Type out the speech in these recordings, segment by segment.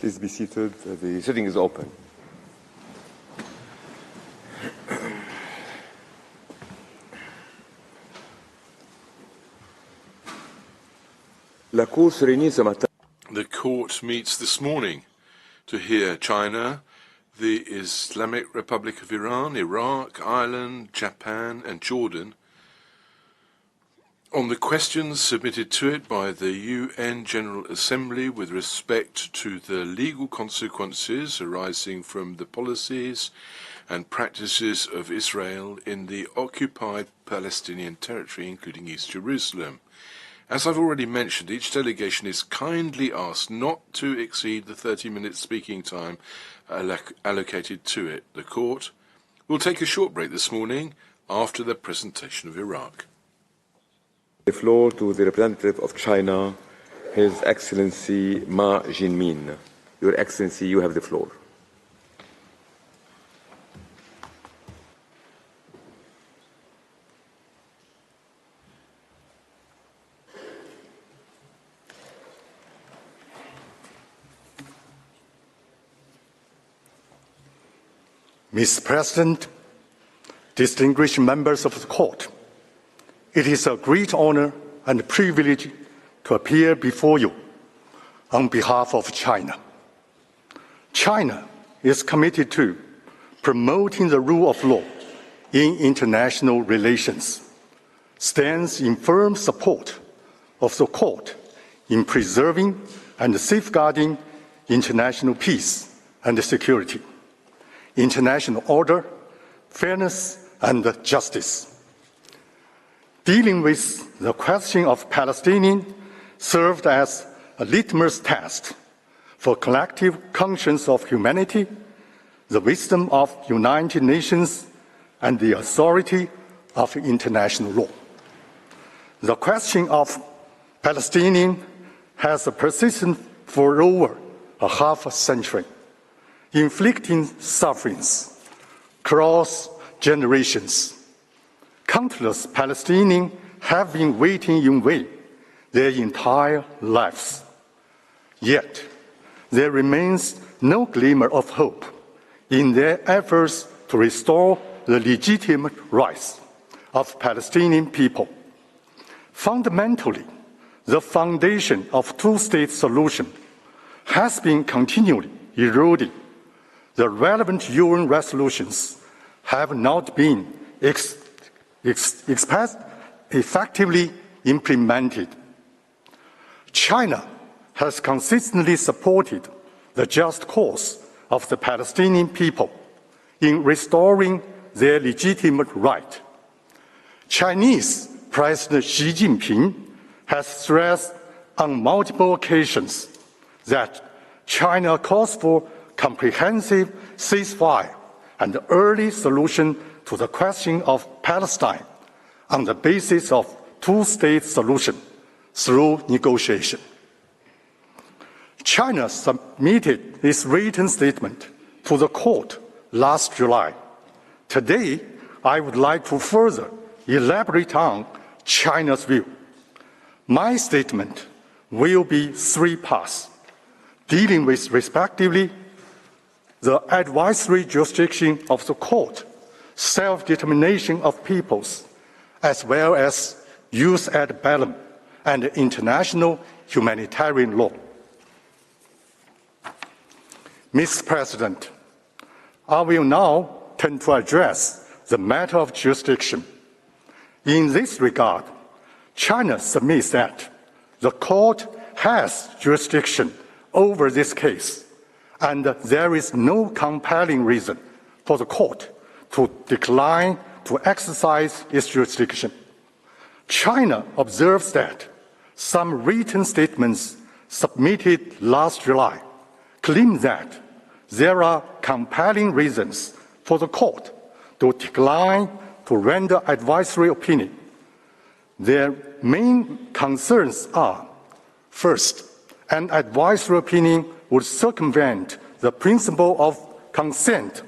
Please be seated. The sitting is open. The court meets this morning to hear China, the Islamic Republic of Iran, Iraq, Ireland, Japan and Jordan on the questions submitted to it by the UN General Assembly with respect to the legal consequences arising from the policies and practices of Israel in the Occupied Palestinian Territory, including East Jerusalem. As I've already mentioned, each delegation is kindly asked not to exceed the 30-minute speaking time allocated to it. The court will take a short break this morning after the presentation of Iraq. The floor to the representative of China, His Excellency Ma Jinmin. Your Excellency, you have the floor. Mr. President, distinguished members of the court, it is a great honor and privilege to appear before you on behalf of China. China is committed to promoting the rule of law in international relations, stands in firm support of the court in preserving and safeguarding international peace and security, international order, fairness, and justice. Dealing with the question of Palestinians served as a litmus test for collective conscience of humanity, the wisdom of United Nations, and the authority of international law. The question of Palestinians has persisted for over a half a century, inflicting sufferings across generations. Countless Palestinians have been waiting in vain their entire lives. Yet, there remains no glimmer of hope in their efforts to restore the legitimate rights of Palestinian people. Fundamentally, the foundation of two-state solution has been continually eroding. The relevant UN resolutions have not been effectively implemented. China has consistently supported the just cause of the Palestinian people in restoring their legitimate right. Chinese President Xi Jinping has stressed on multiple occasions that China calls for comprehensive ceasefire and early solution to the question of Palestine on the basis of two-state solution through negotiation. China submitted its written statement to the court last July. Today, I would like to further elaborate on China's view. My statement will be three parts, dealing with respectively the advisory jurisdiction of the court, self-determination of peoples, as well as jus ad bellum and international humanitarian law. Mr. President, I will now turn to address the matter of jurisdiction. In this regard, China submits that the court has jurisdiction over this case, and there is no compelling reason for the court to decline to exercise its jurisdiction. China observes that some written statements submitted last July claim that there are compelling reasons for the court to decline to render advisory opinion. Their main concerns are, first, an advisory opinion would circumvent the principle of consent.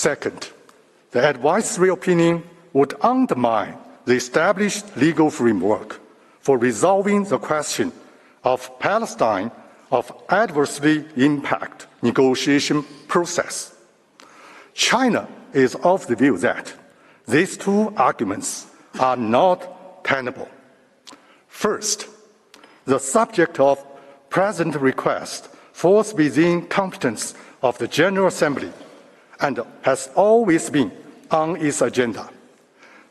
Second, the advisory opinion would undermine the established legal framework for resolving the question of Palestine of adversely impact negotiation process. China is of the view that these two arguments are not tenable. First, the subject of present request falls within competence of the General Assembly and has always been on its agenda.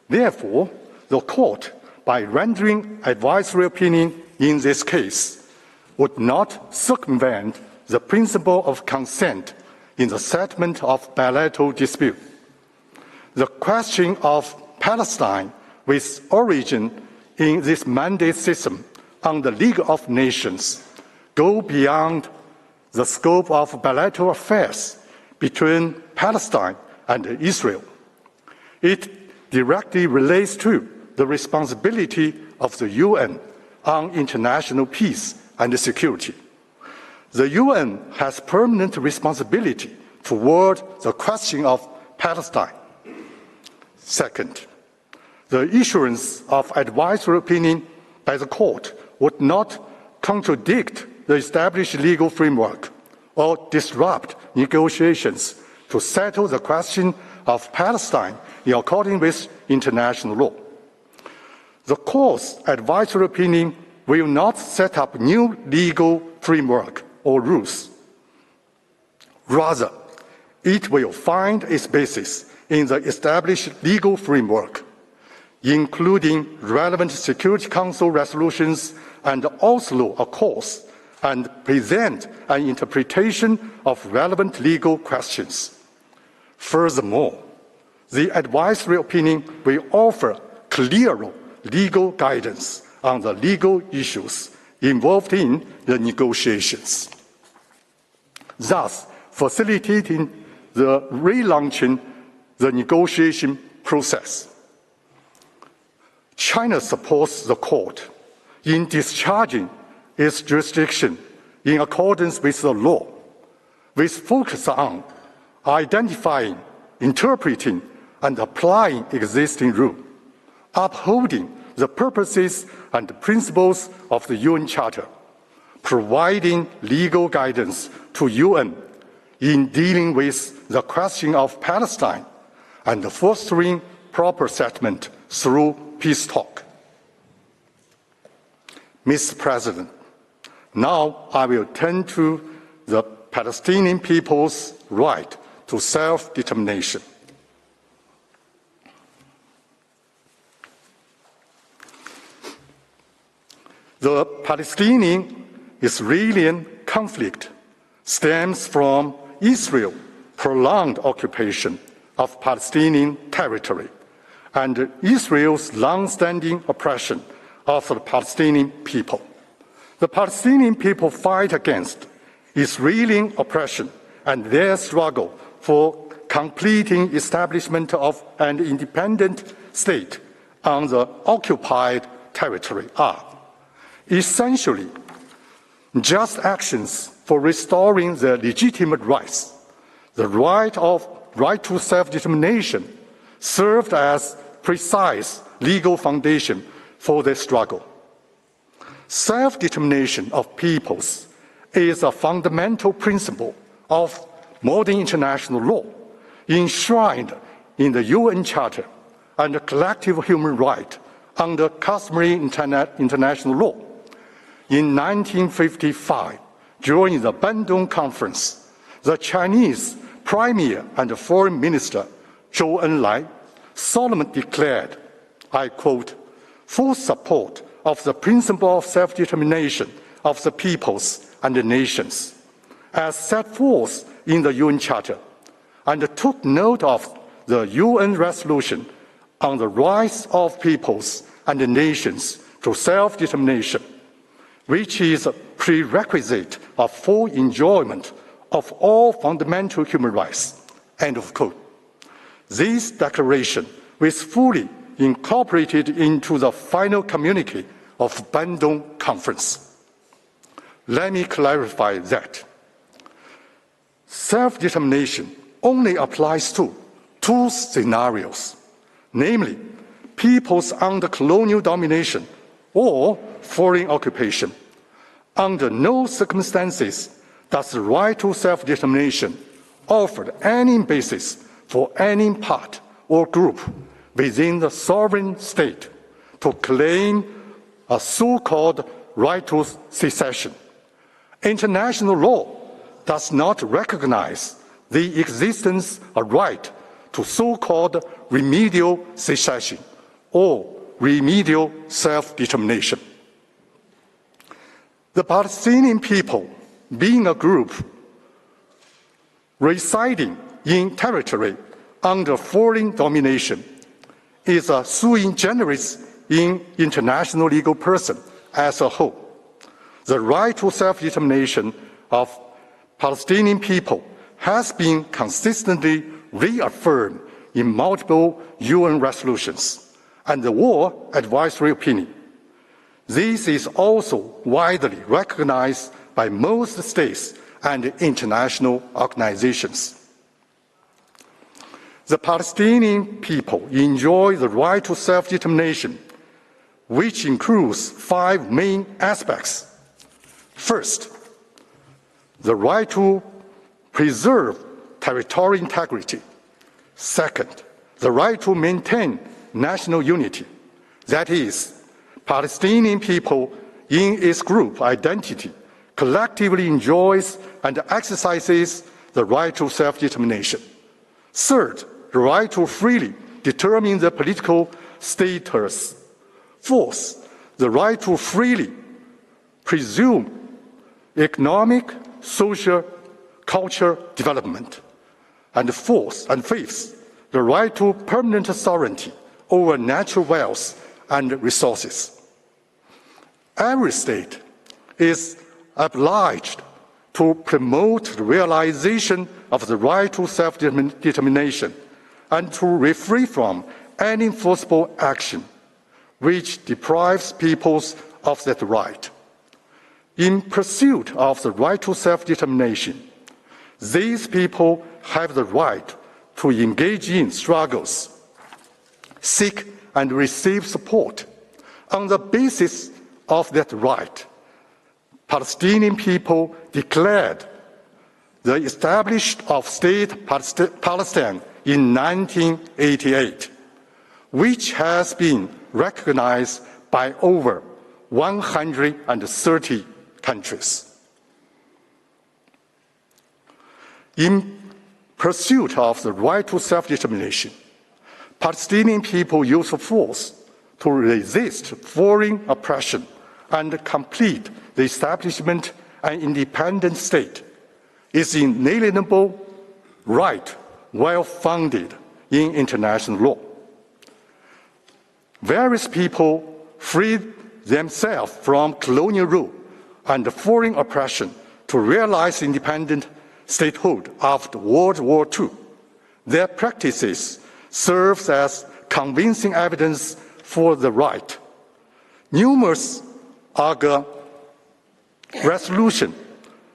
Therefore, the Court, by rendering advisory opinion in this case, would not circumvent the principle of consent in the settlement of bilateral dispute. The question of Palestine with origin in this mandate system on the League of Nations go beyond the scope of bilateral affairs between Palestine and Israel. It directly relates to the responsibility of the UN on international peace and security. The UN has permanent responsibility toward the question of Palestine. Second, the issuance of advisory opinion by the Court would not contradict the established legal framework or disrupt negotiations to settle the question of Palestine in accordance with international law. The Court's advisory opinion will not set up new legal framework or rules. Rather, it will find its basis in the established legal framework, including relevant Security Council resolutions and Oslo Accords, and present an interpretation of relevant legal questions. Furthermore, the advisory opinion will offer clearer legal guidance on the legal issues involved in the negotiations, thus facilitating the relaunching the negotiation process. China supports the Court in discharging its jurisdiction in accordance with the law, with focus on identifying, interpreting, and applying existing rules, upholding the purposes and principles of the UN Charter, providing legal guidance to UN in dealing with the question of Palestine, and fostering proper settlement through peace talk. Mr. President, now I will turn to the Palestinian people's right to self-determination. The Palestinian-Israeli conflict stems from Israel's prolonged occupation of Palestinian territory and Israel's long-standing oppression of the Palestinian people. The Palestinian people fight against Israeli oppression and their struggle for completing establishment of an independent state on the occupied territory are essentially just actions for restoring their legitimate rights. The right to self-determination served as precise legal foundation for their struggle. Self-determination of peoples is a fundamental principle of modern international law, enshrined in the UN Charter and collective human rights under customary international law. In 1955, during the Bandung Conference, the Chinese Premier and Foreign Minister Zhou Enlai solemnly declared, I quote, "full support of the principle of self-determination of the peoples and the nations, as set forth in the UN Charter, and took note of the UN resolution on the rights of peoples and the nations to self-determination, which is a prerequisite of full enjoyment of all fundamental human rights." End of quote. This declaration was fully incorporated into the final communique of Bandung Conference. Let me clarify that self-determination only applies to two scenarios, namely peoples under colonial domination or foreign occupation. Under no circumstances does the right to self-determination offer any basis for any part or group within the sovereign state to claim a so-called right to secession. International law does not recognize the existence of right to so-called remedial secession or remedial self-determination. The Palestinian people, being a group residing in territory under foreign domination, is a sui generis in international legal person as a whole. The right to self-determination of Palestinian people has been consistently reaffirmed in multiple UN resolutions and the War Advisory Opinion. This is also widely recognized by most states and international organizations. The Palestinian people enjoy the right to self-determination, which includes 5 main aspects. First, the right to preserve territorial integrity. Second, the right to maintain national unity. That is, Palestinian people in its group identity collectively enjoys and exercises the right to self-determination. Third, the right to freely determine their political status. Fourth, the right to freely pursue economic, social, cultural development. And fourth and fifth, the right to permanent sovereignty over natural wealth and resources. Every state is obliged to promote the realization of the right to self-determination and to refrain from any forcible action which deprives peoples of that right. In pursuit of the right to self-determination, these people have the right to engage in struggles, seek and receive support. On the basis of that right, Palestinian people declared the establishment of State Palestine in 1988, which has been recognized by over 130 countries. In pursuit of the right to self-determination, Palestinian people use force to resist foreign oppression and complete the establishment of an independent state. Is inalienable right, well founded in international law. Various people freed themselves from colonial rule and foreign oppression to realize independent statehood after World War II. Their practices serve as convincing evidence for the right. Numerous other resolutions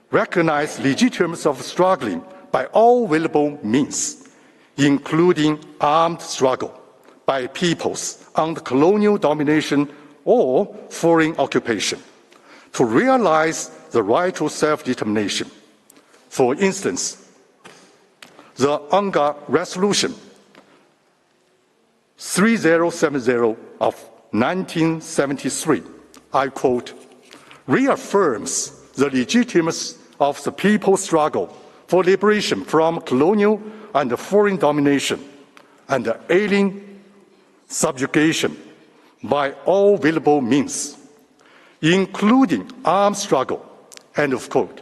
recognize legitimacy of struggling by all available means, including armed struggle by peoples under colonial domination or foreign occupation, to realize the right to self-determination. For instance, the UNGA Resolution 3070 of 1973, I quote, reaffirms the legitimacy of the people's struggle for liberation from colonial and foreign domination and alien subjugation by all available means, including armed struggle, end of quote.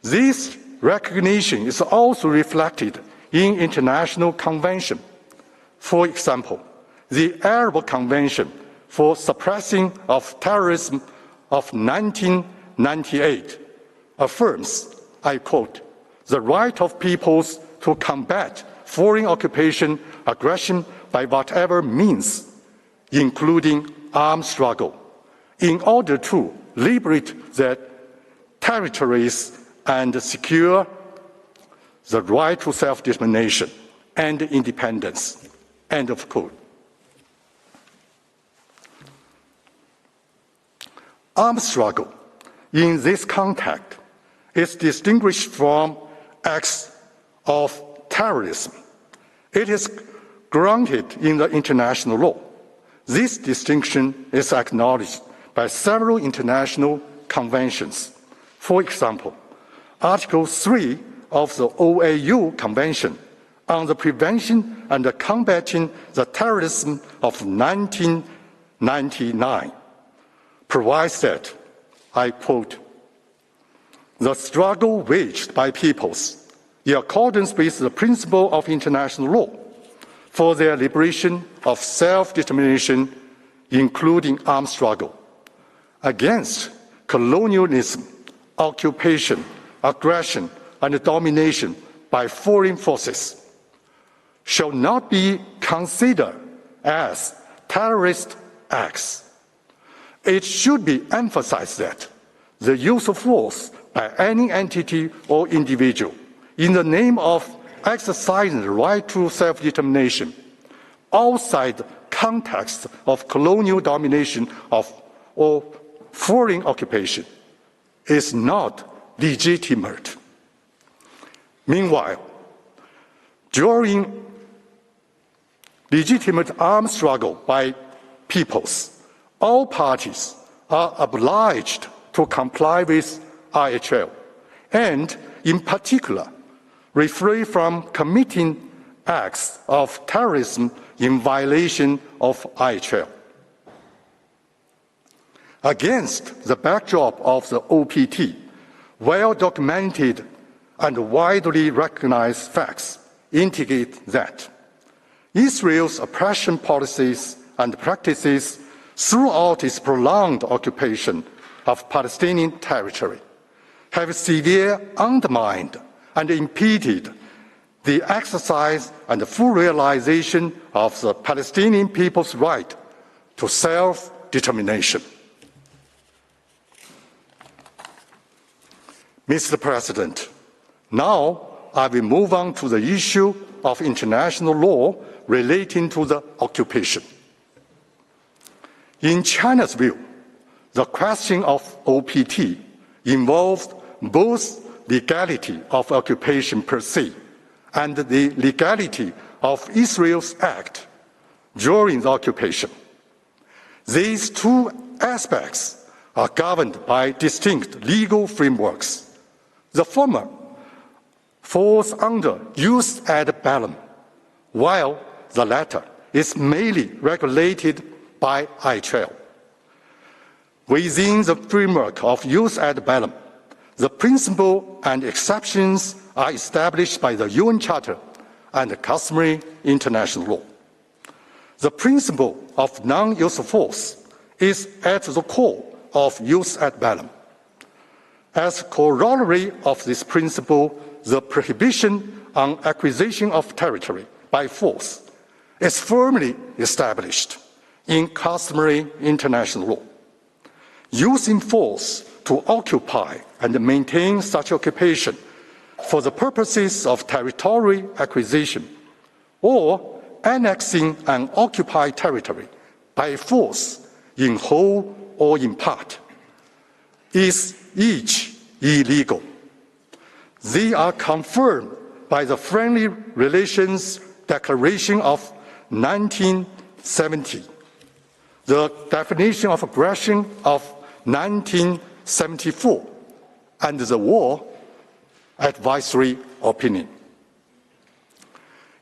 This recognition is also reflected in international conventions. For example, the Arab Convention for Suppressing of Terrorism of 1998 affirms, I quote, the right of peoples to combat foreign occupation, aggression by whatever means, including armed struggle, in order to liberate their territories and secure the right to self-determination and independence, end of quote. armed struggle in this context is distinguished from acts of terrorism. It is grounded in the international law. This distinction is acknowledged by several international conventions. For example, Article 3 of the OAU Convention on the Prevention and Combating the Terrorism of 1999 provides that, I quote, "The struggle waged by peoples in accordance with the principle of international law for their liberation of self-determination, including armed struggle, against colonialism, occupation, aggression, and domination by foreign forces, shall not be considered as terrorist acts." It should be emphasized that the use of force by any entity or individual in the name of exercising the right to self-determination outside the context of colonial domination or foreign occupation is not legitimate. Meanwhile, during legitimate armed struggle by peoples, all parties are obliged to comply with IHL, and in particular, refrain from committing acts of terrorism in violation of IHL. Against the backdrop of the OPT, well-documented and widely recognized facts indicate that Israel's oppression policies and practices throughout its prolonged occupation of Palestinian territory have severely undermined and impeded the exercise and full realization of the Palestinian people's right to self-determination. Mr. President, now I will move on to the issue of international law relating to the occupation. In China's view, the question of OPT involved both legality of occupation per se and the legality of Israel's act during the occupation. These two aspects are governed by distinct legal frameworks. The former falls under jus ad bellum, while the latter is mainly regulated by IHL. Within the framework of jus ad bellum, the principle and exceptions are established by the UN Charter and customary international law. The principle of non-use of force is at the core of jus ad bellum. As corollary of this principle, the prohibition on acquisition of territory by force is firmly established in customary international law. Using force to occupy and maintain such occupation for the purposes of territory acquisition or annexing an occupied territory by force in whole or in part is each illegal. They are confirmed by the Friendly Relations Declaration of 1970, the definition of aggression of 1974, and the War Advisory Opinion.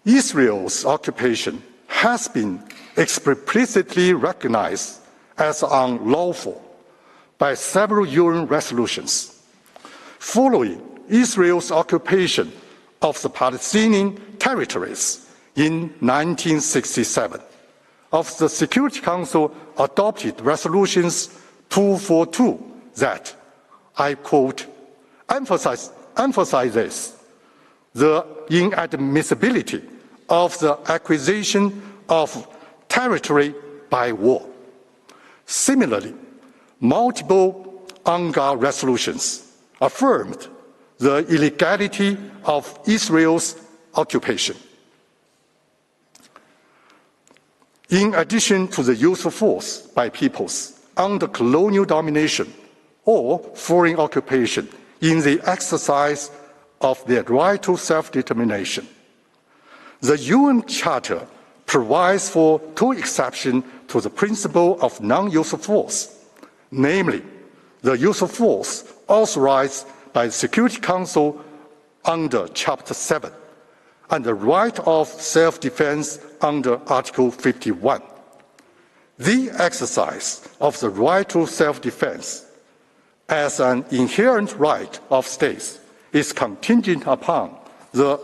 Israel's occupation has been explicitly recognized as unlawful by several UN resolutions. Following Israel's occupation of the Palestinian territories in 1967, of the Security Council adopted resolutions 242 that, I quote, emphasizes the inadmissibility of the acquisition of territory by war. Similarly, multiple UNGA resolutions affirmed the illegality of Israel's occupation. In addition to the use of force by peoples under colonial domination or foreign occupation in the exercise of their right to self-determination. The UN Charter provides for two exceptions to the principle of non-use of force, namely, the use of force authorized by the Security Council under Chapter 7 and the right of self-defense under Article 51. The exercise of the right to self-defense as an inherent right of states is contingent upon the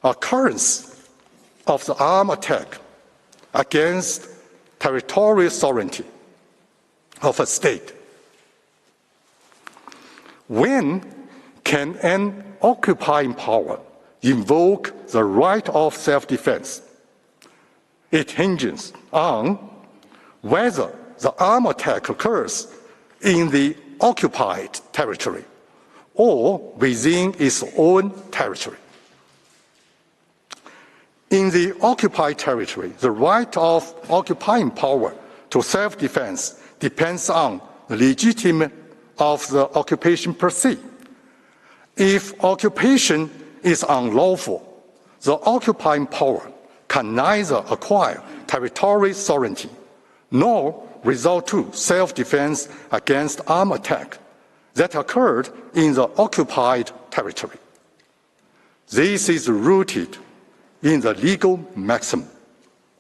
occurrence of the armed attack against territorial sovereignty of a state. When can an occupying power invoke the right of self-defense? It hinges on whether the armed attack occurs in the occupied territory or within its own territory. In the occupied territory, the right of occupying power to self-defense depends on the legitimacy of the occupation per se. If occupation is unlawful, the occupying power can neither acquire territorial sovereignty nor resort to self-defense against armed attack that occurred in the occupied territory. This is rooted in the legal maxim,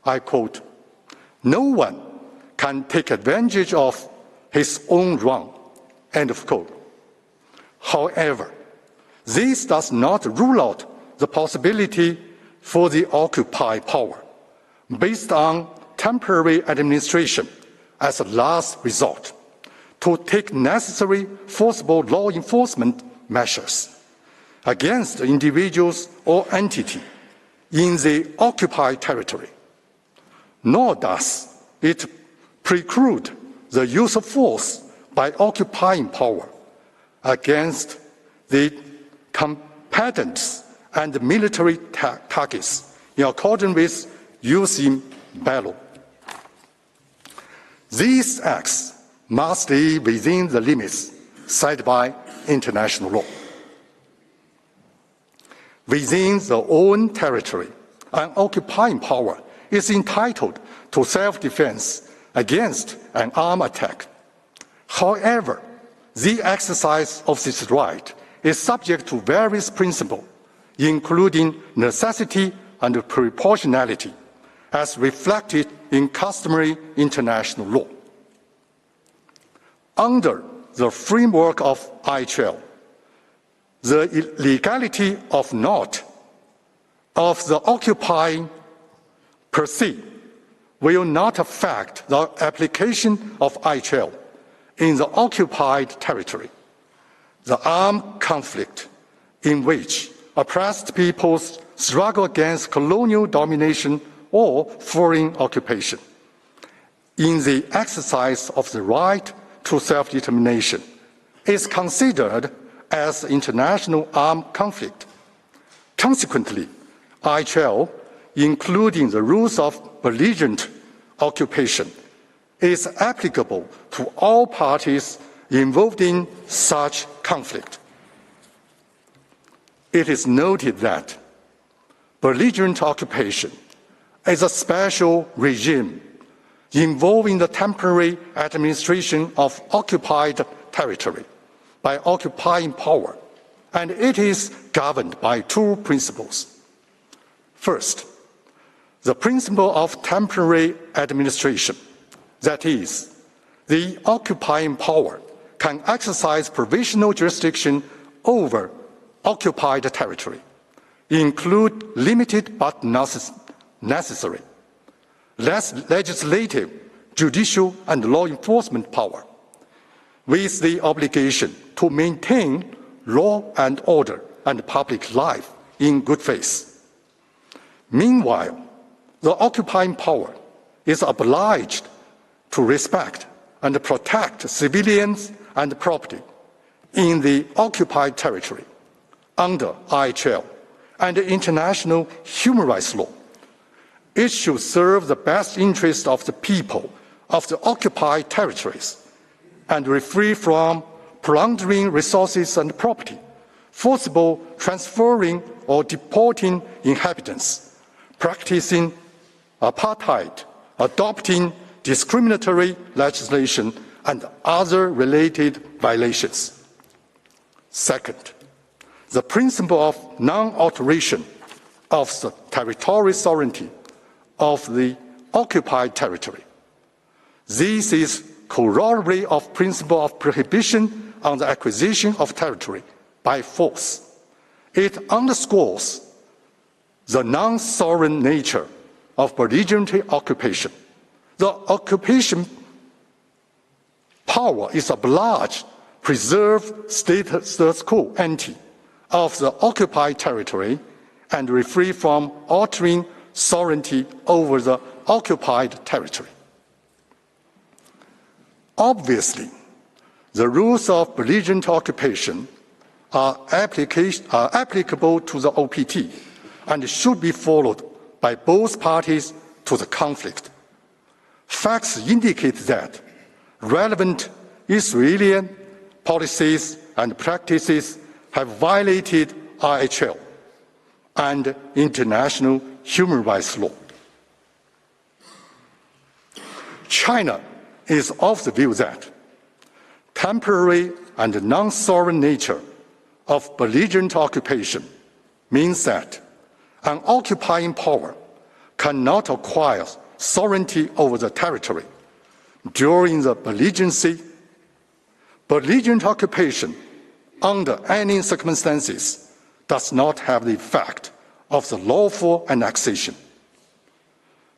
I quote, "No one can take advantage of his own wrong," end of quote. However, this does not rule out the possibility for the occupied power, based on temporary administration as a last resort, to take necessary forcible law enforcement measures against individuals or entity in the occupied territory. Nor does it preclude the use of force by occupying power against the combatants and military targets in accordance with jus in bello. These acts must stay within the limits set by international law. Within their own territory, an occupying power is entitled to self-defense against an armed attack. However, the exercise of this right is subject to various principles, including necessity and proportionality, as reflected in customary international law. Under the framework of ICJ, the legality of not of the occupying per se will not affect the application of ICJ in the occupied territory. The armed conflict in which oppressed peoples struggle against colonial domination or foreign occupation in the exercise of the right to self-determination is considered as international armed conflict. Consequently, ICJ, including the rules of belligerent occupation, is applicable to all parties involved in such conflict. It is noted that belligerent occupation is a special regime involving the temporary administration of occupied territory by occupying power, and it is governed by two principles. First, the principle of temporary administration, that is, the occupying power can exercise provisional jurisdiction over occupied territory, include limited but necessary legislative, judicial, and law enforcement power, with the obligation to maintain law and order and public life in good faith. Meanwhile, the occupying power is obliged to respect and protect civilians and property in the occupied territory under ICJ and international human rights law. It should serve the best interest of the people of the occupied territories and refrain from plundering resources and property, forcible transferring or deporting inhabitants, practicing apartheid, adopting discriminatory legislation, and other related violations. Second, the principle of non-alteration of the territorial sovereignty of the occupied territory. This is corollary of principle of prohibition on the acquisition of territory by force. It underscores the non-sovereign nature of belligerent occupation. The occupation power is obliged to preserve status quo ante of the occupied territory and refrain from altering sovereignty over the occupied territory. Obviously, the rules of belligerent occupation are applicable to the OPT and should be followed by both parties to the conflict. Facts indicate that relevant Israeli policies and practices have violated IHL and international human rights law. China is of the view that temporary and non-sovereign nature of belligerent occupation means that an occupying power cannot acquire sovereignty over the territory during the belligerency. Belligerent occupation under any circumstances does not have the effect of the lawful annexation.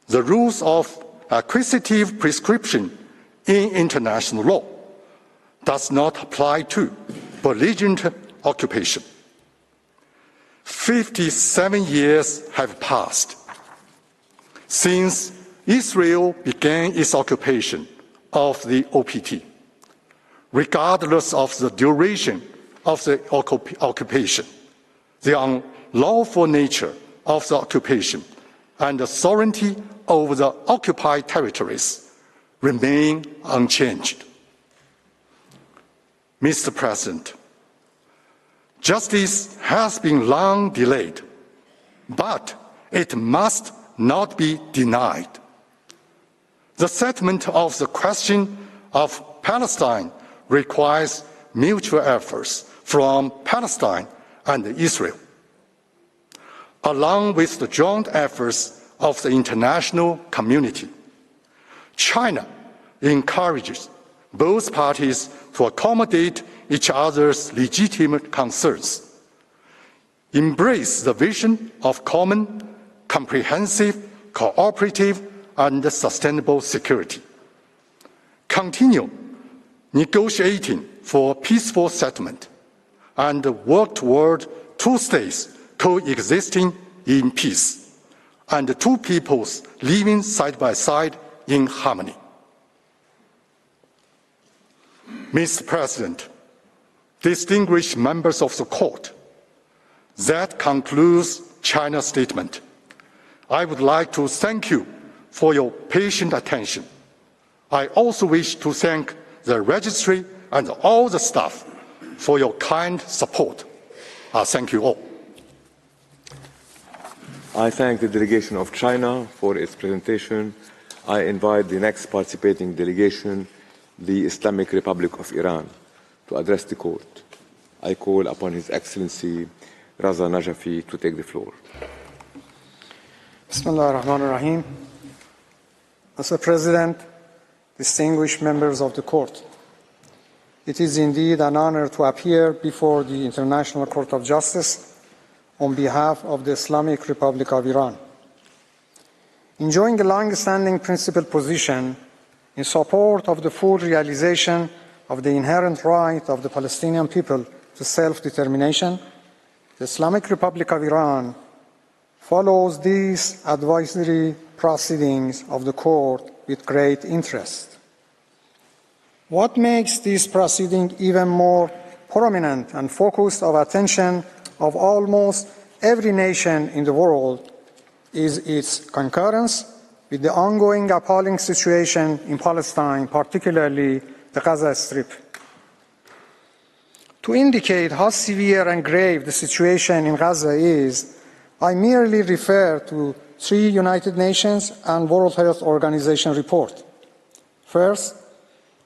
The rules of acquisitive prescription in international law does not apply to belligerent occupation. 57 years have passed since Israel began its occupation of the OPT. Regardless of the duration of the occupation, the unlawful nature of the occupation and the sovereignty over the occupied territories remain unchanged. Mr. President, justice has been long delayed, but it must not be denied. The settlement of the question of Palestine requires mutual efforts from Palestine and Israel, along with the joint efforts of the international community. China encourages both parties to accommodate each other's legitimate concerns, embrace the vision of common, comprehensive, cooperative, and sustainable security, continue negotiating for peaceful settlement, and work toward two states coexisting in peace, and two peoples living side by side in harmony. Mr. President, distinguished members of the court, that concludes China's statement. I would like to thank you for your patient attention. I also wish to thank the registry and all the staff for your kind support. Thank you all. I thank the delegation of China for its presentation. I invite the next participating delegation, the Islamic Republic of Iran, to address the court. I call upon His Excellency Raza Najafi to take the floor. Bismillah ar-Rahman ar-Rahim. Mr. President, distinguished members of the court, it is indeed an honor to appear before the International Court of Justice on behalf of the Islamic Republic of Iran. Enjoying a long-standing principled position in support of the full realization of the inherent right of the Palestinian people to self-determination, the Islamic Republic of Iran follows these advisory proceedings of the court with great interest. What makes this proceeding even more prominent and focused of attention of almost every nation in the world is its concurrence with the ongoing appalling situation in Palestine, particularly the Gaza Strip. To indicate how severe and grave the situation in Gaza is, I merely refer to 3 United Nations and World Health Organization reports. First,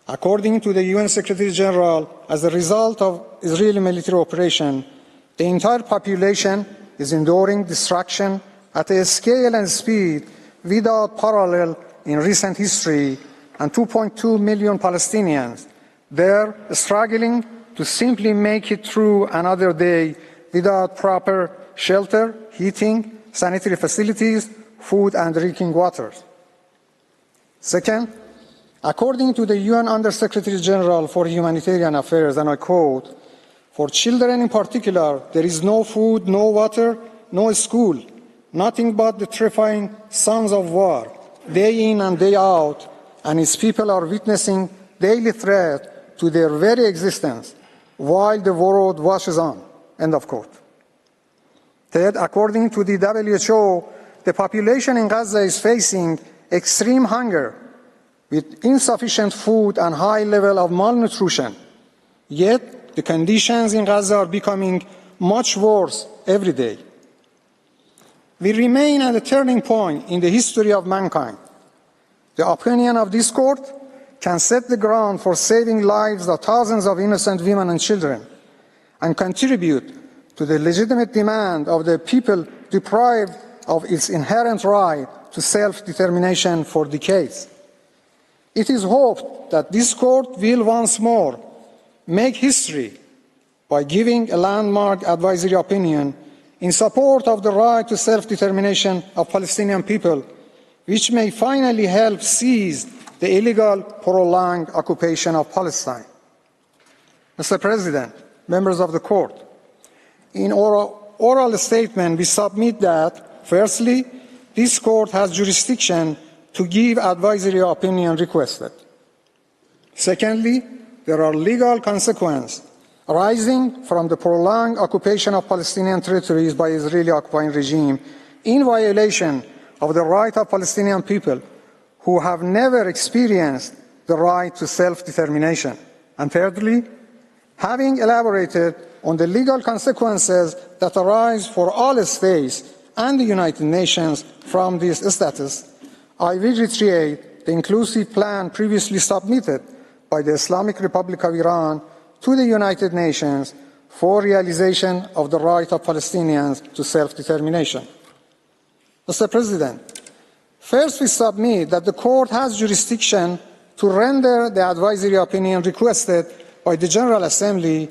according to the UN Secretary General, as a result of Israeli military operation, the entire population is enduring destruction at a scale and speed without parallel in recent history, and 2.2 million Palestinians, they're struggling to simply make it through another day without proper shelter, heating, sanitary facilities, food and drinking water. Second, according to the UN Under-Secretary General for Humanitarian Affairs, and I quote, "For children in particular, there is no food, no water, no school, nothing but the terrifying sounds of war, day in and day out, and its people are witnessing daily threat to their very existence while the world watches on." End of quote. Third, according to the WHO, the population in Gaza is facing extreme hunger with insufficient food and high level of malnutrition. Yet, the conditions in Gaza are becoming much worse every day. We remain at a turning point in the history of mankind. The opinion of this court can set the ground for saving lives of thousands of innocent women and children and contribute to the legitimate demand of the people deprived of its inherent right to self-determination for decades. It is hoped that this court will once more make history by giving a landmark advisory opinion in support of the right to self-determination of Palestinian people, which may finally help seize the illegal, prolonged occupation of Palestine. Mr. President, members of the court, in oral statement, we submit that, firstly, this court has jurisdiction to give advisory opinion requested. Secondly, there are legal consequences arising from the prolonged occupation of Palestinian territories by Israeli occupying regime in violation of the right of Palestinian people who have never experienced the right to self-determination. And thirdly, having elaborated on the legal consequences that arise for all states and the United Nations from this status, I will reiterate the inclusive plan previously submitted by the Islamic Republic of Iran to the United Nations for realization of the right of Palestinians to self-determination. Mr. President, first we submit that the court has jurisdiction to render the advisory opinion requested by the General Assembly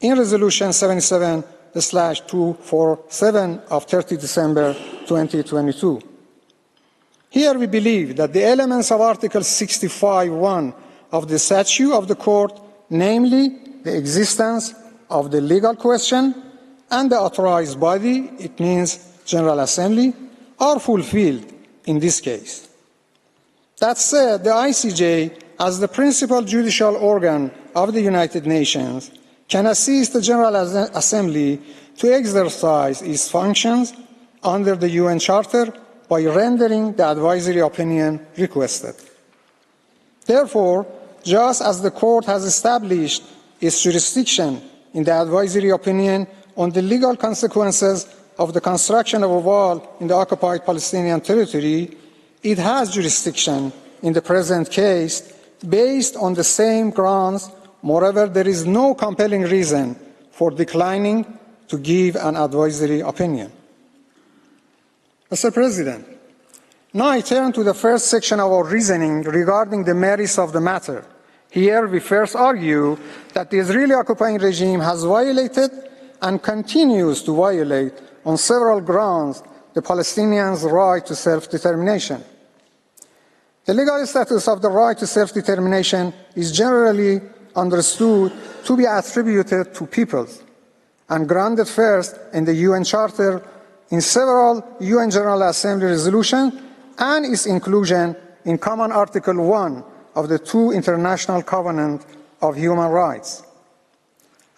in Resolution 77/247 of 30 December 2022. Here we believe that the elements of Article 65(1) of the statute of the court, namely the existence of the legal question and the authorized body, it means General Assembly, are fulfilled in this case. That said, the ICJ, as the principal judicial organ of the United Nations, can assist the General Assembly to exercise its functions under the UN Charter by rendering the advisory opinion requested. Therefore, just as the court has established its jurisdiction in the advisory opinion on the legal consequences of the construction of a wall in the occupied Palestinian territory, it has jurisdiction in the present case based on the same grounds. Moreover, there is no compelling reason for declining to give an advisory opinion. Mr. President, now I turn to the first section of our reasoning regarding the merits of the matter. Here we first argue that the Israeli occupying regime has violated and continues to violate on several grounds the Palestinians' right to self-determination. The legal status of the right to self-determination is generally understood to be attributed to peoples and grounded first in the UN Charter, in several UN General Assembly resolutions, and its inclusion in Common Article 1 of the two International Covenants of Human Rights.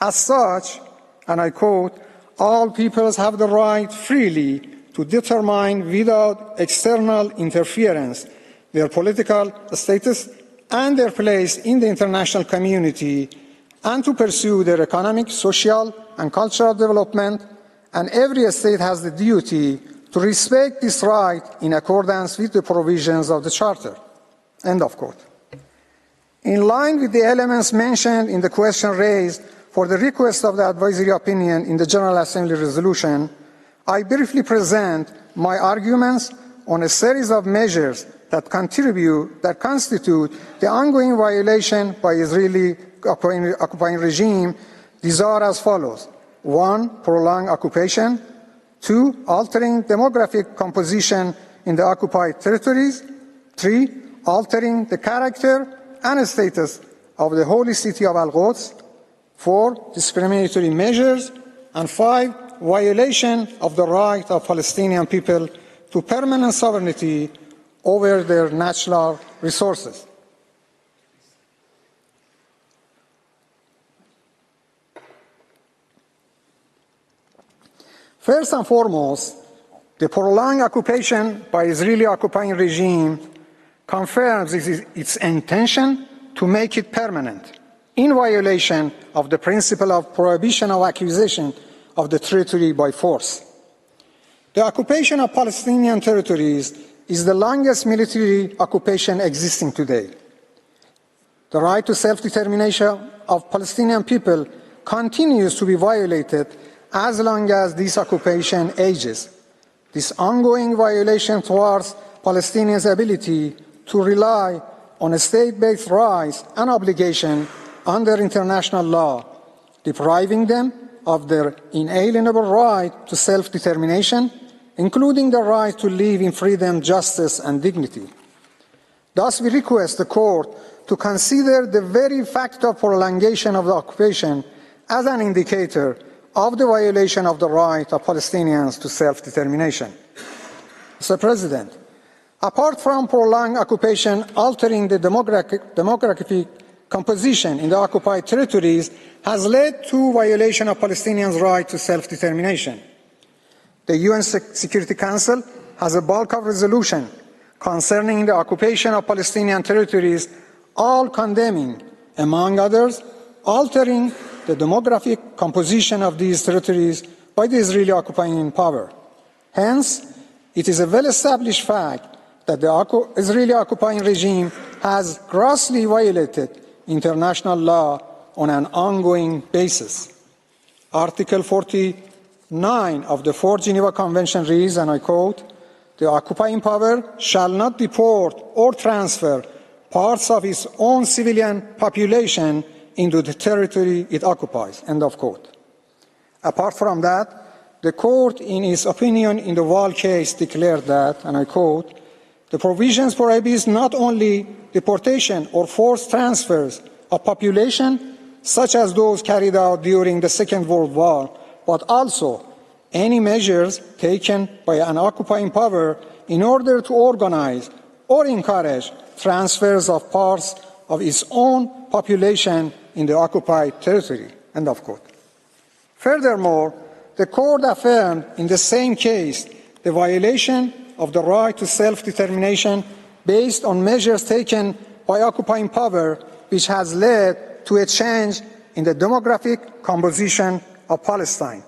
As such, and I quote, "All peoples have the right freely to to determine without external interference their political status and their place in the international community, and to pursue their economic, social, and cultural development, and every state has the duty to respect this right in accordance with the provisions of the Charter." End of quote. In line with the elements mentioned in the question raised for the request of the advisory opinion in the General Assembly resolution, I briefly present my arguments on a series of measures that constitute the ongoing violation by Israeli occupying regime. These are as follows: 1. Prolonged occupation. 2. Altering demographic composition in the occupied territories. 3. Altering the character and status of the holy city of Al-Quds. 4. Discriminatory measures. And 5. Violation of the right of Palestinian people to permanent sovereignty over their natural resources. First and foremost, the prolonged occupation by Israeli occupying regime confirms its intention to make it permanent, in violation of the principle of prohibition of acquisition of the territory by force. The occupation of Palestinian territories is the longest military occupation existing today. The right to self-determination of Palestinian people continues to be violated as long as this occupation ages. This ongoing violation towards Palestinians' ability to rely on state-based rights and obligations under international law, depriving them of their inalienable right to self-determination, including the right to live in freedom, justice, and dignity. Thus, we request the Court to consider the very fact of prolongation of the occupation as an indicator of the violation of the right of Palestinians to self-determination. Mr. President, apart from prolonged occupation altering the demographic composition in the occupied territories has led to violation of Palestinians' right to self-determination. The UN Security Council has a bulk of resolution concerning the occupation of Palestinian territories, all condemning, among others, altering the demographic composition of these territories by the Israeli occupying power. Hence, it is a well-established fact that the Israeli occupying regime has grossly violated international law on an ongoing basis. Article 49 of the Fourth Geneva Convention reads, and I quote, "The occupying power shall not deport or transfer parts of its own civilian population into the territory it occupies." End of quote. Apart from that, the Court, in its opinion in the Wall case, declared that, and I quote, "The provisions prohibit not only deportation or forced transfers of population, such as those carried out during the Second World War, but also any measures taken by an occupying power in order to organize or encourage transfers of parts of its own population in the occupied territory." End of quote. Furthermore, the Court affirmed in the same case the violation of the right to self-determination based on measures taken by occupying power, which has led to a change in the demographic composition of Palestine.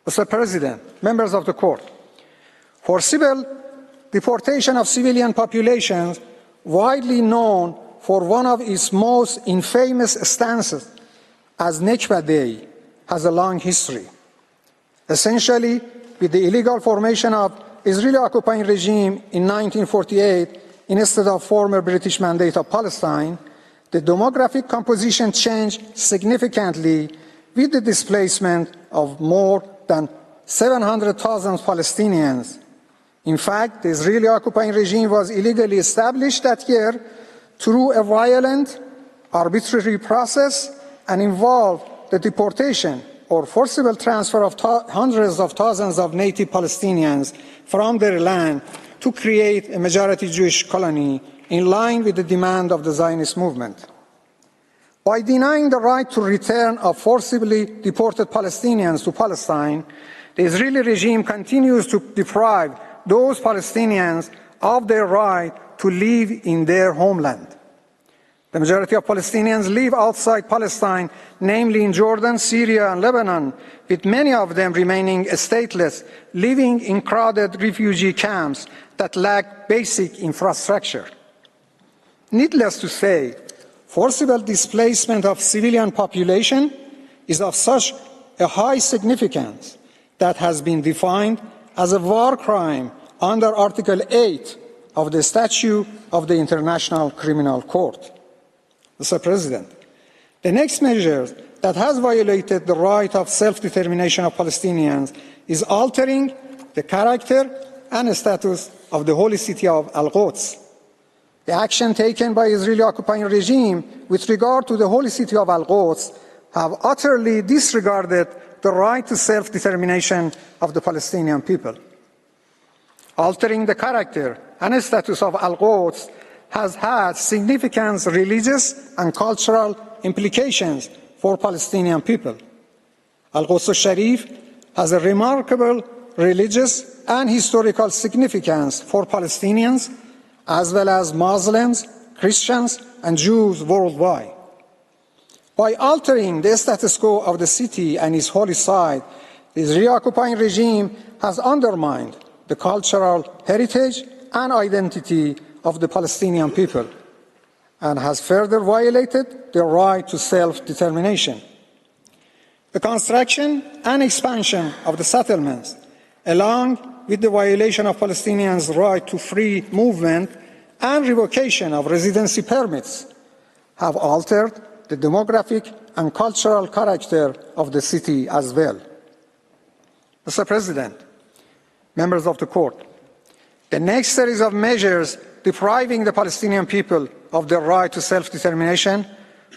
Mr. President, members of the Court, forcible deportation of civilian populations, widely known for one of its most infamous stances as Nakba Day, has a long history. Essentially, with the illegal formation of Israeli occupying regime in 1948 instead of former British Mandate of Palestine, the demographic composition changed significantly with the displacement of more than 700,000 Palestinians. In fact, the Israeli occupying regime was illegally established that year through a violent, arbitrary process and involved the deportation or forcible transfer of hundreds of thousands of native Palestinians from their land to create a majority Jewish colony in line with the demand of the Zionist movement. By denying the right to return of forcibly deported Palestinians to Palestine, The Israeli regime continues to deprive those Palestinians of their right to live in their homeland. The majority of Palestinians live outside Palestine, namely in Jordan, Syria, and Lebanon, with many of them remaining stateless, living in crowded refugee camps that lack basic infrastructure. Needless to say, forcible displacement of civilian population is of such a high significance that has been defined as a war crime under Article 8 of the Statute of the International Criminal Court. Mr. President, the next measure that has violated the right of self-determination of Palestinians is altering the character and status of the holy city of Al-Quds. The action taken by the Israeli occupying regime with regard to the holy city of Al-Quds have utterly disregarded the right to self-determination of the Palestinian people. Altering the character and status of Al-Quds has had significant religious and cultural implications for Palestinian people. Al-Quds al-Sharif has a remarkable religious and historical significance for Palestinians, as well as Muslims, Christians, and Jews worldwide. By altering the status quo of the city and its holy site, the Israeli occupying regime has undermined the cultural heritage and identity of the Palestinian people and has further violated their right to self-determination. The construction and expansion of the settlements, along with the violation of Palestinians' right to free movement and revocation of residency permits, have altered the demographic and cultural character of the city as well. Mr. President, members of the court, the next series of measures depriving the Palestinian people of their right to self-determination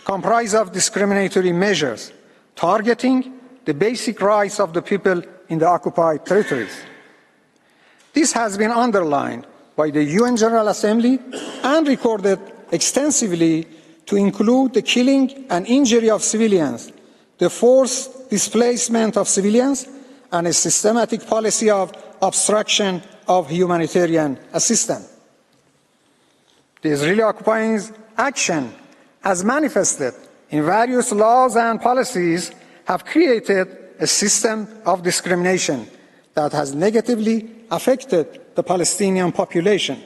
comprise of discriminatory measures targeting the basic rights of the people in the occupied territories. This has been underlined by the UN General Assembly and recorded extensively to include the killing and injury of civilians, the forced displacement of civilians, and a systematic policy of obstruction of humanitarian assistance. The Israeli occupying action, as manifested in various laws and policies, have created a system of discrimination that has negatively affected the Palestinian population.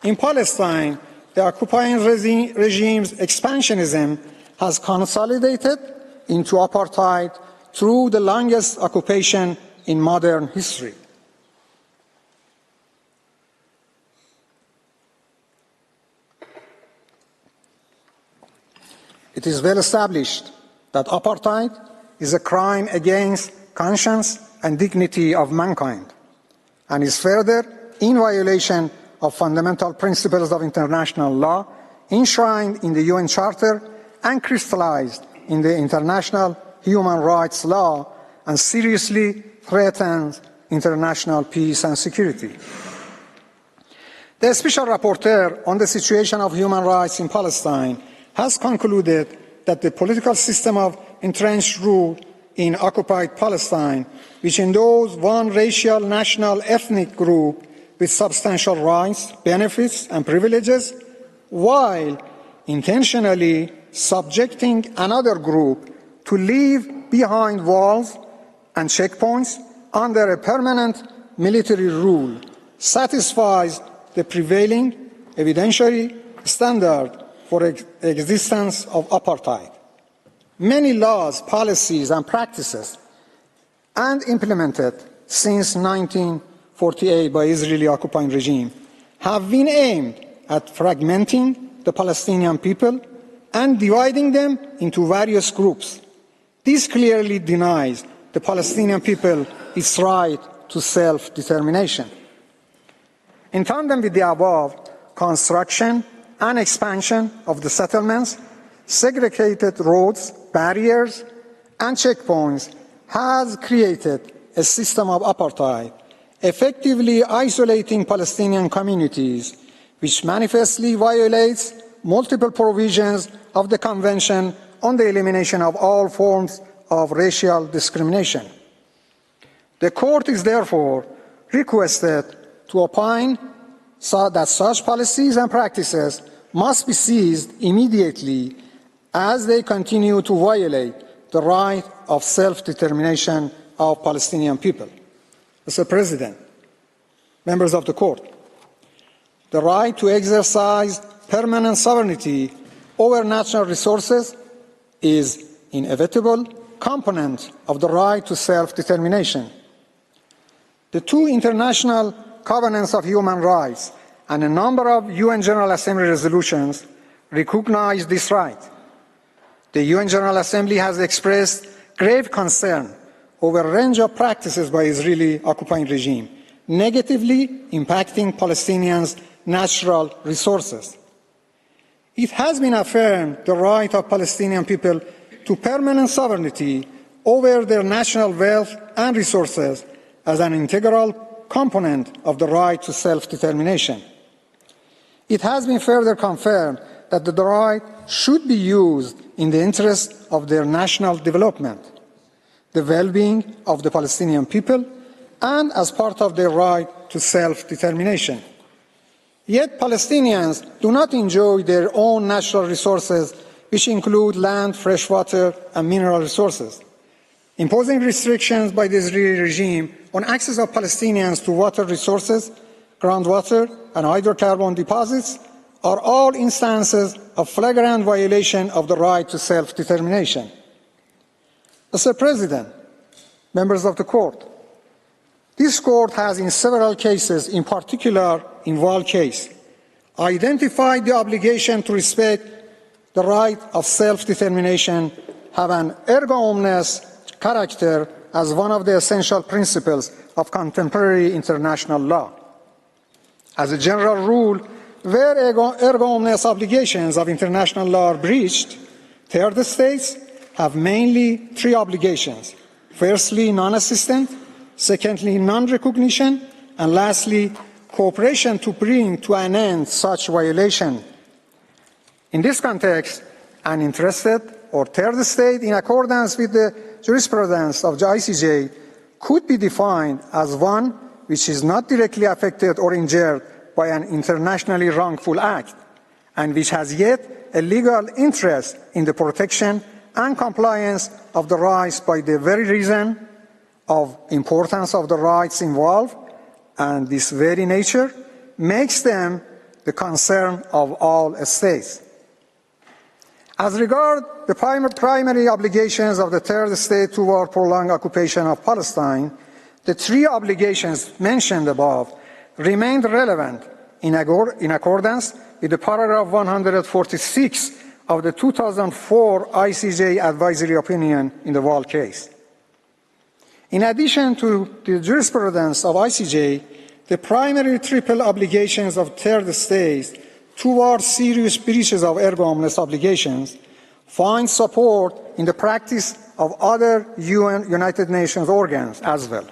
In Palestine, the occupying regime's expansionism has consolidated into apartheid through the longest occupation in modern history. It is well established that apartheid is a crime against conscience and dignity of mankind, and is further in violation of fundamental principles of international law enshrined in the UN Charter and crystallized in the international human rights law, and seriously threatens international peace and security. The Special Rapporteur on the situation of human rights in Palestine has concluded that the political system of entrenched rule in occupied Palestine, which endows one racial, national, ethnic group with substantial rights, benefits, and privileges, while intentionally subjecting another group to live behind walls and checkpoints under a permanent military rule, satisfies the prevailing evidentiary standard for existence of apartheid. Many laws, policies, and practices and implemented since 1948 by Israeli occupying regime have been aimed at fragmenting the Palestinian people and dividing them into various groups. This clearly denies the Palestinian people its right to self-determination. In tandem with the above, construction and expansion of the settlements, segregated roads, barriers, and checkpoints has created a system of apartheid, effectively isolating Palestinian communities, which manifestly violates multiple provisions of the Convention on the Elimination of All Forms of Racial Discrimination. The Court is therefore requested to opine that such policies and practices must be ceased immediately as they continue to violate the right of self-determination of Palestinian people. Mr. President, members of the Court, the right to exercise permanent sovereignty over natural resources is an inevitable component of the right to self-determination. The two international covenants of human rights and a number of UN General Assembly resolutions recognize this right. The UN General Assembly has expressed grave concern over a range of practices by the Israeli occupying regime, negatively impacting Palestinians' natural resources. It has been affirmed the right of Palestinian people to permanent sovereignty over their national wealth and resources as an integral component of the right to self-determination. It has been further confirmed that the right should be used in the interest of their national development, the well-being of the Palestinian people, and as part of their right to self-determination. Yet Palestinians do not enjoy their own natural resources, which include land, fresh water, and mineral resources. Imposing restrictions by the Israeli regime on access of Palestinians to water resources, groundwater, and hydrocarbon deposits are all instances of flagrant violation of the right to self-determination. Mr. President, members of the Court, this Court has in several cases, in particular in Wall case, identified the obligation to respect the right of self-determination have an erga omnes character as one of the essential principles of contemporary international law. As a general rule, where erga omnes obligations of international law are breached, third states have mainly three obligations. Firstly, non-assistance, secondly, non-recognition, and lastly, cooperation to bring to an end such violation. In this context, an interested or third state, in accordance with the jurisprudence of the ICJ, could be defined as one which is not directly affected or injured by an internationally wrongful act, and which has yet a legal interest in the protection and compliance of the rights by the very reason of importance of the rights involved, and this very nature makes them the concern of all states. As regards the primary obligations of the third state toward prolonged occupation of Palestine, the three obligations mentioned above remained relevant in accordance with the paragraph 146 of the 2004 ICJ advisory opinion in the Wall case. In addition to the jurisprudence of ICJ, the primary triple obligations of third states towards serious breaches of erga omnes obligations find support in the practice of other United Nations organs as well.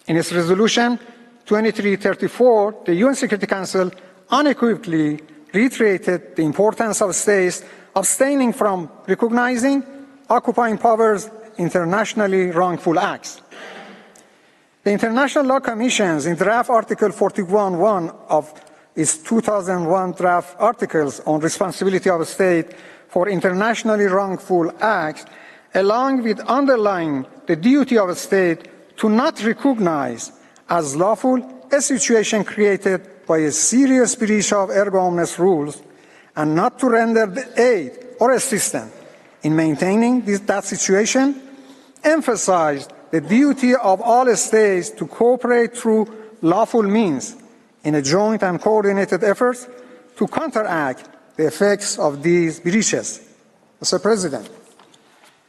In its resolution 2334, the UN Security Council unequivocally reiterated the importance of states abstaining from recognizing occupying powers' internationally wrongful acts. The International Law Commission's in draft Article 41.1 of its 2001 draft articles on responsibility of a state for internationally wrongful acts, along with underlying the duty of a state to not recognize as lawful a situation created by a serious breach of erga omnes rules, and not to render aid or assistance in maintaining that situation, emphasized the duty of all states to cooperate through lawful means in a joint and coordinated effort to counteract the effects of these breaches. Mr. President,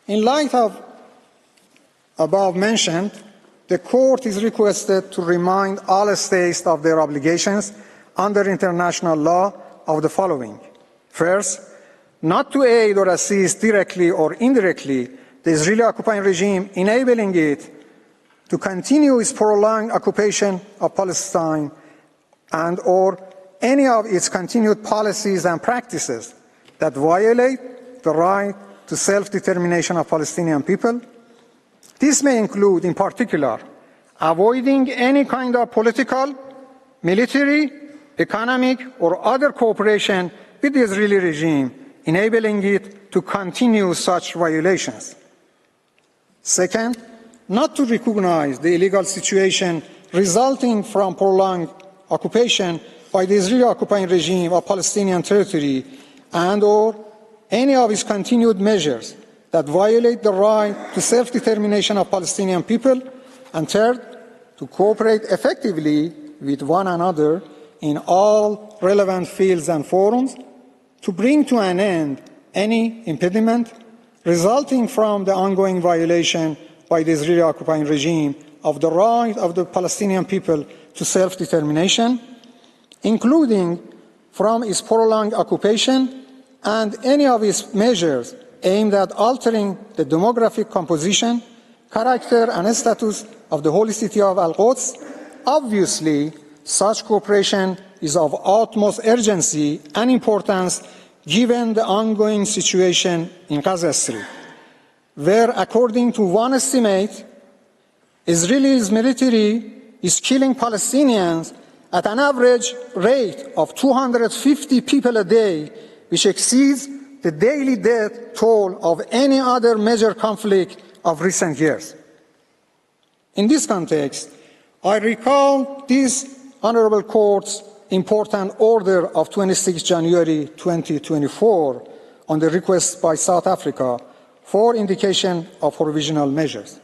in light of above mentioned, the Court is requested to remind all states of their obligations under international law of the following. First, not to aid or assist directly or indirectly the Israeli occupying regime, enabling it to continue its prolonged occupation of Palestine and or any of its continued policies and practices that violate the right to self-determination of Palestinian people. This may include, in particular, avoiding any kind of political, military, economic, or other cooperation with the Israeli regime, enabling it to continue such violations. Second, not to recognize the illegal situation resulting from prolonged occupation by the Israeli occupying regime of Palestinian territory and/or any of its continued measures that violate the right to self-determination of Palestinian people, and third, to cooperate effectively with one another in all relevant fields and forums to bring to an end any impediment resulting from the ongoing violation by the Israeli occupying regime of the right of the Palestinian people to self-determination, including from its prolonged occupation and any of its measures aimed at altering the demographic composition, character, and status of the holy city of Al-Quds. Obviously, such cooperation is of utmost urgency and importance given the ongoing situation in Gaza Strip, where, according to one estimate, Israel's military is killing Palestinians at an average rate of 250 people a day, which exceeds the daily death toll of any other major conflict of recent years. In this context, I recall this Honorable Court's important order of 26 January 2024 on the request by South Africa for indication of provisional measures.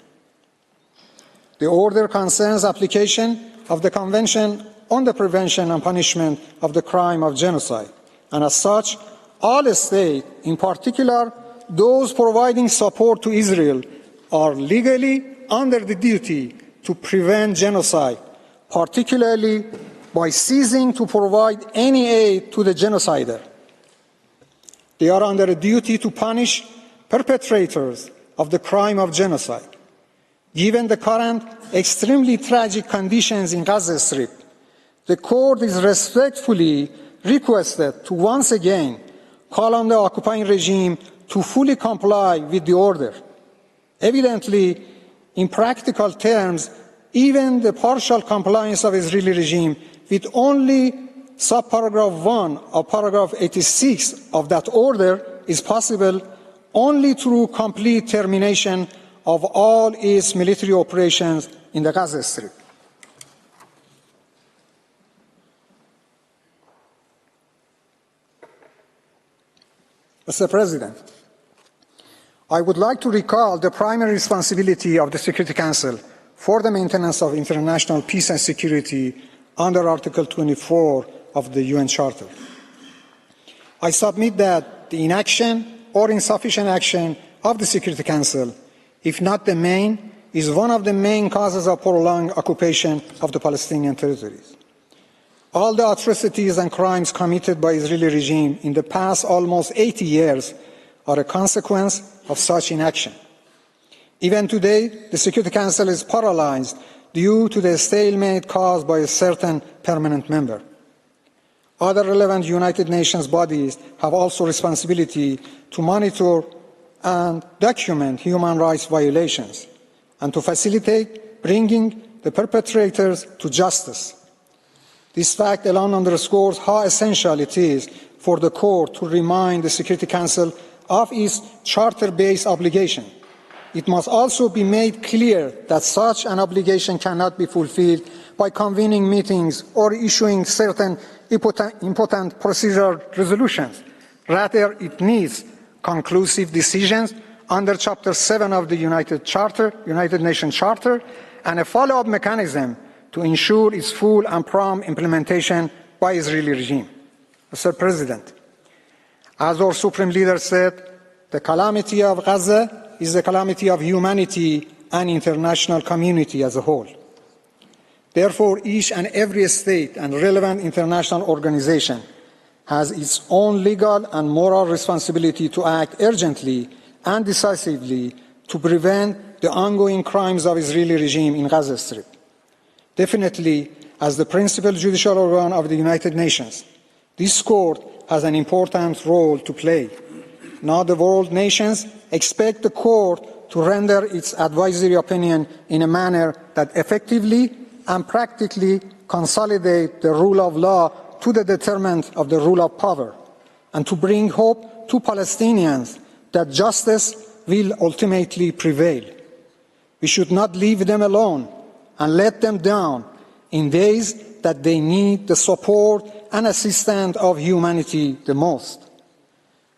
The order concerns application of the Convention on the Prevention and Punishment of the Crime of Genocide, and as such, all states, in particular those providing support to Israel, are legally under the duty to prevent genocide, particularly by ceasing to provide any aid to the genocider. They are under a duty to punish perpetrators of the crime of genocide. Given the current extremely tragic conditions in Gaza Strip, the Court is respectfully requested to once again call on the occupying regime to fully comply with the order. Evidently, in practical terms, even the partial compliance of the Israeli regime with only subparagraph 1 of paragraph 86 of that order is possible only through complete termination of all its military operations in the Gaza Strip. Mr. President, I would like to recall the primary responsibility of the Security Council for the maintenance of international peace and security under Article 24 of the UN Charter. I submit that the inaction or insufficient action of the Security Council, if not the main, is one of the main causes of prolonged occupation of the Palestinian territories. All the atrocities and crimes committed by the Israeli regime in the past almost 80 years are a consequence of such inaction. Even today, the Security Council is paralyzed due to the stalemate caused by a certain permanent member. Other relevant United Nations bodies have also responsibility to monitor and document human rights violations and to facilitate bringing the perpetrators to justice. This fact alone underscores how essential it is for the Court to remind the Security Council of its charter-based obligation. It must also be made clear that such an obligation cannot be fulfilled by convening meetings or issuing certain important procedural resolutions. Rather, it needs conclusive decisions under Chapter 7 of the United Nations Charter and a follow-up mechanism to ensure its full and prompt implementation by the Israeli regime. Mr. President, as our Supreme Leader said, the calamity of Gaza is the calamity of humanity and international community as a whole. Therefore, each and every state and relevant international organization has its own legal and moral responsibility to act urgently and decisively to prevent the ongoing crimes of the Israeli regime in Gaza Strip. Definitely, as the principal judicial organ of the United Nations, this Court has an important role to play. Now the world nations expect the Court to render its advisory opinion in a manner that effectively and practically consolidate the rule of law to the determinant of the rule of power, and to bring hope to Palestinians that justice will ultimately prevail. We should not leave them alone and let them down in ways that they need the support and assistance of humanity the most.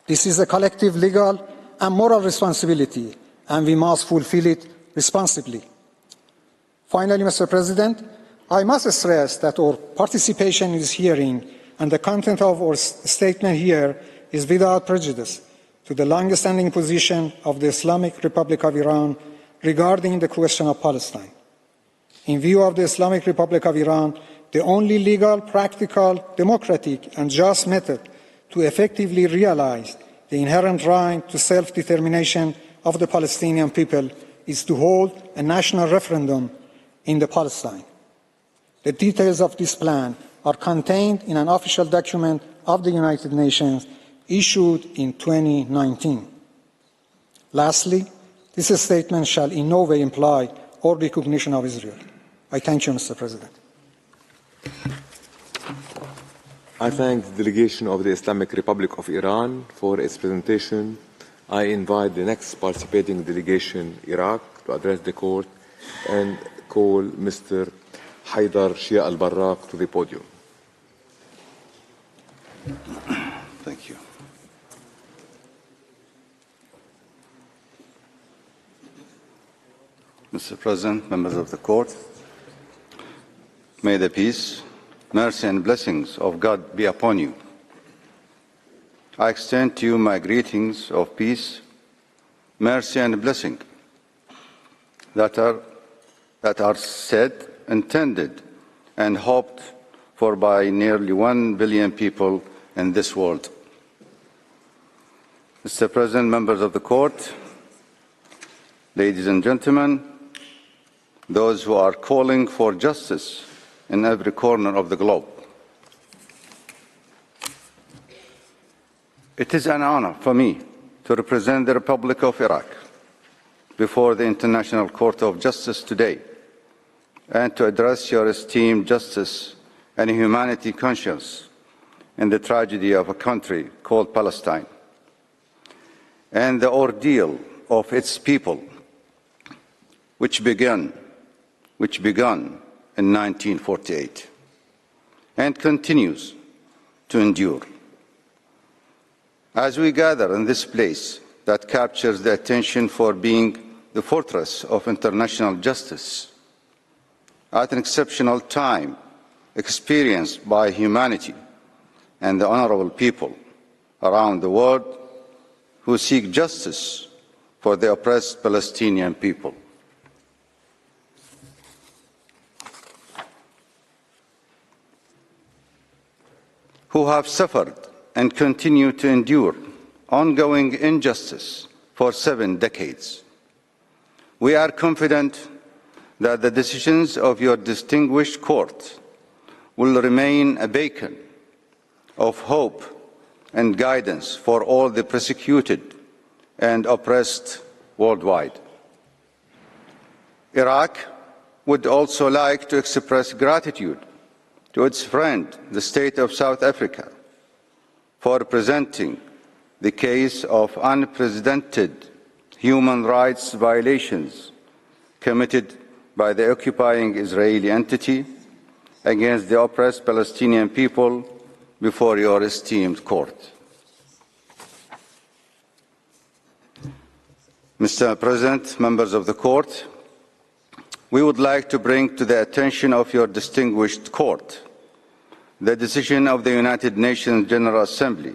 This is a collective legal and moral responsibility, and we must fulfill it responsibly. Finally, Mr. President, I must stress that our participation in this hearing and the content of our statement here is without prejudice to the long-standing position of the Islamic Republic of Iran regarding the question of Palestine. In view of the Islamic Republic of Iran, the only legal, practical, democratic, and just method to effectively realize the inherent right to self-determination of the Palestinian people is to hold a national referendum in Palestine. The details of this plan are contained in an official document of the United Nations issued in 2019. Lastly, this statement shall in no way imply or recognition of Israel. I thank you, Mr. President. I thank the delegation of the Islamic Republic of Iran for its presentation. I invite the next participating delegation, Iraq, to address the court and call Mr. Haidar Shia al-Barraq to the podium. Thank you. Mr. President, members of the court, may the peace, mercy and blessings of God be upon you. I extend to you my greetings of peace, mercy and blessing that are said, intended and hoped for by nearly 1 billion people in this world. Mr. President, members of the court, ladies and gentlemen, those who are calling for justice in every corner of the globe. It is an honor for me to represent the Republic of Iraq before the International Court of Justice today and to address your esteemed justice and humanity conscience in the tragedy of a country called Palestine and the ordeal of its people, which began in 1948 and continues to endure. As we gather in this place that captures the attention for being the fortress of international justice at an exceptional time experienced by humanity and the honorable people around the world who seek justice for the oppressed Palestinian people. Who have suffered and continue to endure ongoing injustice for 7 decades. We are confident that the decisions of your distinguished court will remain a beacon of hope and guidance for all the persecuted and oppressed worldwide. Iraq would also like to express gratitude to its friend, the State of South Africa, for presenting the case of unprecedented human rights violations committed by the occupying Israeli entity against the oppressed Palestinian people before your esteemed court. Mr. President, members of the court, we would like to bring to the attention of your distinguished court the decision of the United Nations General Assembly,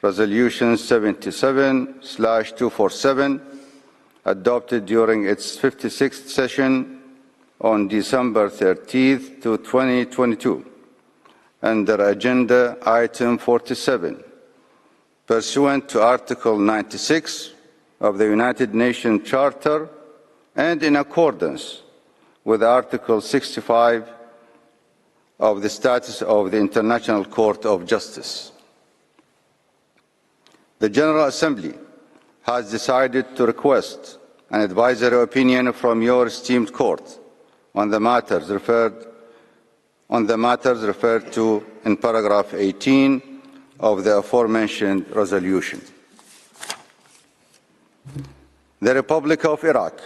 Resolution 77/247, adopted during its 56th session on December 30, 2022, under Agenda Item 47, pursuant to Article 96 of the United Nations Charter and in accordance with Article 65 of the Statutes of the International Court of Justice. The General Assembly has decided to request an advisory opinion from your esteemed court on the matters referred to in paragraph 18 of the aforementioned resolution. The Republic of Iraq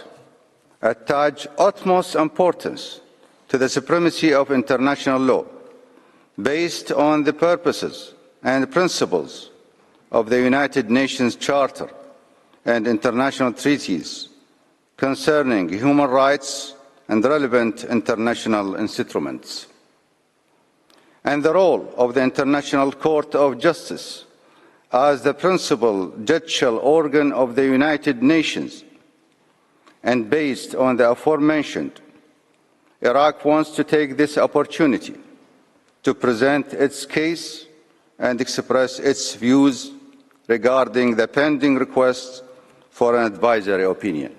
attaches utmost importance to the supremacy of international law based on the purposes and principles of the United Nations Charter and international treaties concerning human rights and relevant international instruments, and the role of the International Court of Justice as the principal judicial organ of the United Nations. And based on the aforementioned, Iraq wants to take this opportunity to present its case and express its views regarding the pending request for an advisory opinion.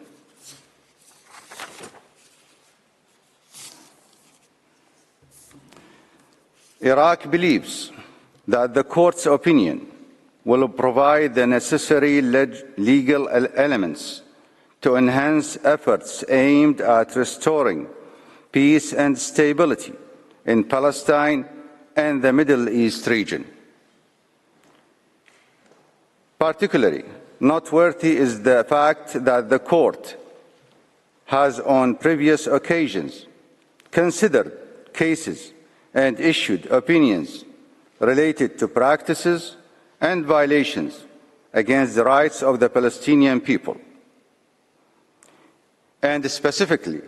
Iraq believes that the court's opinion will provide the necessary legal elements to enhance efforts aimed at restoring peace and stability in Palestine and the Middle East region. Particularly noteworthy is the fact that the court has on previous occasions considered cases and issued opinions related to practices and violations against the rights of the Palestinian people. And specifically,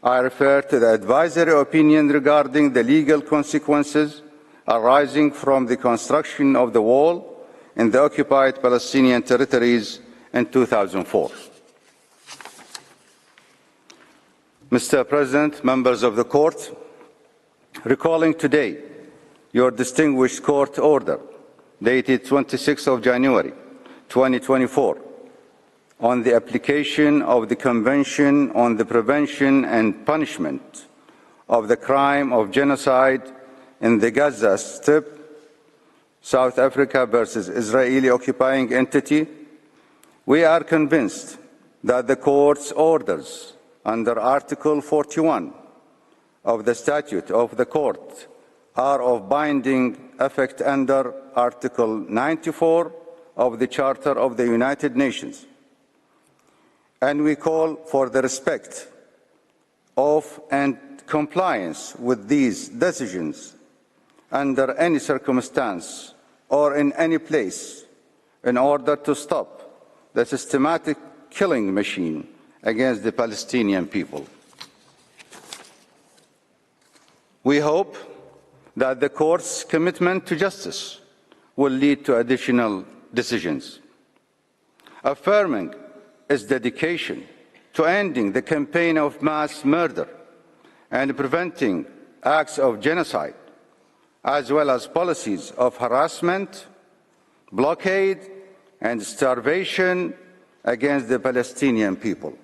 I refer to the advisory opinion regarding the legal consequences arising from the construction of the wall in the occupied Palestinian territories in 2004. Mr. President, members of the court, recalling today your distinguished court order dated 26th of January 2024 on the application of the Convention on the Prevention and Punishment of the Crime of Genocide in the Gaza Strip, South Africa versus Israeli occupying entity, we are convinced that the court's orders under Article 41 of the Statute of the Court are of binding effect under Article 94 of the Charter of the United Nations. And we call for the respect of and compliance with these decisions under any circumstance or in any place in order to stop the systematic killing machine against the Palestinian people. We hope that the court's commitment to justice will lead to additional decisions, affirming its dedication to ending the campaign of mass murder and preventing acts of genocide, as well as policies of harassment, blockade, and starvation against the Palestinian people.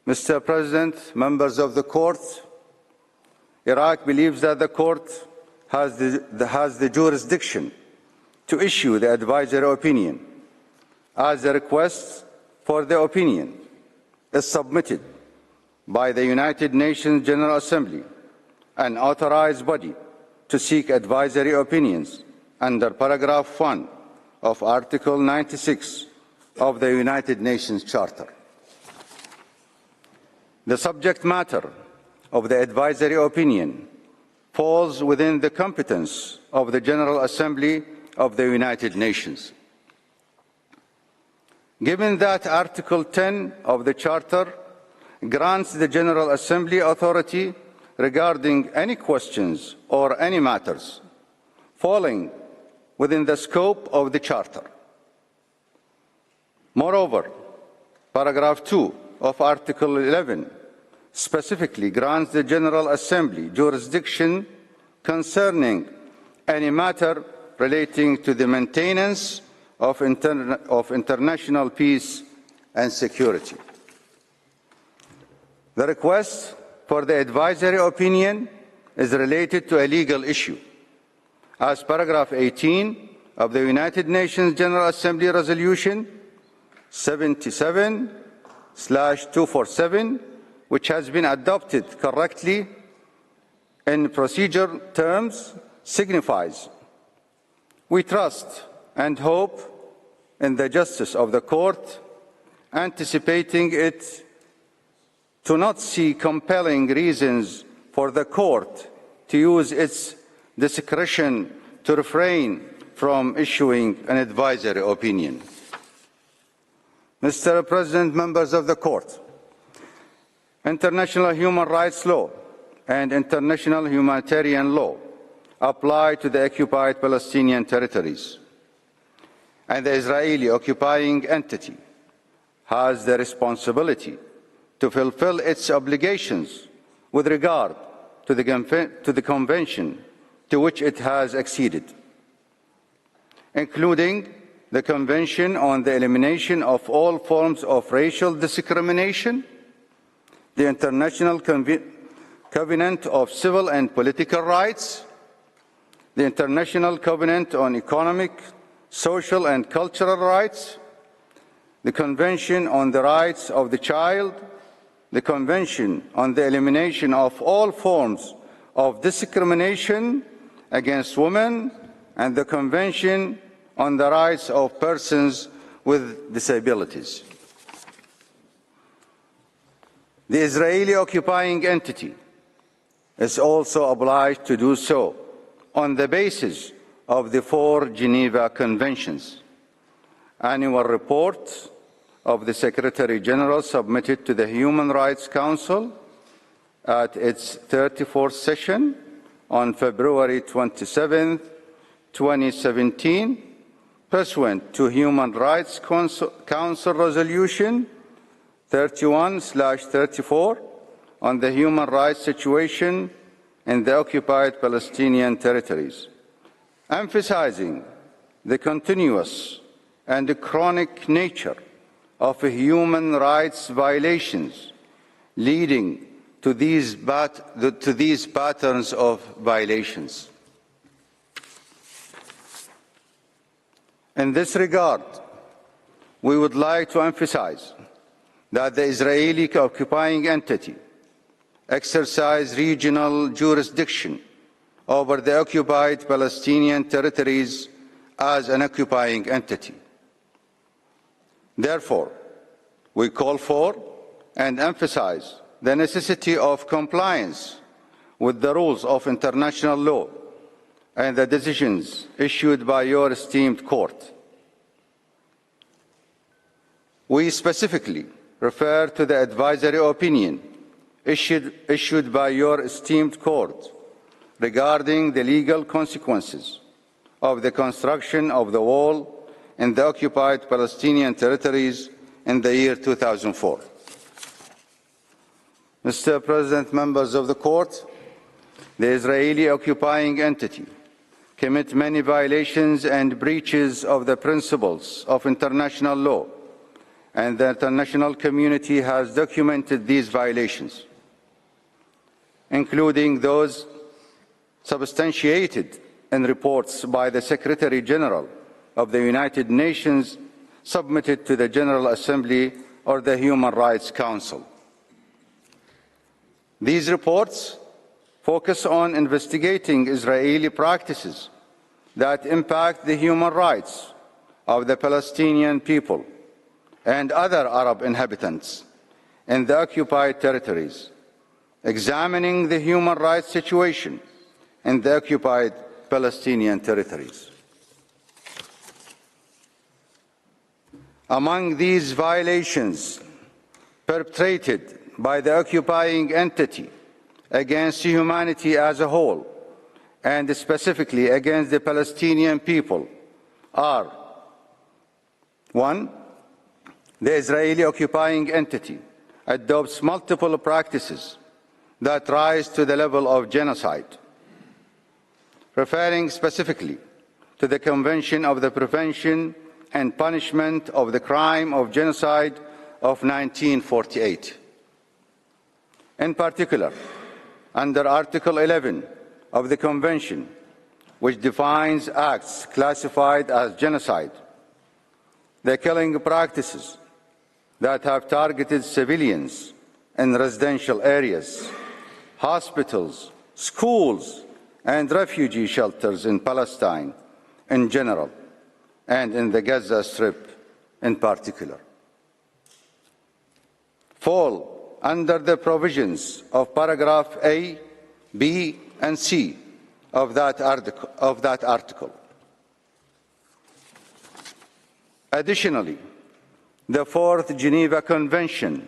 Mr. President, members of the court, Iraq believes that the court has the jurisdiction to issue the advisory opinion, as a request for the opinion is submitted by the United Nations General Assembly, an authorized body to seek advisory opinions under paragraph 1 of Article 96 of the United Nations Charter. The subject matter of the advisory opinion falls within the competence of the General Assembly of the United Nations. Given that Article 10 of the Charter grants the General Assembly authority regarding any questions or any matters falling within the scope of the Charter. Moreover, paragraph 2 of Article 11 specifically grants the General Assembly jurisdiction concerning any matter relating to the maintenance of international peace and security. The request for the advisory opinion is related to a legal issue, as paragraph 18 of the United Nations General Assembly Resolution 77/247, which has been adopted correctly in procedural terms, signifies we trust and hope in the justice of the court, anticipating it to not see compelling reasons for the court to use its discretion to refrain from issuing an advisory opinion. Mr. President, members of the court, international human rights law and international humanitarian law apply to the occupied Palestinian territories, and the Israeli occupying entity has the responsibility to fulfill its obligations with regard to the convention to which it has acceded, including the Convention on the Elimination of All Forms of Racial Discrimination, the International Covenant of Civil and Political Rights, the International Covenant on Economic, Social and Cultural Rights, the Convention on the Rights of the Child, the Convention on the Elimination of All Forms of Discrimination against Women, and the Convention on the Rights of Persons with Disabilities. The Israeli occupying entity is also obliged to do so on the basis of the 4 Geneva Conventions. Annual report of the Secretary General submitted to the Human Rights Council at its 34th session on February 27, 2017, pursuant to Human Rights Council Resolution 31/34 on the human rights situation in the occupied Palestinian territories, emphasizing the continuous and chronic nature of human rights violations leading to these patterns of violations. In this regard, we would like to emphasize that the Israeli occupying entity exercise regional jurisdiction over the occupied Palestinian territories as an occupying entity. Therefore, we call for and emphasize the necessity of compliance with the rules of international law and the decisions issued by your esteemed court. We specifically refer to the advisory opinion issued by your esteemed court regarding the legal consequences of the construction of the wall in the occupied Palestinian territories in the year 2004. Mr. President, members of the court, the Israeli occupying entity commit many violations and breaches of the principles of international law, and the international community has documented these violations, including those substantiated in reports by the Secretary General of the United Nations submitted to the General Assembly or the Human Rights Council. These reports focus on investigating Israeli practices that impact the human rights of the Palestinian people and other Arab inhabitants in the occupied territories, examining the human rights situation in the occupied Palestinian territories. Among these violations perpetrated by the occupying entity against humanity as a whole, and specifically against the Palestinian people, are: 1. The Israeli occupying entity adopts multiple practices that rise to the level of genocide, referring specifically to the Convention of the Prevention and Punishment of the Crime of Genocide of 1948. In particular, under Article 11 of the Convention, which defines acts classified as genocide, the killing practices that have targeted civilians in residential areas, hospitals, schools, and refugee shelters in Palestine in general, and in the Gaza Strip in particular, fall under the provisions of paragraph A, B, and C of that article. Additionally, the Fourth Geneva Convention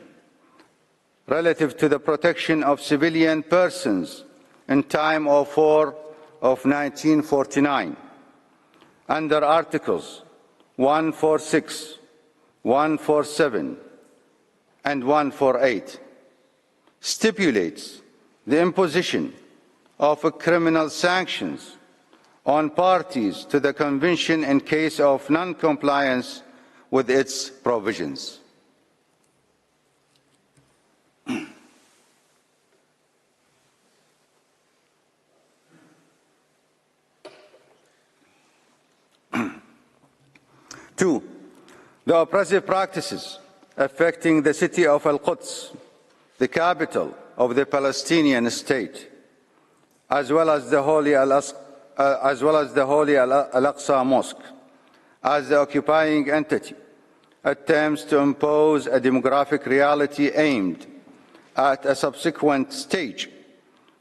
relative to the protection of civilian persons in time of war of 1949, under Articles 146, 147, and 148, stipulates the imposition of criminal sanctions on parties to the Convention in case of non-compliance with its provisions. Two, the oppressive practices affecting the city of Al-Quds, the capital of the Palestinian state, as well as the Holy Al-Aqsa Mosque, as the occupying entity attempts to impose a demographic reality aimed at a subsequent stage,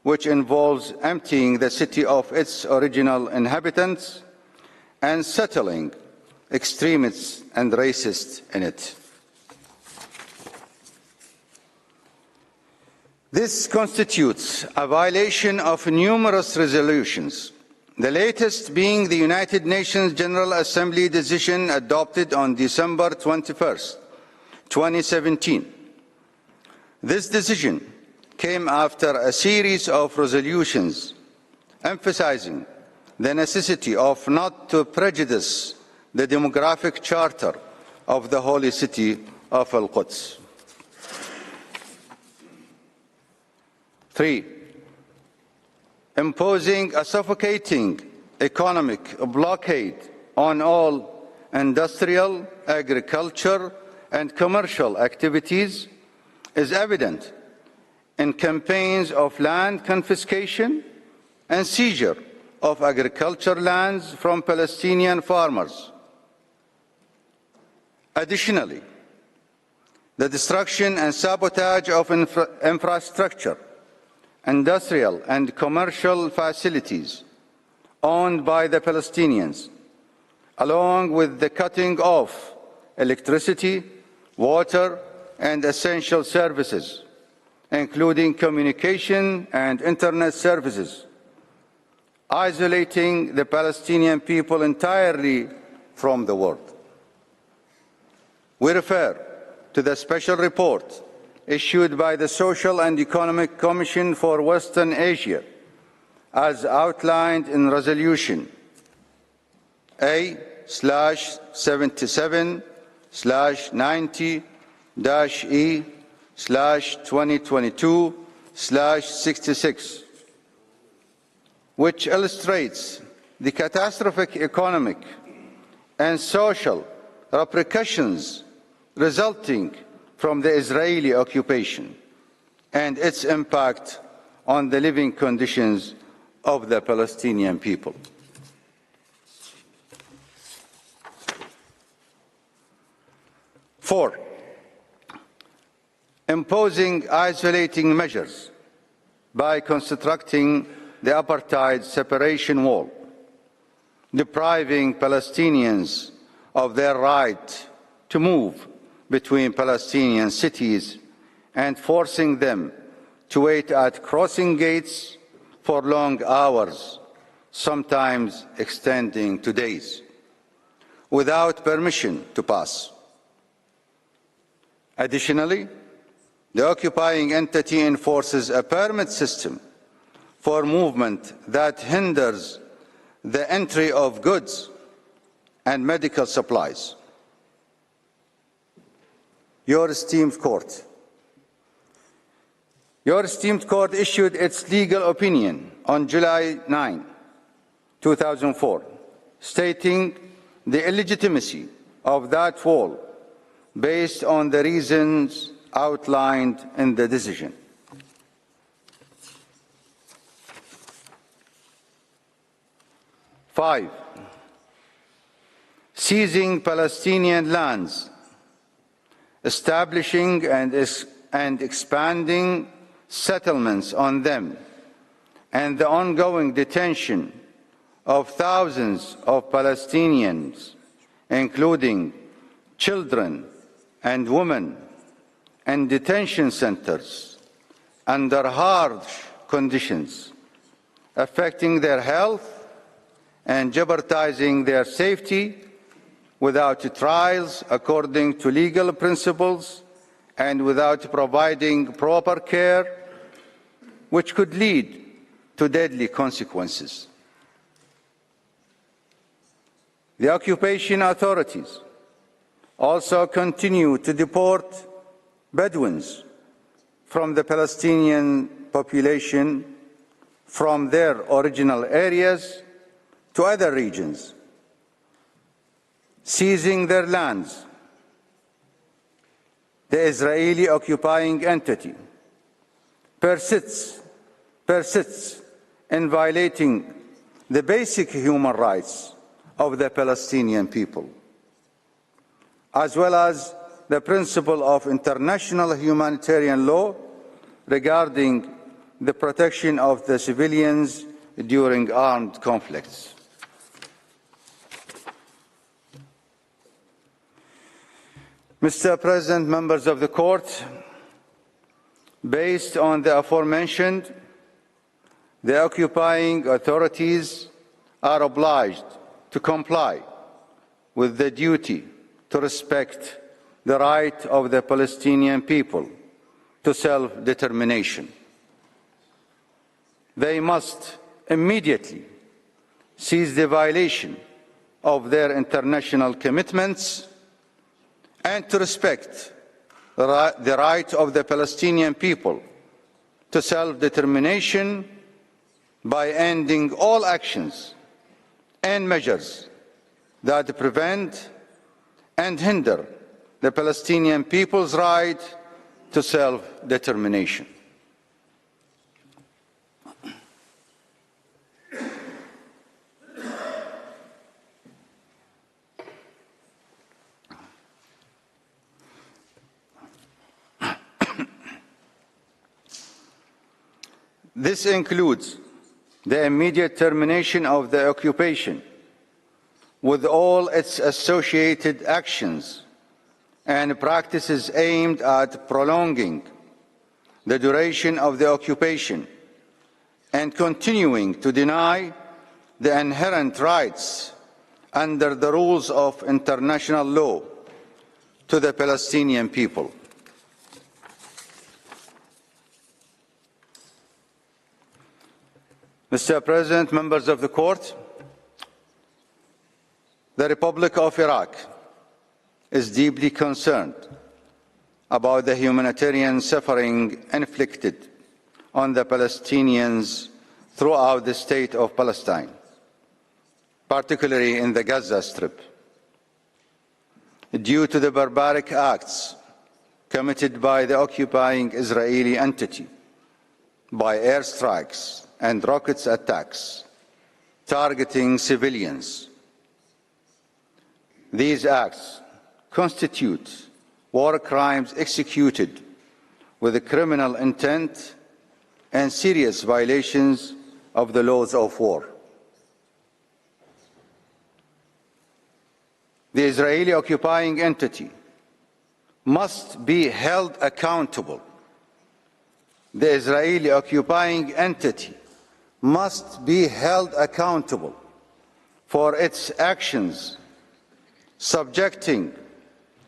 which involves emptying the city of its original inhabitants and settling extremists and racists in it. This constitutes a violation of numerous resolutions, the latest being the United Nations General Assembly decision adopted on December 21st, 2017. This decision came after a series of resolutions emphasizing the necessity of not to prejudice the demographic charter of the holy city of Al-Quds. 3, imposing a suffocating economic blockade on all industrial, agriculture, and commercial activities is evident in campaigns of land confiscation and seizure of agricultural lands from Palestinian farmers. Additionally, the destruction and sabotage of infrastructure, industrial and commercial facilities owned by the Palestinians, along with the cutting off electricity, water, and essential services, including communication and internet services, isolating the Palestinian people entirely from the world. We refer to the special report issued by the Social and Economic Commission for Western Asia, as outlined in Resolution A/77/E/2022/66, which illustrates the catastrophic economic and social repercussions resulting from the Israeli occupation and its impact on the living conditions of the Palestinian people. 4, imposing isolating measures by constructing the apartheid separation wall, depriving Palestinians of their right to move between Palestinian cities and forcing them to wait at crossing gates for long hours, sometimes extending to days, without permission to pass. Additionally, the occupying entity enforces a permit system for movement that hinders the entry of goods and medical supplies. Your esteemed court issued its legal opinion on July 9, 2004, stating the illegitimacy of that wall based on the reasons outlined in the decision. Five, seizing Palestinian lands, establishing and expanding settlements on them, and the ongoing detention of thousands of Palestinians, including children and women, in detention centers under harsh conditions, affecting their health and jeopardizing their safety without trials according to legal principles and without providing proper care, which could lead to deadly consequences. The occupation authorities also continue to deport Bedouins from the Palestinian population from their original areas to other regions, seizing their lands. The Israeli occupying entity persists in violating the basic human rights of the Palestinian people, as well as the principle of international humanitarian law regarding the protection of the civilians during armed conflicts. Mr. President, members of the Court, based on the aforementioned, the occupying authorities are obliged to comply with the duty to respect the right of the Palestinian people to self-determination. They must immediately cease the violation of their international commitments and to respect the right of the Palestinian people to self-determination by ending all actions and measures that prevent and hinder the Palestinian people's right to self-determination. This includes the immediate termination of the occupation with all its associated actions and practices aimed at prolonging the duration of the occupation and continuing to deny the inherent rights under the rules of international law to the Palestinian people. Mr. President, members of the Court, the Republic of Iraq is deeply concerned about the humanitarian suffering inflicted on the Palestinians throughout the state of Palestine, particularly in the Gaza Strip, due to the barbaric acts committed by the occupying Israeli entity by airstrikes and rocket attacks targeting civilians. These acts constitute war crimes executed with a criminal intent and serious violations of the laws of war. The Israeli occupying entity must be held accountable. The Israeli occupying entity must be held accountable for its actions, subjecting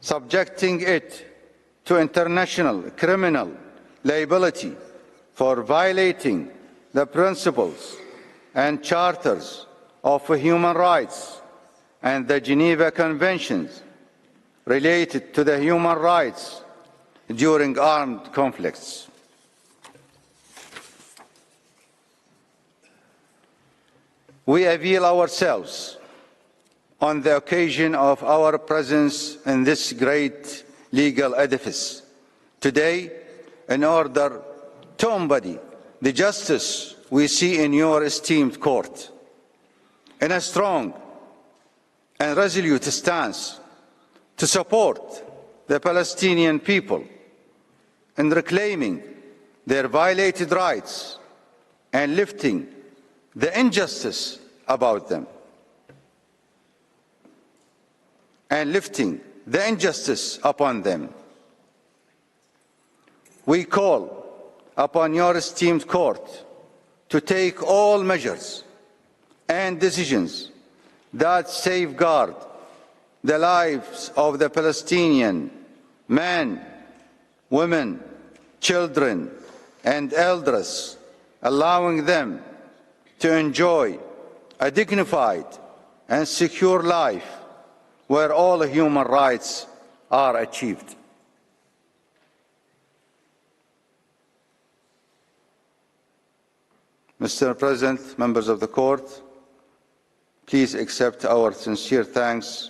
it to international criminal liability for violating the principles and charters of human rights and the Geneva Conventions related to the human rights during armed conflicts. we avail ourselves on the occasion of our presence in this great legal edifice today in order to embody the justice we see in your esteemed court in a strong and resolute stance to support the Palestinian people in reclaiming their violated rights and lifting the injustice about them. And lifting the injustice upon them. We call upon your esteemed court to take all measures and decisions that safeguard the lives of the Palestinian men, women, children, and elders, allowing them to enjoy a dignified and secure life where all human rights are achieved. Mr. President, members of the court, please accept our sincere thanks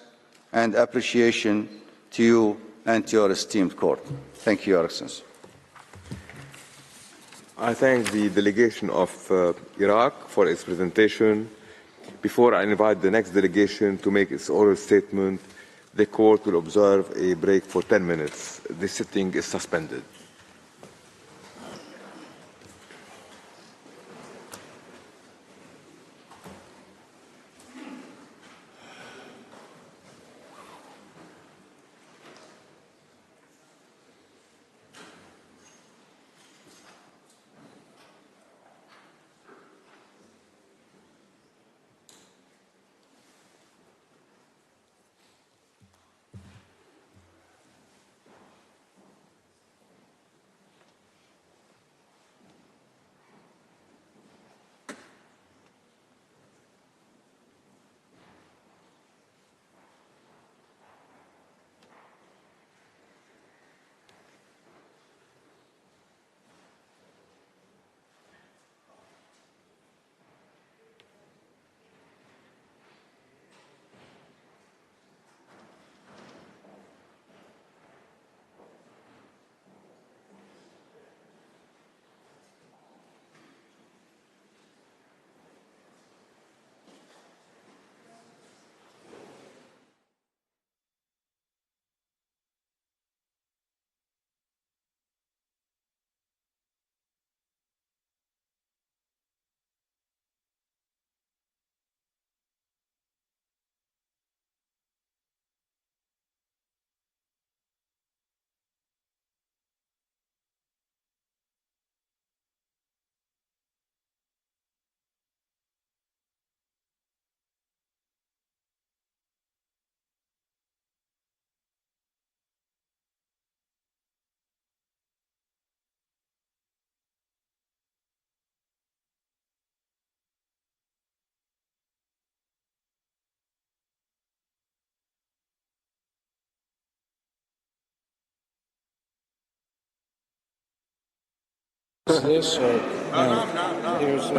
and appreciation to you and to your esteemed court. Thank you, Your Excellency. I thank the delegation of Iraq for its presentation. Before I invite the next delegation to make its oral statement, the court will observe a break for 10 minutes. The sitting is suspended. This, here's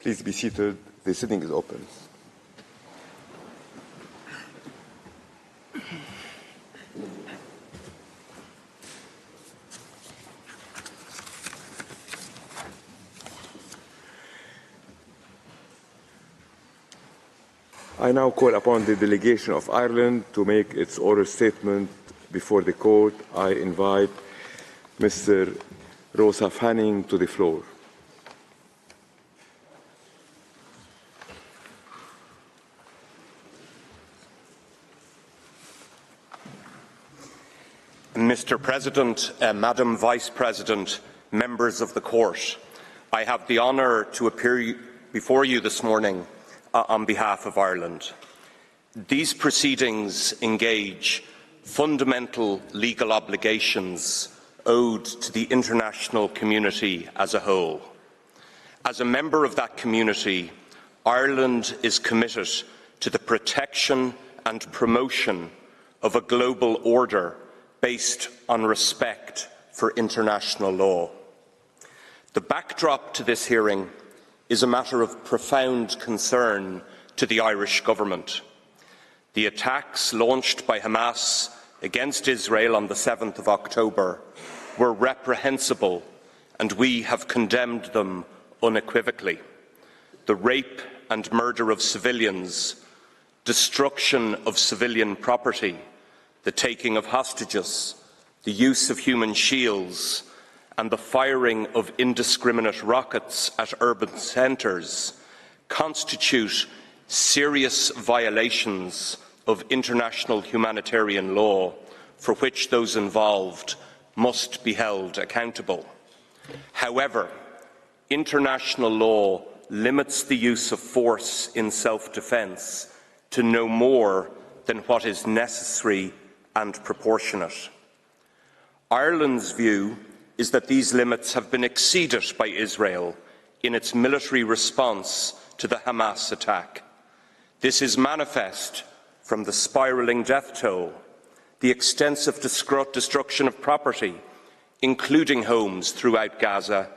Please be seated. The sitting is open. I now call upon the delegation of Ireland to make its oral statement before the court. I invite Mr. Rosa Fanning to the floor. Mr. President, Madam Vice President, members of the Court, I have the honour to appear before you this morning on behalf of Ireland. These proceedings engage fundamental legal obligations owed to the international community as a whole. As a member of that community, Ireland is committed to the protection and promotion of a global order based on respect for international law. The backdrop to this hearing is a matter of profound concern to the Irish government. The attacks launched by Hamas against Israel on the 7th of October were reprehensible, and we have condemned them unequivocally. The rape and murder of civilians, destruction of civilian property, the taking of hostages, the use of human shields, and the firing of indiscriminate rockets at urban centres constitute serious violations of international humanitarian law for which those involved must be held accountable. However, international law limits the use of force in self-defence to no more than what is necessary and proportionate. Ireland's view is that these limits have been exceeded by Israel in its military response to the Hamas attack. This is manifest from the spiralling death toll, the extensive destruction of property, including homes throughout Gaza,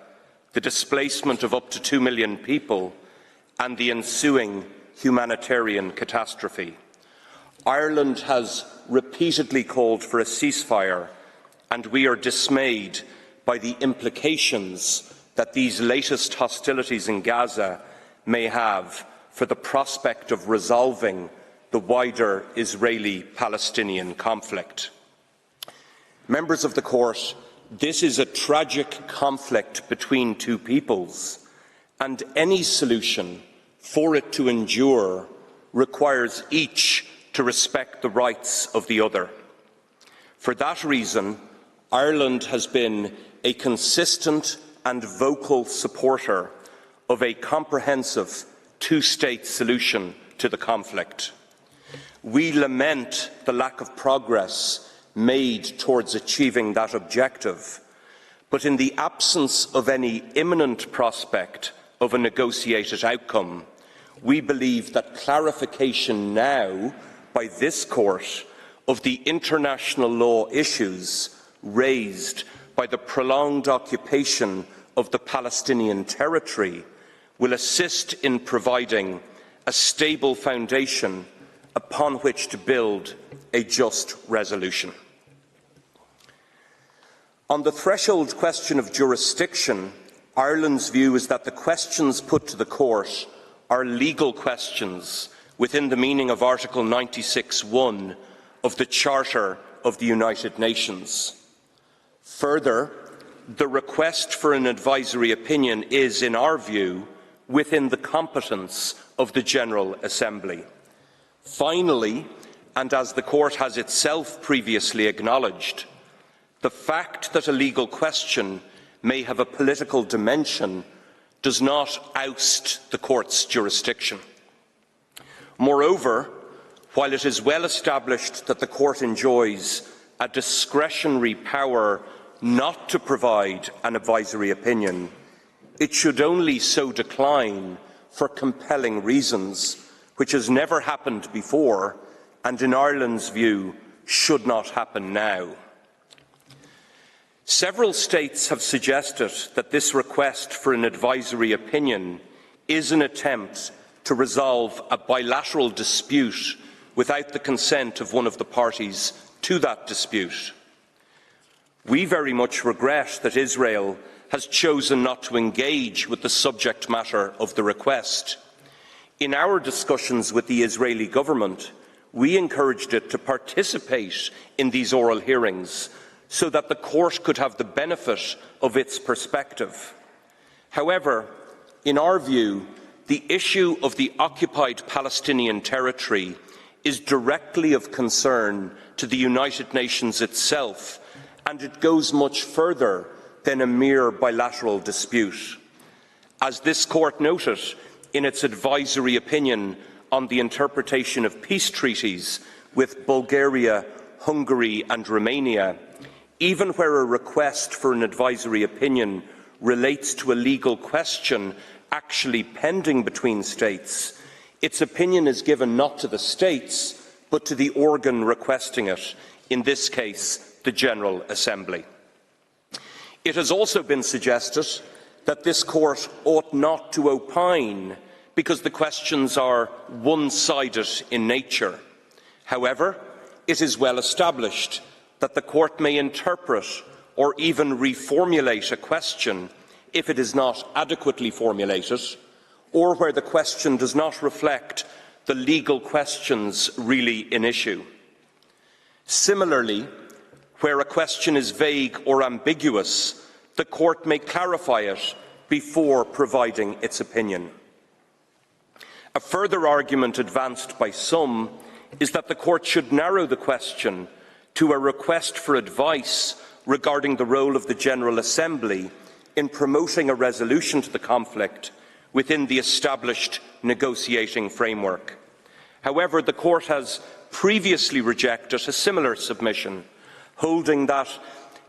the displacement of up to 2 million people, and the ensuing humanitarian catastrophe. Ireland has repeatedly called for a ceasefire, and we are dismayed by the implications that these latest hostilities in Gaza may have for the prospect of resolving the wider Israeli-Palestinian conflict. Members of the Court, this is a tragic conflict between two peoples, and any solution for it to endure requires each to respect the rights of the other. For that reason, Ireland has been a consistent and vocal supporter of a comprehensive two-state solution to the conflict. We lament the lack of progress made towards achieving that objective, but in the absence of any imminent prospect of a negotiated outcome, we believe that clarification now by this Court of the international law issues raised by the prolonged occupation of the Palestinian territory will assist in providing a stable foundation upon which to build a just resolution. On the threshold question of jurisdiction, Ireland's view is that the questions put to the Court are legal questions within the meaning of Article 96(1) of the Charter of the United Nations. Further, the request for an advisory opinion is, in our view, within the competence of the General Assembly. Finally, and as the Court has itself previously acknowledged, the fact that a legal question may have a political dimension does not oust the Court's jurisdiction. Moreover, while it is well established that the Court enjoys a discretionary power not to provide an advisory opinion, it should only so decline for compelling reasons, which has never happened before and, in Ireland's view, should not happen now. Several states have suggested that this request for an advisory opinion is an attempt to resolve a bilateral dispute without the consent of one of the parties to that dispute. We very much regret that Israel has chosen not to engage with the subject matter of the request. In our discussions with the Israeli government, we encouraged it to participate in these oral hearings so that the court could have the benefit of its perspective. However, in our view, the issue of the occupied Palestinian territory is directly of concern to the United Nations itself, and it goes much further than a mere bilateral dispute. As this court noted in its advisory opinion on the interpretation of peace treaties with Bulgaria, Hungary and Romania, even where a request for an advisory opinion relates to a legal question actually pending between states, its opinion is given not to the states, but to the organ requesting it, in this case, the General Assembly. It has also been suggested that this court ought not to opine because the questions are one-sided in nature. However, it is well established that the court may interpret or even reformulate a question if it is not adequately formulated, or where the question does not reflect the legal questions really in issue. Similarly, where a question is vague or ambiguous, the court may clarify it before providing its opinion. A further argument advanced by some is that the court should narrow the question to a request for advice regarding the role of the General Assembly in promoting a resolution to the conflict within the established negotiating framework. However, the court has previously rejected a similar submission, holding that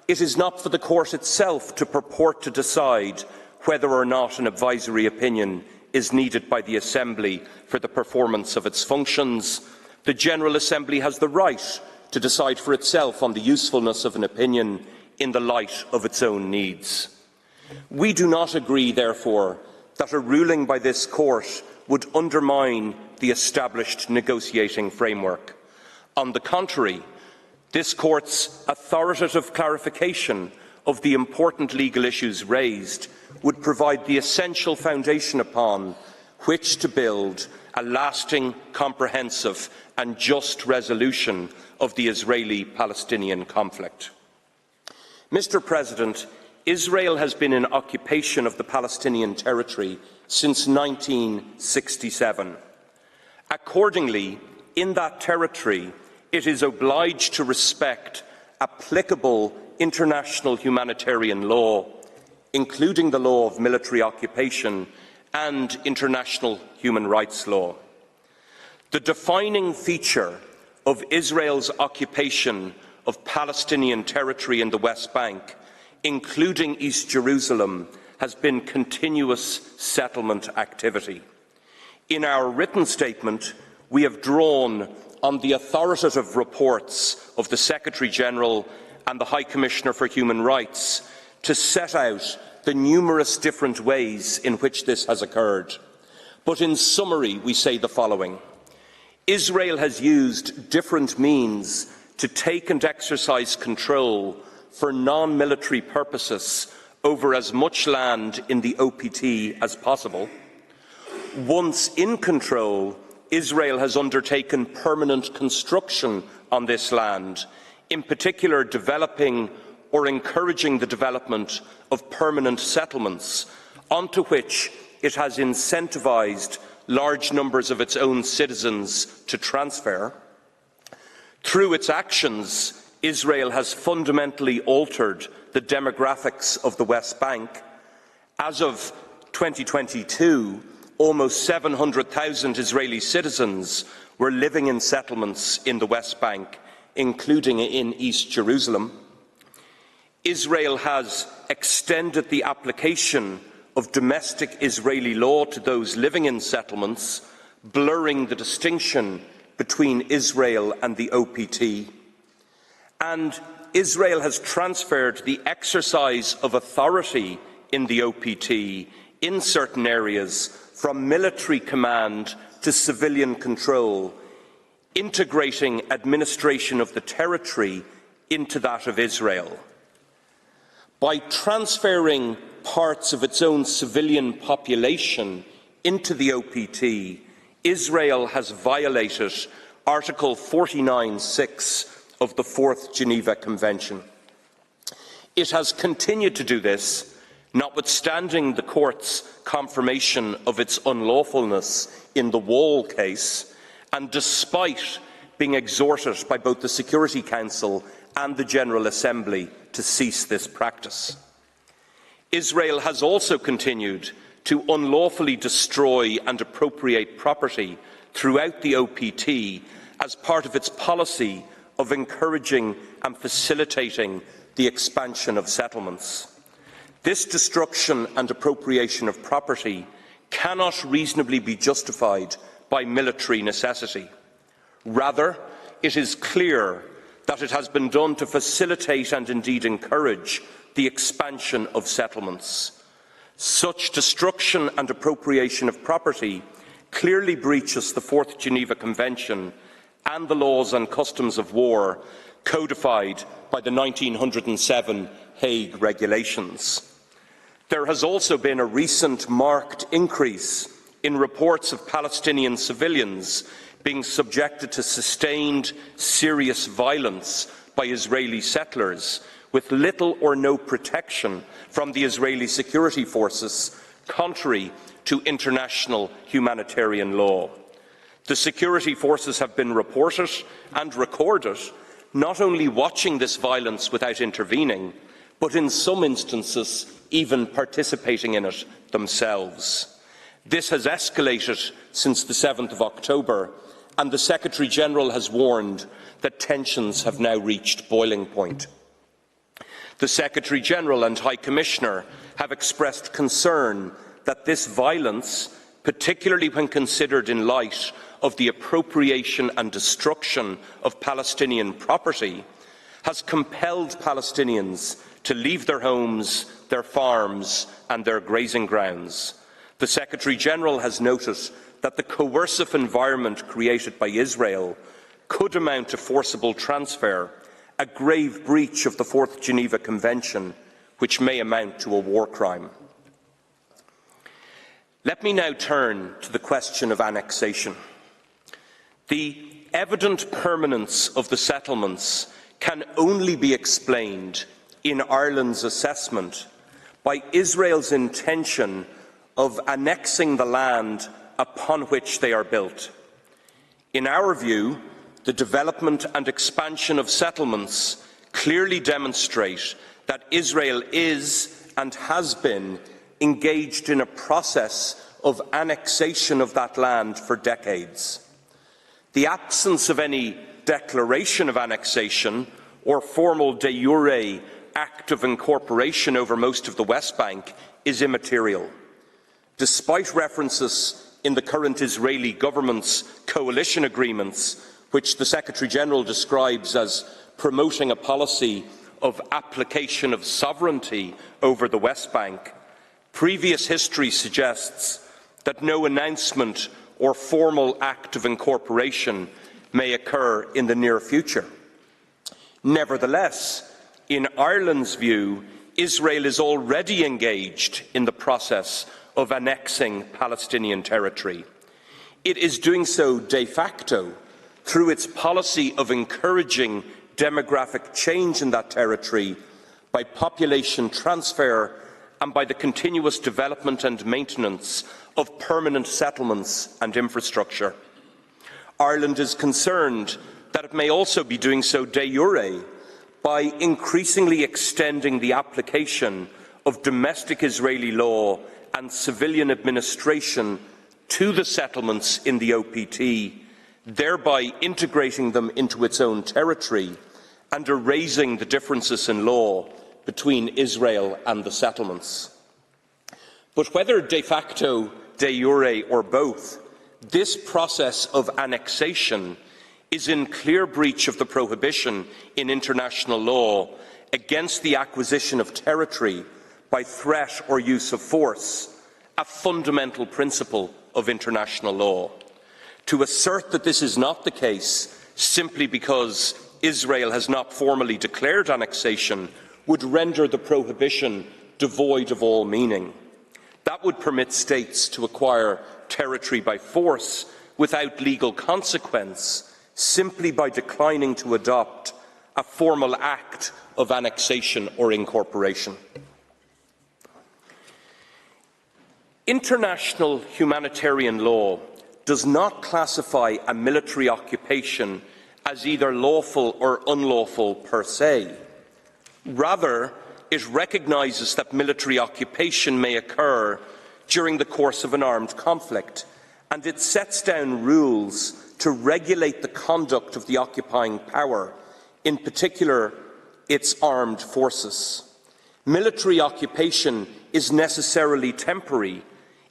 it is not for the court itself to purport to decide whether or not an advisory opinion is needed by the Assembly for the performance of its functions. The General Assembly has the right to decide for itself on the usefulness of an opinion in the light of its own needs. We do not agree, therefore, that a ruling by this court would undermine the established negotiating framework. On the contrary, this court's authoritative clarification of the important legal issues raised would provide the essential foundation upon which to build a lasting, comprehensive and just resolution of the Israeli-Palestinian conflict. Mr. President, Israel has been in occupation of the Palestinian territory since 1967. Accordingly, in that territory, it is obliged to respect applicable international humanitarian law, including the law of military occupation and international human rights law. The defining feature of Israel's occupation of Palestinian territory in the West Bank, including East Jerusalem, has been continuous settlement activity. In our written statement, we have drawn on the authoritative reports of the Secretary-General and the High Commissioner for Human Rights to set out the numerous different ways in which this has occurred. But in summary, we say the following. Israel has used different means to take and exercise control for non-military purposes over as much land in the OPT as possible. Once in control, Israel has undertaken permanent construction on this land, in particular developing or encouraging the development of permanent settlements, onto which it has incentivised large numbers of its own citizens to transfer. Through its actions, Israel has fundamentally altered the demographics of the West Bank. As of 2022, almost 700,000 Israeli citizens were living in settlements in the West Bank, including in East Jerusalem. Israel has extended the application of domestic Israeli law to those living in settlements, blurring the distinction between Israel and the OPT. And Israel has transferred the exercise of authority in the OPT in certain areas from military command to civilian control, integrating administration of the territory into that of Israel. By transferring parts of its own civilian population into the OPT, Israel has violated Article 49(6) of the Fourth Geneva Convention. It has continued to do this, notwithstanding the Court's confirmation of its unlawfulness in the Wall case, and despite being exhorted by both the Security Council and the General Assembly to cease this practice. Israel has also continued to unlawfully destroy and appropriate property throughout the OPT as part of its policy of encouraging and facilitating the expansion of settlements. This destruction and appropriation of property cannot reasonably be justified by military necessity. Rather, it is clear that it has been done to facilitate and indeed encourage the expansion of settlements. Such destruction and appropriation of property clearly breaches the Fourth Geneva Convention and the laws and customs of war codified by the 1907 Hague Regulations. There has also been a recent marked increase in reports of Palestinian civilians being subjected to sustained, serious violence by Israeli settlers, with little or no protection from the Israeli security forces, contrary to international humanitarian law. The security forces have been reported and recorded, not only watching this violence without intervening, but in some instances even participating in it themselves. This has escalated since the 7th of October, and the Secretary-General has warned that tensions have now reached boiling point. The Secretary-General and High Commissioner have expressed concern that this violence, particularly when considered in light of the appropriation and destruction of Palestinian property, has compelled Palestinians to leave their homes, their farms and their grazing grounds. The Secretary-General has noted that the coercive environment created by Israel could amount to forcible transfer, a grave breach of the Fourth Geneva Convention, which may amount to a war crime. Let me now turn to the question of annexation. The evident permanence of the settlements can only be explained in Ireland's assessment by Israel's intention of annexing the land upon which they are built. In our view, the development and expansion of settlements clearly demonstrate that Israel is and has been engaged in a process of annexation of that land for decades. The absence of any declaration of annexation or formal de jure act of incorporation over most of the West Bank is immaterial. Despite references in the current Israeli government's coalition agreements, which the Secretary-General describes as promoting a policy of application of sovereignty over the West Bank, previous history suggests that no announcement or formal act of incorporation may occur in the near future. Nevertheless, in Ireland's view, Israel is already engaged in the process of annexing Palestinian territory. It is doing so de facto through its policy of encouraging demographic change in that territory by population transfer and by the continuous development and maintenance of permanent settlements and infrastructure. Ireland is concerned that it may also be doing so de jure by increasingly extending the application of domestic Israeli law and civilian administration to the settlements in the OPT, thereby integrating them into its own territory and erasing the differences in law between Israel and the settlements. But whether de facto, de jure or both, this process of annexation is in clear breach of the prohibition in international law against the acquisition of territory by threat or use of force, a fundamental principle of international law. To assert that this is not the case simply because Israel has not formally declared annexation would render the prohibition devoid of all meaning. That would permit states to acquire territory by force without legal consequence, simply by declining to adopt a formal act of annexation or incorporation. International humanitarian law does not classify a military occupation as either lawful or unlawful per se. Rather, it recognises that military occupation may occur during the course of an armed conflict, and it sets down rules to regulate the conduct of the occupying power, in particular its armed forces. Military occupation is necessarily temporary,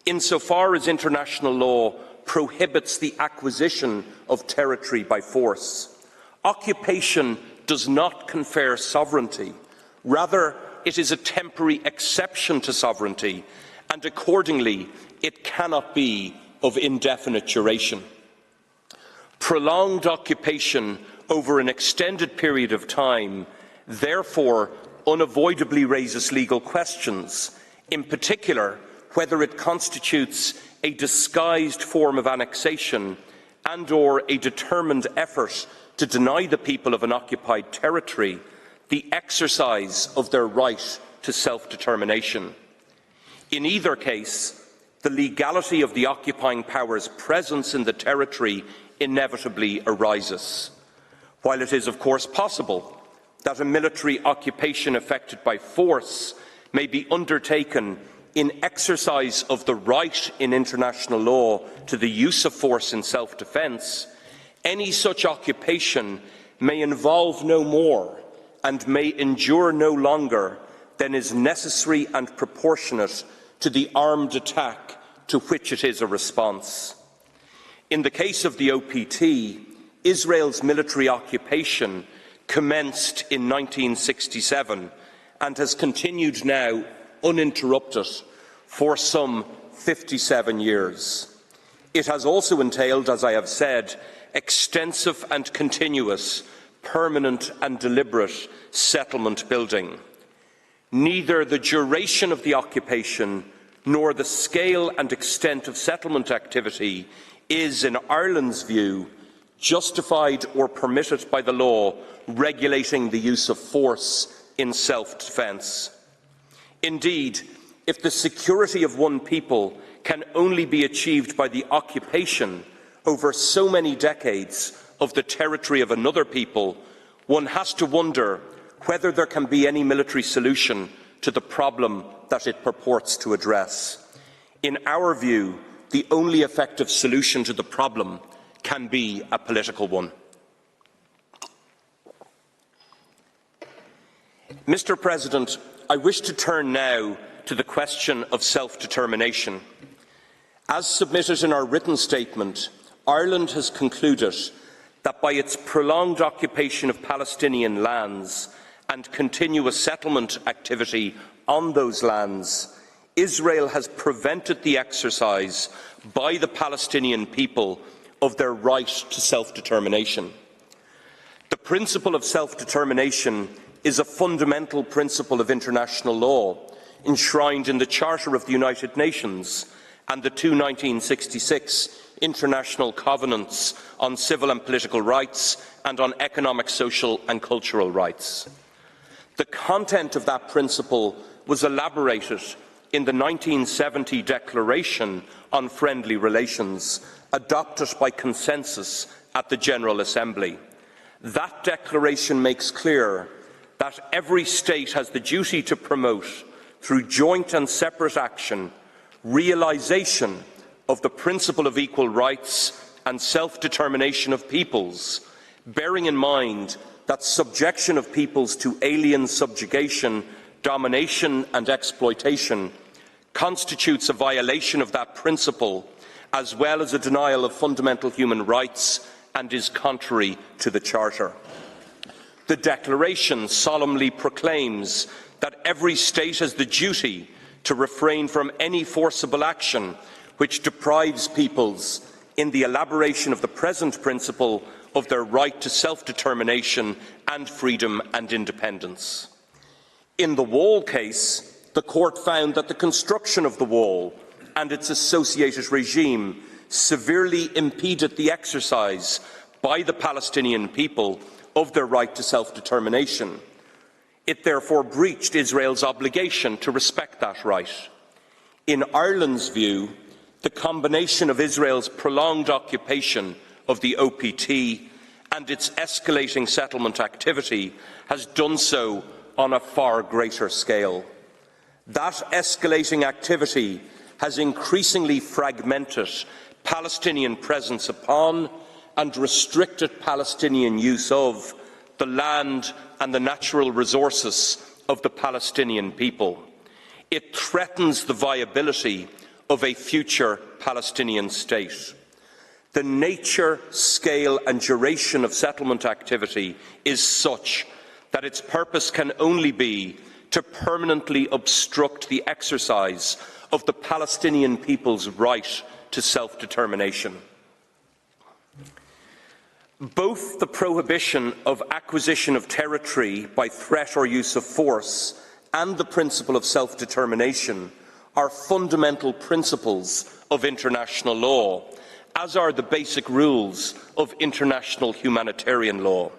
insofar as international law prohibits the acquisition of territory by force. Occupation does not confer sovereignty. Rather, it is a temporary exception to sovereignty, and accordingly, it cannot be of indefinite duration. Prolonged occupation over an extended period of time, therefore, unavoidably raises legal questions, in particular, whether it constitutes a disguised form of annexation and/or a determined effort to deny the people of an occupied territory the exercise of their right to self-determination. In either case, the legality of the occupying power's presence in the territory inevitably arises. While it is, of course, possible that a military occupation effected by force may be undertaken in exercise of the right in international law to the use of force in self-defence, any such occupation may involve no more and may endure no longer than is necessary and proportionate to the armed attack to which it is a response. In the case of the OPT, Israel's military occupation commenced in 1967 and has continued now uninterrupted for some 57 years. It has also entailed, as I have said, extensive and continuous, permanent and deliberate settlement building. Neither the duration of the occupation nor the scale and extent of settlement activity is, in Ireland's view, justified or permitted by the law regulating the use of force in self-defence. Indeed, if the security of one people can only be achieved by the occupation over so many decades of the territory of another people, one has to wonder whether there can be any military solution to the problem that it purports to address. In our view, the only effective solution to the problem can be a political one. Mr. President, I wish to turn now to the question of self-determination. As submitted in our written statement, Ireland has concluded that by its prolonged occupation of Palestinian lands and continuous settlement activity on those lands, Israel has prevented the exercise by the Palestinian people of their right to self-determination. The principle of self-determination is a fundamental principle of international law, enshrined in the Charter of the United Nations and the two 1966 international covenants on civil and political rights and on economic, social and cultural rights. The content of that principle was elaborated in the 1970 Declaration on Friendly Relations, adopted by consensus at the General Assembly. That declaration makes clear that every state has the duty to promote, through joint and separate action, realisation of the principle of equal rights and self-determination of peoples, bearing in mind that subjection of peoples to alien subjugation, domination and exploitation constitutes a violation of that principle, as well as a denial of fundamental human rights, and is contrary to the Charter. The Declaration solemnly proclaims that every state has the duty to refrain from any forcible action which deprives peoples, in the elaboration of the present principle, of their right to self-determination and freedom and independence. In the wall case, the court found that the construction of the wall and its associated regime severely impeded the exercise by the Palestinian people of their right to self-determination. It therefore breached Israel's obligation to respect that right. In Ireland's view, the combination of Israel's prolonged occupation of the OPT and its escalating settlement activity has done so on a far greater scale. That escalating activity has increasingly fragmented Palestinian presence upon and restricted Palestinian use of the land and the natural resources of the Palestinian people. It threatens the viability of a future Palestinian state. The nature, scale and duration of settlement activity is such that its purpose can only be to permanently obstruct the exercise of the Palestinian people's right to self-determination. Both the prohibition of acquisition of territory by threat or use of force and the principle of self-determination are fundamental principles of international law, as are the basic rules of international humanitarian law.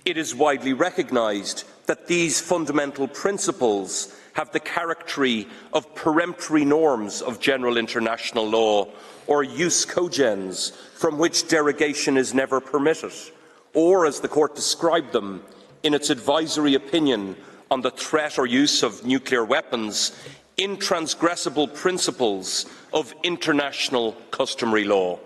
It is widely recognised that these fundamental principles have the character of peremptory norms of general international law, or jus cogens, from which derogation is never permitted, or, as the Court described them in its advisory opinion on the threat or use of nuclear weapons, intransgressible principles of international customary law.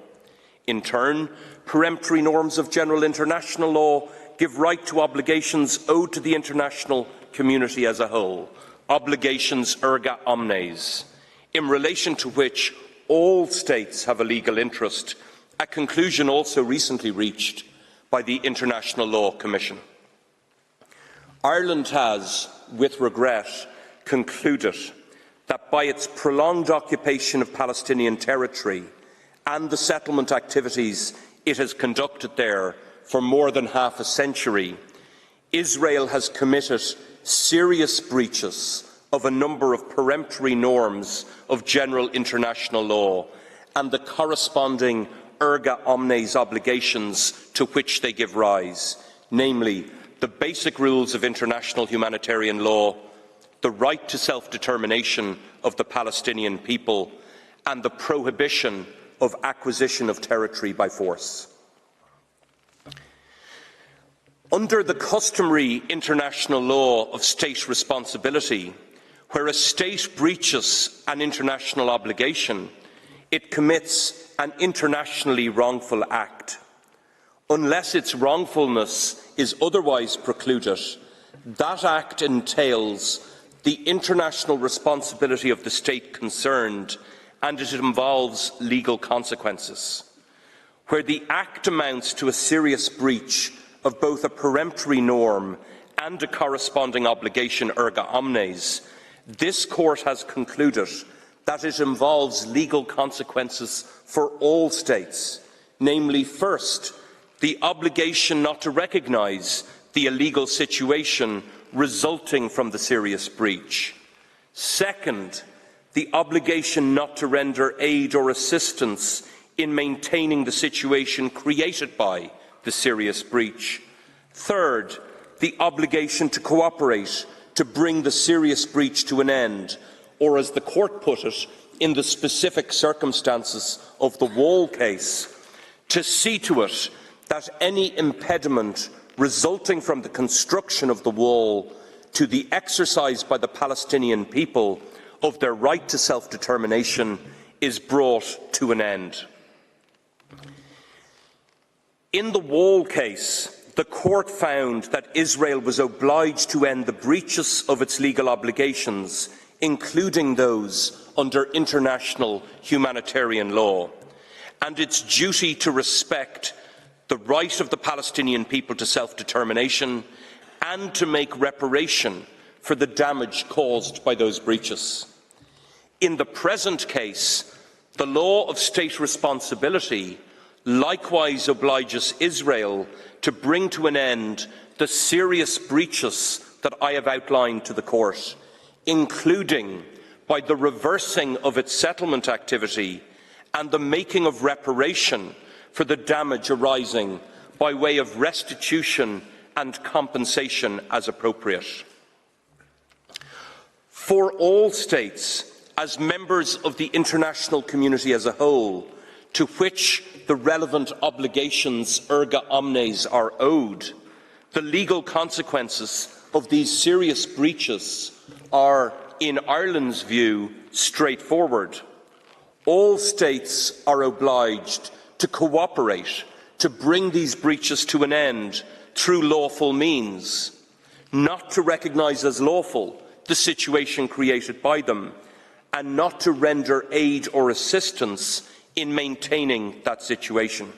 In turn, peremptory norms of general international law give right to obligations owed to the international community as a whole, obligations erga omnes, in relation to which all states have a legal interest, a conclusion also recently reached by the International Law Commission. Ireland has, with regret, concluded that by its prolonged occupation of Palestinian territory and the settlement activities it has conducted there for more than half a century, Israel has committed serious breaches of a number of peremptory norms of general international law and the corresponding erga omnes obligations to which they give rise, namely the basic rules of international humanitarian law, the right to self-determination of the Palestinian people, and the prohibition of acquisition of territory by force. Under the customary international law of state responsibility, where a state breaches an international obligation, it commits an internationally wrongful act. Unless its wrongfulness is otherwise precluded, that act entails the international responsibility of the state concerned, and it involves legal consequences. Where the act amounts to a serious breach of both a peremptory norm and a corresponding obligation erga omnes, this Court has concluded that it involves legal consequences for all states, namely, first, the obligation not to recognise the illegal situation resulting from the serious breach. Second, the obligation not to render aid or assistance in maintaining the situation created by the serious breach. Third, the obligation to cooperate to bring the serious breach to an end, or as the Court put it, in the specific circumstances of the wall case, to see to it that any impediment resulting from the construction of the wall to the exercise by the Palestinian people of their right to self-determination is brought to an end. In the wall case, the Court found that Israel was obliged to end the breaches of its legal obligations, including those under international humanitarian law, and its duty to respect the right of the Palestinian people to self-determination and to make reparation for the damage caused by those breaches. In the present case, the law of state responsibility likewise obliges Israel to bring to an end the serious breaches that I have outlined to the Court, including by the reversing of its settlement activity and the making of reparation for the damage arising by way of restitution and compensation as appropriate. For all states, as members of the international community as a whole, to which the relevant obligations erga omnes are owed, the legal consequences of these serious breaches are, in Ireland's view, straightforward. All states are obliged to cooperate to bring these breaches to an end through lawful means, not to recognise as lawful the situation created by them, and not to render aid or assistance in maintaining that situation.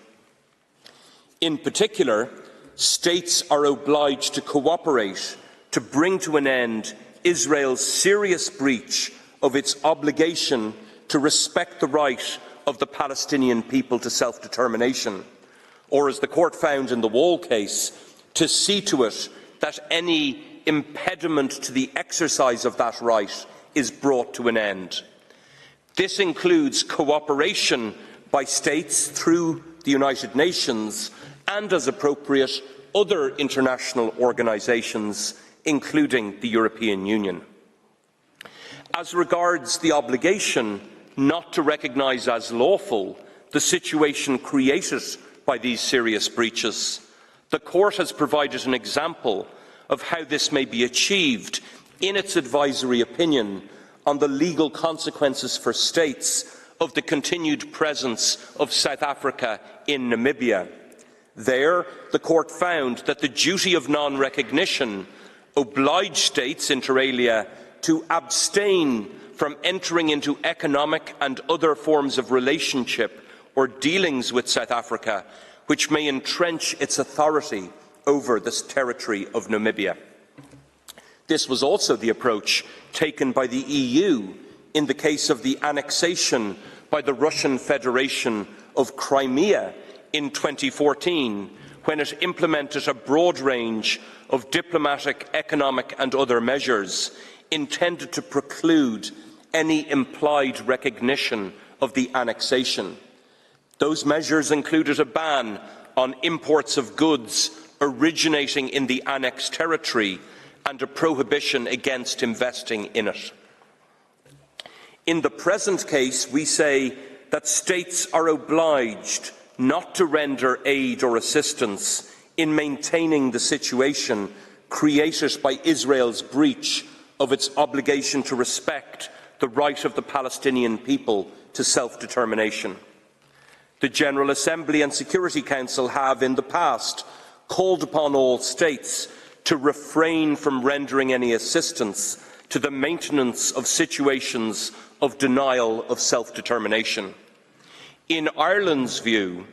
In particular, states are obliged to cooperate to bring to an end Israel's serious breach of its obligation to respect the right of the Palestinian people to self-determination, or, as the Court found in the Wall case, to see to it that any impediment to the exercise of that right is brought to an end. This includes cooperation by states through the United Nations and, as appropriate, other international organisations, including the European Union. As regards the obligation not to recognise as lawful the situation created by these serious breaches, the Court has provided an example of how this may be achieved in its advisory opinion on the legal consequences for states of the continued presence of South Africa in Namibia. There, the Court found that the duty of non-recognition obliged states, inter alia, to abstain from entering into economic and other forms of relationship or dealings with South Africa, which may entrench its authority over this territory of Namibia. This was also the approach taken by the EU in the case of the annexation by the Russian Federation of Crimea in 2014, when it implemented a broad range of diplomatic, economic and other measures intended to preclude any implied recognition of the annexation. Those measures included a ban on imports of goods originating in the annexed territory and a prohibition against investing in it. In the present case, we say that states are obliged not to render aid or assistance in maintaining the situation created by Israel's breach of its obligation to respect the right of the Palestinian people to self-determination. The General Assembly and Security Council have, in the past, called upon all states to refrain from rendering any assistance to the maintenance of situations of denial of self-determination. In Ireland's view,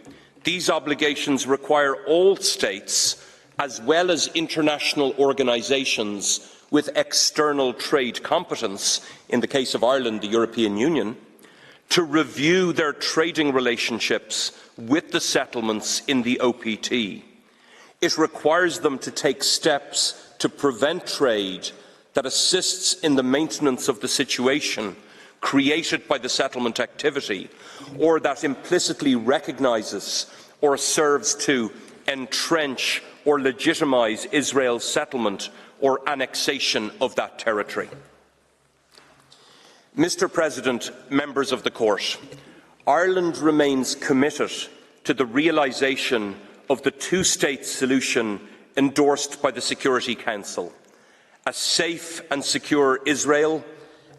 these obligations require all states, as well as international organisations with external trade competence, in the case of Ireland, the European Union, to review their trading relationships with the settlements in the OPT. It requires them to take steps to prevent trade that assists in the maintenance of the situation created by the settlement activity, or that implicitly recognises or serves to entrench or legitimise Israel's settlement or annexation of that territory. Mr. President, members of the Court, Ireland remains committed to the realisation of the two-state solution endorsed by the Security Council, a safe and secure Israel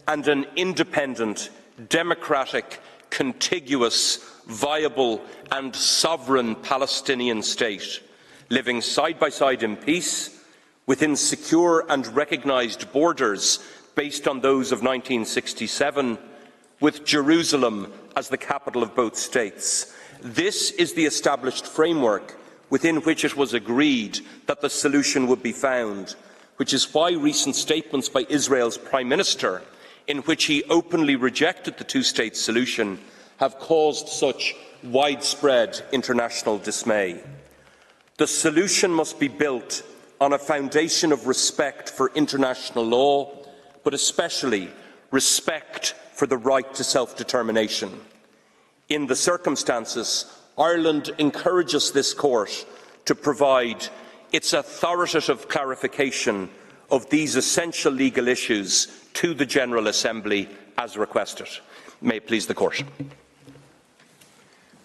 and an independent, democratic, contiguous, viable and sovereign Palestinian state, living side by side in peace, within secure and recognised borders based on those of 1967, with Jerusalem as the capital of both states. This is the established framework within which it was agreed that the solution would be found, which is why recent statements by Israel's Prime Minister in which he openly rejected the two-state solution, have caused such widespread international dismay. The solution must be built on a foundation of respect for international law, but especially respect for the right to self-determination. In the circumstances, Ireland encourages this court to provide its authoritative clarification of these essential legal issues to the General Assembly as requested. May it please the court.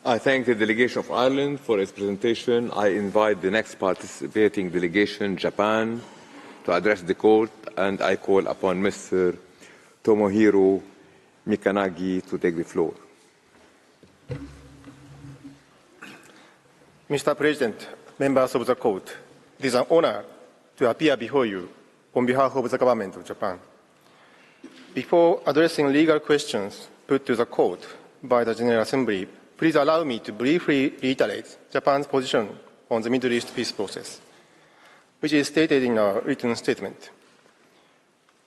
I thank the delegation of Ireland for its presentation. I invite the next participating delegation, Japan, to address the court, and I call upon Mr. Tomohiro Mikanagi to take the floor. Mr. President, members of the court, it is an honor to appear before you on behalf of the government of Japan. Before addressing legal questions put to the court by the General Assembly, please allow me to briefly reiterate Japan's position on the Middle East peace process, which is stated in our written statement.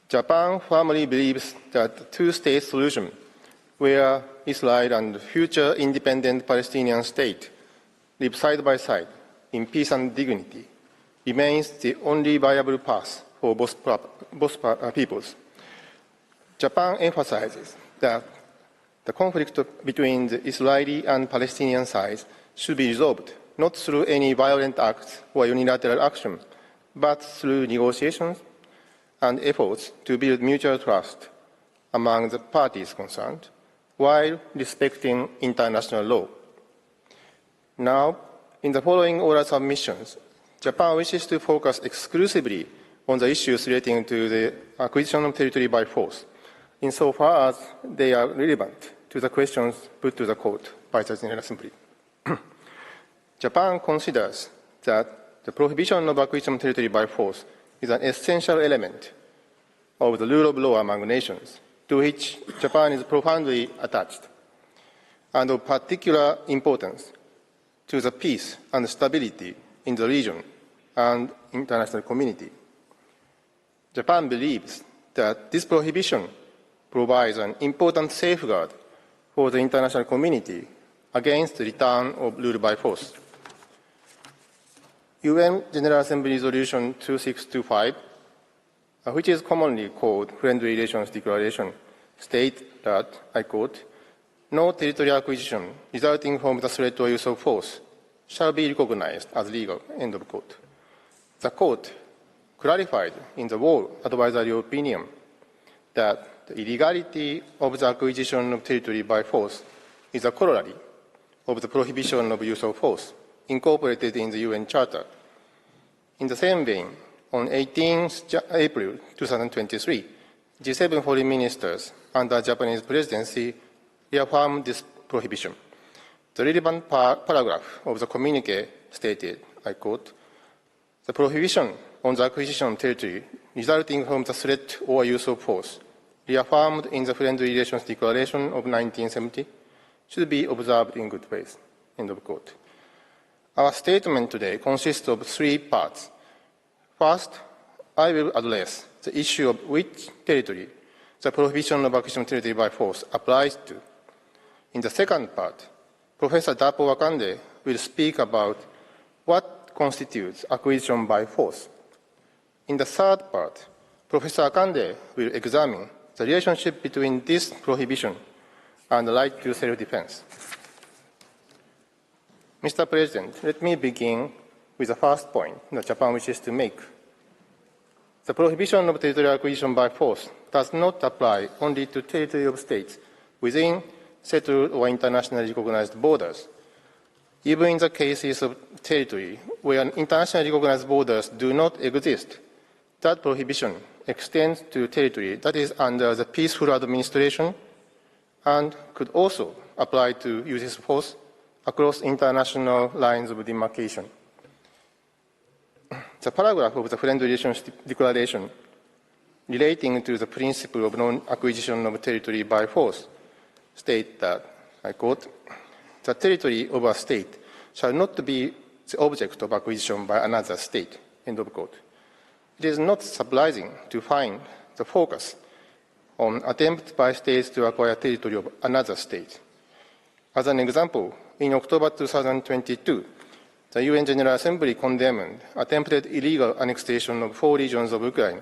Japan firmly believes that the two-state solution, where Israel and future independent Palestinian state live side by side in peace and dignity, remains the only viable path for both peoples. Japan emphasizes that the conflict between the Israeli and Palestinian sides should be resolved not through any violent acts or unilateral action, but through negotiations and efforts to build mutual trust among the parties concerned, while respecting international law. Now, in the following oral submissions, Japan wishes to focus exclusively on the issues relating to the acquisition of territory by force, insofar as they are relevant to the questions put to the court by the General Assembly. Japan considers that the prohibition of acquisition of territory by force is an essential element of the rule of law among nations, to which Japan is profoundly attached, and of particular importance to the peace and stability in the region and international community. Japan believes that this prohibition provides an important safeguard for the international community against the return of rule by force. UN General Assembly Resolution 2625, which is commonly called Friendly Relations Declaration, states that, I quote, "No territorial acquisition resulting from the threat or use of force shall be recognized as legal," end of quote. The court clarified in the War Advisory Opinion that the illegality of the acquisition of territory by force is a corollary of the prohibition of use of force incorporated in the UN Charter. In the same vein, on 18 April 2023, G7 foreign ministers under Japanese presidency reaffirmed this prohibition. The relevant paragraph of the communique stated, I quote, "The prohibition on the acquisition of territory resulting from the threat or use of force reaffirmed in the Friendly Relations Declaration of 1970 should be observed in good faith," end of quote. Our statement today consists of three parts. First, I will address the issue of which territory the prohibition of acquisition of territory by force applies to. In the second part, Professor Dapo Wakande will speak about what constitutes acquisition by force. In the third part, Professor Akande will examine the relationship between this prohibition and the right to self-defense. Mr. President, let me begin with the first point that Japan wishes to make. The prohibition of territorial acquisition by force does not apply only to territory of states within settled or internationally recognized borders. Even in the cases of territory where internationally recognized borders do not exist, that prohibition extends to territory that is under the peaceful administration and could also apply to uses of force across international lines of demarcation. The paragraph of the Friendly Relations Declaration relating to the principle of non-acquisition of territory by force state that, I quote, "The territory of a state shall not be the object of acquisition by another state," end of quote. It is not surprising to find the focus on attempt by states to acquire territory of another state. As an example, in October 2022, the UN General Assembly condemned attempted illegal annexation of 4 regions of Ukraine.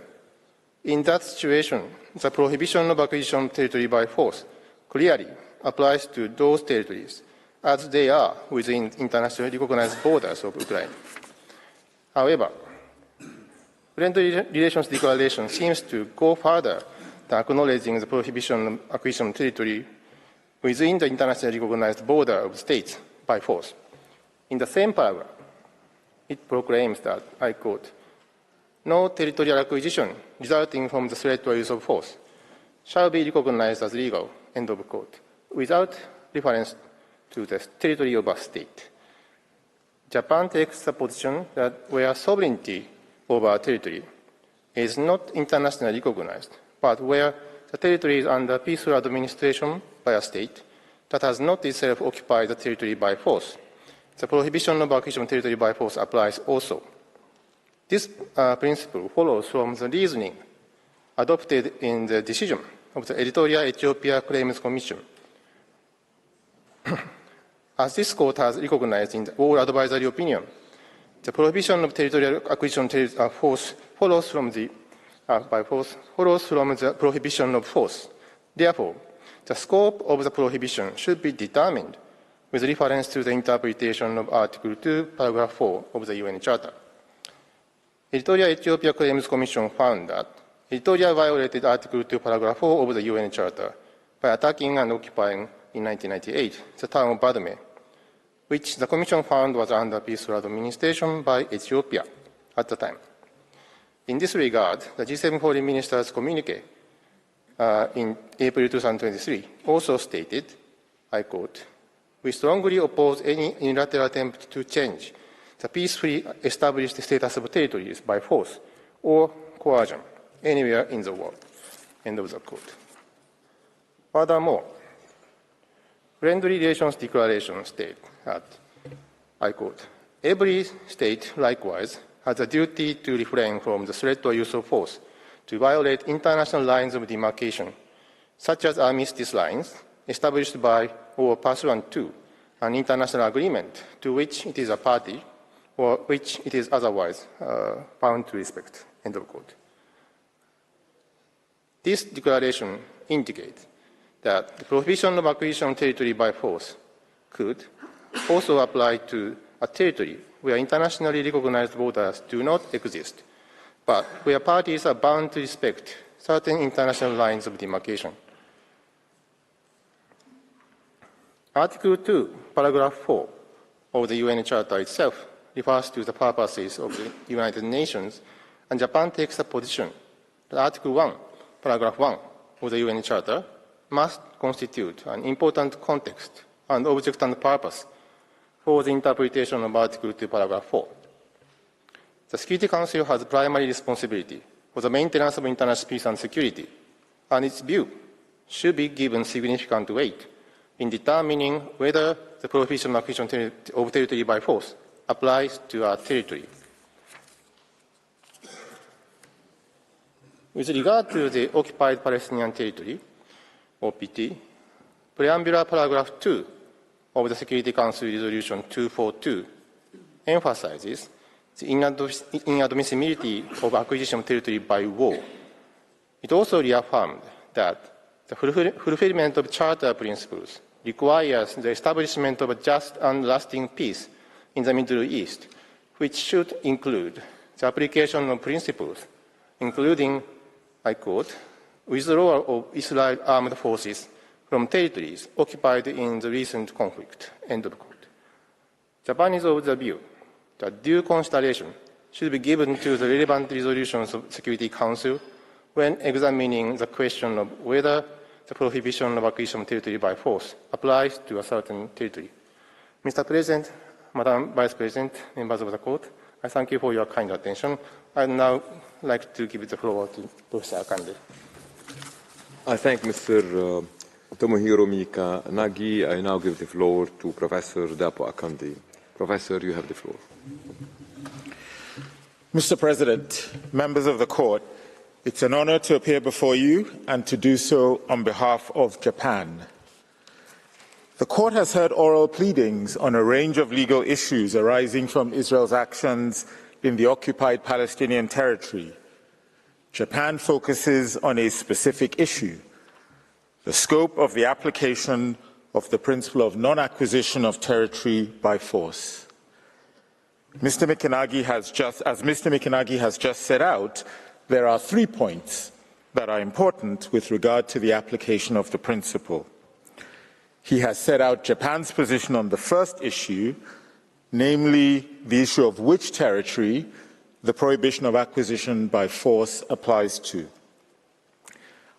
In that situation, the prohibition of acquisition of territory by force clearly applies to those territories as they are within internationally recognized borders of Ukraine. However, Friendly Relations Declaration seems to go further than acknowledging the prohibition of acquisition of territory within the internationally recognized border of states by force. In the same paragraph, it proclaims that, I quote, "No territorial acquisition resulting from the threat or use of force shall be recognized as legal," end of quote, without reference to the territory of a state. Japan takes the position that where sovereignty over a territory is not internationally recognized, but where the territory is under peaceful administration by a state that has not itself occupied the territory by force, the prohibition of acquisition of territory by force applies also. This principle follows from the reasoning adopted in the decision of the Eritrea Ethiopia Claims Commission. As this court has recognized in the all advisory opinion, the prohibition of territorial acquisition force follows from the prohibition of force. Therefore, the scope of the prohibition should be determined with reference to the interpretation of Article 2, Paragraph 4 of the UN Charter. Eritrea Ethiopia Claims Commission found that Eritrea violated Article 2, Paragraph 4 of the UN Charter by attacking and occupying in 1998 the town of Badme, which the Commission found was under peaceful administration by Ethiopia at the time. In this regard, the G7 Foreign Ministers' communique in April 2023 also stated, I quote, "We strongly oppose any unilateral attempt to change the peacefully established status of territories by force or coercion anywhere in the world," end of the quote. Furthermore, Friendly Relations Declaration states that, I quote, "Every state likewise has a duty to refrain from the threat or use of force to violate international lines of demarcation, such as armistice lines established by or pursuant to an international agreement to which it is a party or which it is otherwise bound to respect," end of quote. This declaration indicates that the prohibition of acquisition of territory by force could also apply to a territory where internationally recognized borders do not exist, but where parties are bound to respect certain international lines of demarcation. Article 2, Paragraph 4 of the UN Charter itself refers to the purposes of the United Nations, and Japan takes the position that Article 1, Paragraph 1 of the UN Charter must constitute an important context and object and purpose for the interpretation of Article 2, Paragraph 4. The Security Council has primary responsibility for the maintenance of international peace and security, and its view should be given significant weight in determining whether the prohibition of acquisition of territory by force applies to our territory. With regard to the Occupied Palestinian Territory, OPT, Preambular Paragraph 2 of the Security Council Resolution 242 emphasizes the inadmissibility of acquisition of territory by war. It also reaffirmed that the fulfillment of Charter principles requires the establishment of a just and lasting peace in the Middle East, which should include the application of principles, including, I quote, "withdrawal of Israel armed forces from territories occupied in the recent conflict," end of quote. Japan is of the view that due consideration should be given to the relevant resolutions of the Security Council when examining the question of whether the prohibition of acquisition of territory by force applies to a certain territory. Mr. President, Madam Vice President, members of the Court, I thank you for your kind attention. I would now like to give the floor to Professor Akande. I thank Mr. Tomohiro Mika Nagi. I now give the floor to Professor Dapo Akande. Professor, you have the floor. Mr. President, members of the Court, It's an honor to appear before you and to do so on behalf of Japan. The Court has heard oral pleadings on a range of legal issues arising from Israel's actions in the Occupied Palestinian Territory. Japan focuses on a specific issue: the scope of the application of the principle of non-acquisition of territory by force. As Mr. Mikinagi has just set out, there are 3 points that are important with regard to the application of the principle. He has set out Japan's position on the first issue, namely the issue of which territory the prohibition of acquisition by force applies to.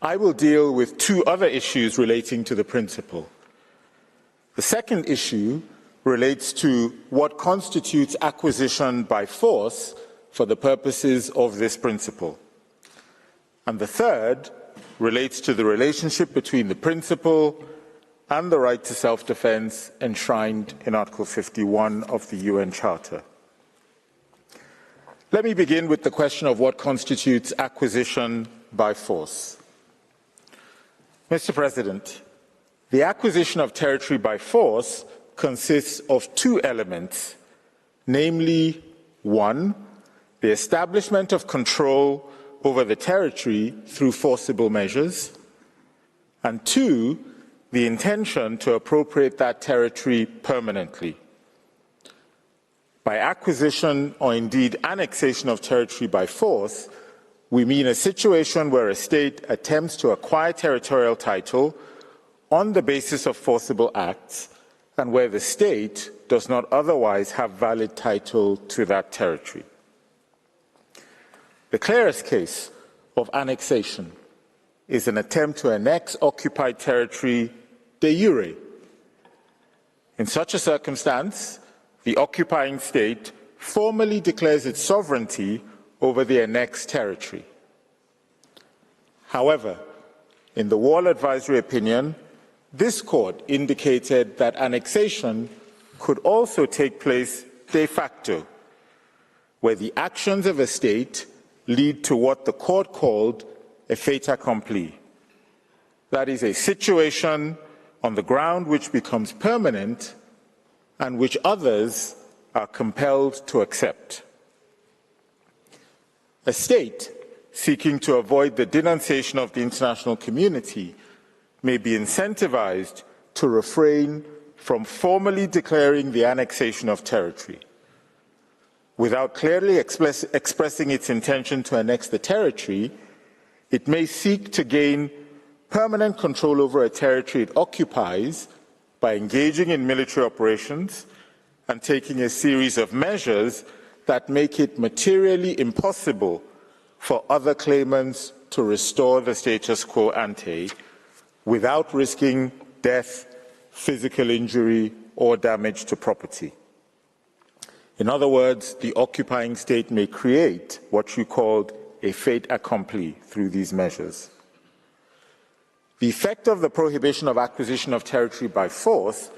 I will deal with 2 other issues relating to the principle. The second issue relates to what constitutes acquisition by force for the purposes of this principle. And the third relates to the relationship between the principle and the right to self-defense enshrined in Article 51 of the UN Charter. Let me begin with the question of what constitutes acquisition by force. Mr. President, the acquisition of territory by force consists of 2 elements, namely, 1, the establishment of control over the territory through forcible measures, and 2, the intention to appropriate that territory permanently. By acquisition or indeed annexation of territory by force, we mean a situation where a state attempts to acquire territorial title on the basis of forcible acts and where the state does not otherwise have valid title to that territory. The clearest case of annexation is an attempt to annex occupied territory de jure. In such a circumstance, the occupying state formally declares its sovereignty over the annexed territory. However, in the Wall Advisory Opinion, this Court indicated that annexation could also take place de facto, where the actions of a state lead to what the Court called a fait accompli. That is, a situation on the ground which becomes permanent and which others are compelled to accept. A state seeking to avoid the denunciation of the international community may be incentivized to refrain from formally declaring the annexation of territory. Without clearly expressing its intention to annex the territory, it may seek to gain permanent control over a territory it occupies by engaging in military operations and taking a series of measures that make it materially impossible for other claimants to restore the status quo ante without risking death, physical injury, or damage to property. In other words, the occupying state may create what you called a fait accompli through these measures. The effect of the prohibition of acquisition of territory by force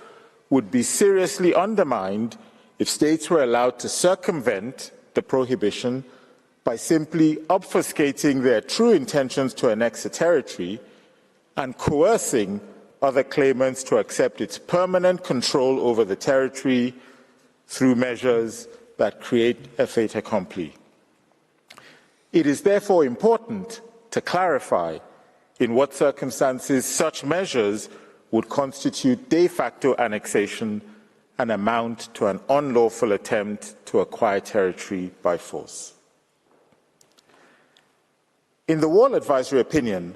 would be seriously undermined if states were allowed to circumvent the prohibition by simply obfuscating their true intentions to annex a territory and coercing other claimants to accept its permanent control over the territory through measures that create a fait accompli. It is therefore important to clarify in what circumstances such measures would constitute de facto annexation and amount to an unlawful attempt to acquire territory by force. In the Wall Advisory Opinion,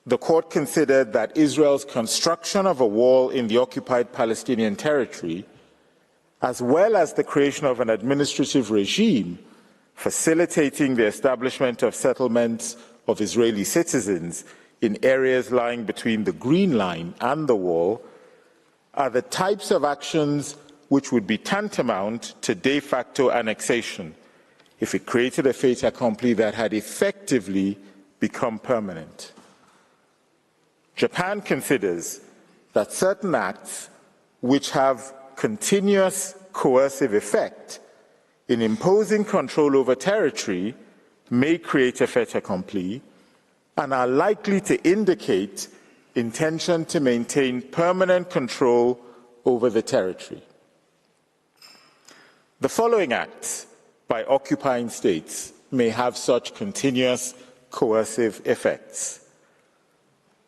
the Court considered that Israel's construction of a wall in the occupied Palestinian territory, as well as the creation of an administrative regime facilitating the establishment of settlements of Israeli citizens in areas lying between the Green Line and the wall, are the types of actions which would be tantamount to de facto annexation if it created a fait accompli that had effectively become permanent. Japan considers that certain acts which have continuous coercive effect in imposing control over territory may create a fait accompli and are likely to indicate intention to maintain permanent control over the territory. The following acts by occupying states may have such continuous coercive effects.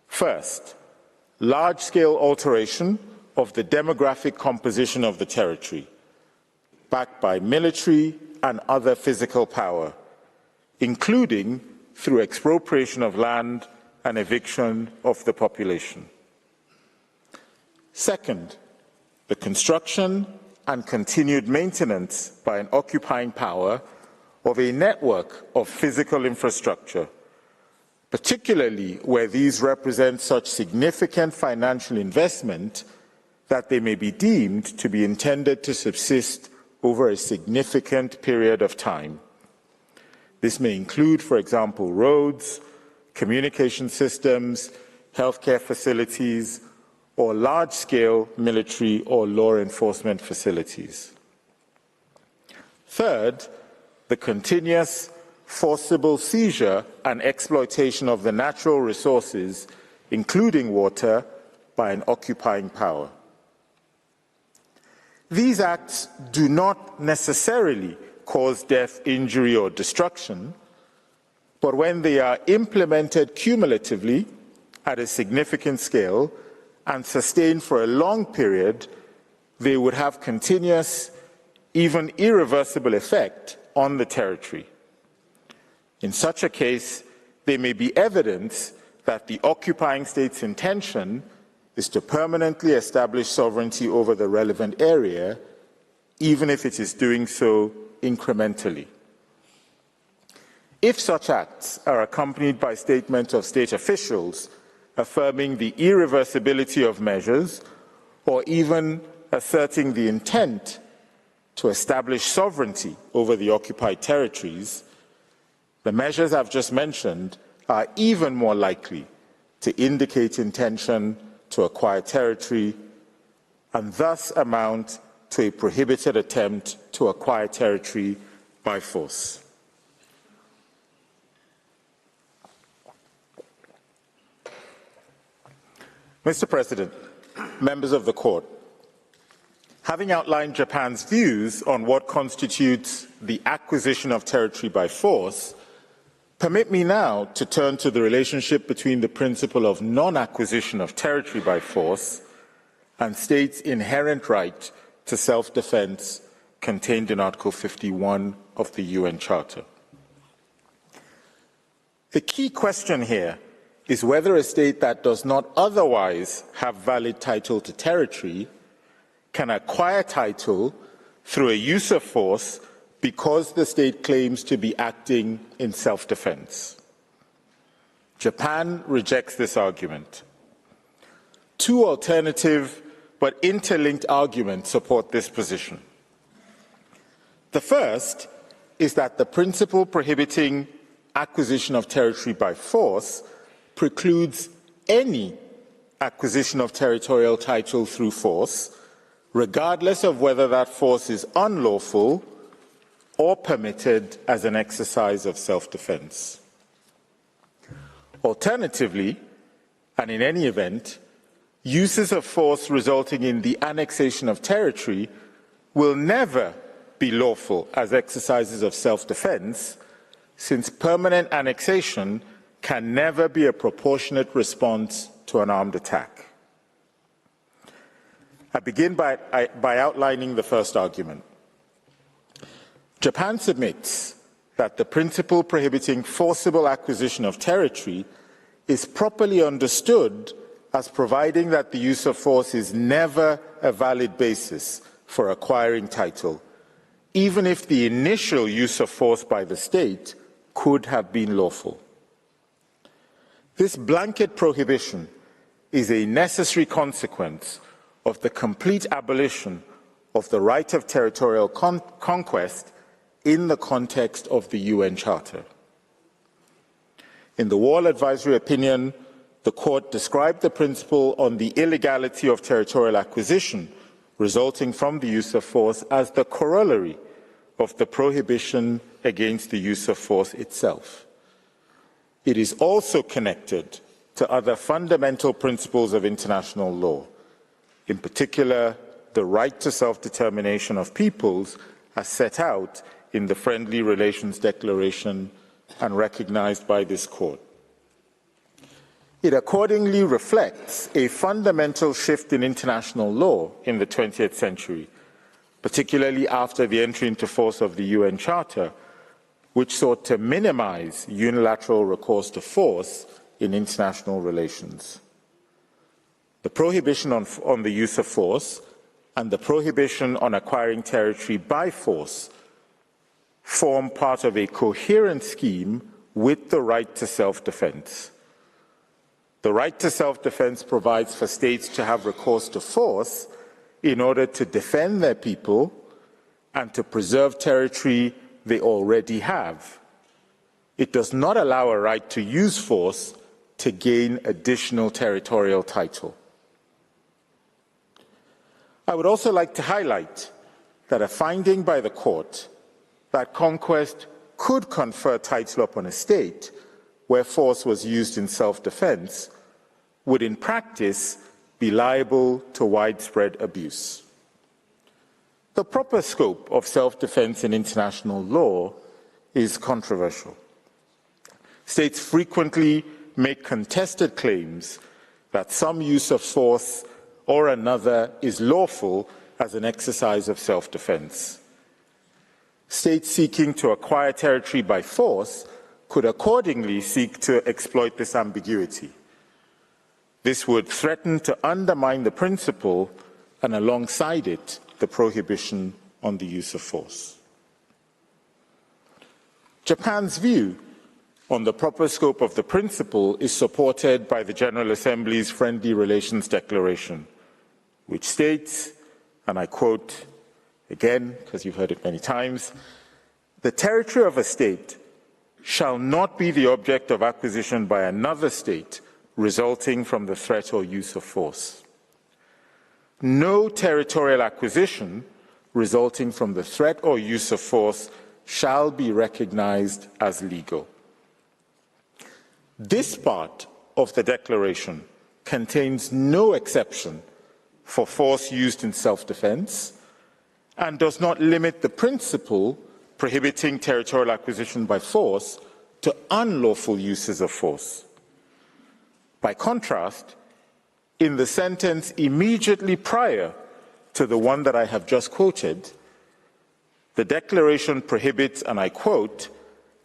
First, large-scale alteration of the demographic composition of the territory, backed by military and other physical power, including through expropriation of land and eviction of the population. Second, the construction and continued maintenance by an occupying power of a network of physical infrastructure, particularly where these represent such significant financial investment that they may be deemed to be intended to subsist over a significant period of time. This may include, for example, roads, communication systems, healthcare facilities, or large-scale military or law enforcement facilities. Third, the continuous forcible seizure and exploitation of the natural resources, including water, by an occupying power. These acts do not necessarily cause death, injury, or destruction, but when they are implemented cumulatively at a significant scale and sustained for a long period, they would have continuous, even irreversible effect on the territory. In such a case, there may be evidence that the occupying state's intention is to permanently establish sovereignty over the relevant area, even if it is doing so incrementally. If such acts are accompanied by statements of state officials affirming the irreversibility of measures, or even asserting the intent to establish sovereignty over the occupied territories, the measures I've just mentioned are even more likely to indicate intention to acquire territory and thus amount to a prohibited attempt to acquire territory by force. Mr. President, members of the Court, having outlined Japan's views on what constitutes the acquisition of territory by force, permit me now to turn to the relationship between the principle of non-acquisition of territory by force and states' inherent right to self-defense contained in Article 51 of the UN Charter. The key question here is whether a state that does not otherwise have valid title to territory can acquire title through a use of force because the state claims to be acting in self-defense. Japan rejects this argument. Two alternative but interlinked arguments support this position. The first is that the principle prohibiting acquisition of territory by force precludes any acquisition of territorial title through force, regardless of whether that force is unlawful or permitted as an exercise of self-defense. Alternatively, and in any event, uses of force resulting in the annexation of territory will never be lawful as exercises of self-defense, since permanent annexation can never be a proportionate response to an armed attack. I begin by outlining the first argument. Japan submits that the principle prohibiting forcible acquisition of territory is properly understood as providing that the use of force is never a valid basis for acquiring title, even if the initial use of force by the state could have been lawful. This blanket prohibition is a necessary consequence of the complete abolition of the right of territorial conquest in the context of the UN Charter. In the Wall Advisory Opinion, the Court described the principle on the illegality of territorial acquisition resulting from the use of force as the corollary of the prohibition against the use of force itself. It is also connected to other fundamental principles of international law, in particular, the right to self-determination of peoples as set out in the Friendly Relations Declaration and recognized by this Court. It accordingly reflects a fundamental shift in international law in the 20th century, particularly after the entry into force of the UN Charter, which sought to minimize unilateral recourse to force in international relations. The prohibition on the use of force and the prohibition on acquiring territory by force form part of a coherent scheme with the right to self-defense. The right to self-defense provides for states to have recourse to force in order to defend their people and to preserve territory they already have. It does not allow a right to use force to gain additional territorial title. I would also like to highlight that a finding by the Court that conquest could confer title upon a state where force was used in self-defense would in practice be liable to widespread abuse. The proper scope of self-defense in international law is controversial. States frequently make contested claims that some use of force or another is lawful as an exercise of self-defense. States seeking to acquire territory by force could accordingly seek to exploit this ambiguity. This would threaten to undermine the principle and alongside it, the prohibition on the use of force. Japan's view on the proper scope of the principle is supported by the General Assembly's Friendly Relations Declaration, which states, and I quote again, because you've heard it many times, "The territory of a state shall not be the object of acquisition by another state resulting from the threat or use of force. No territorial acquisition resulting from the threat or use of force shall be recognized as legal." This part of the declaration contains no exception for force used in self-defense and does not limit the principle prohibiting territorial acquisition by force to unlawful uses of force. By contrast, in the sentence immediately prior to the one that I have just quoted, the declaration prohibits, and I quote,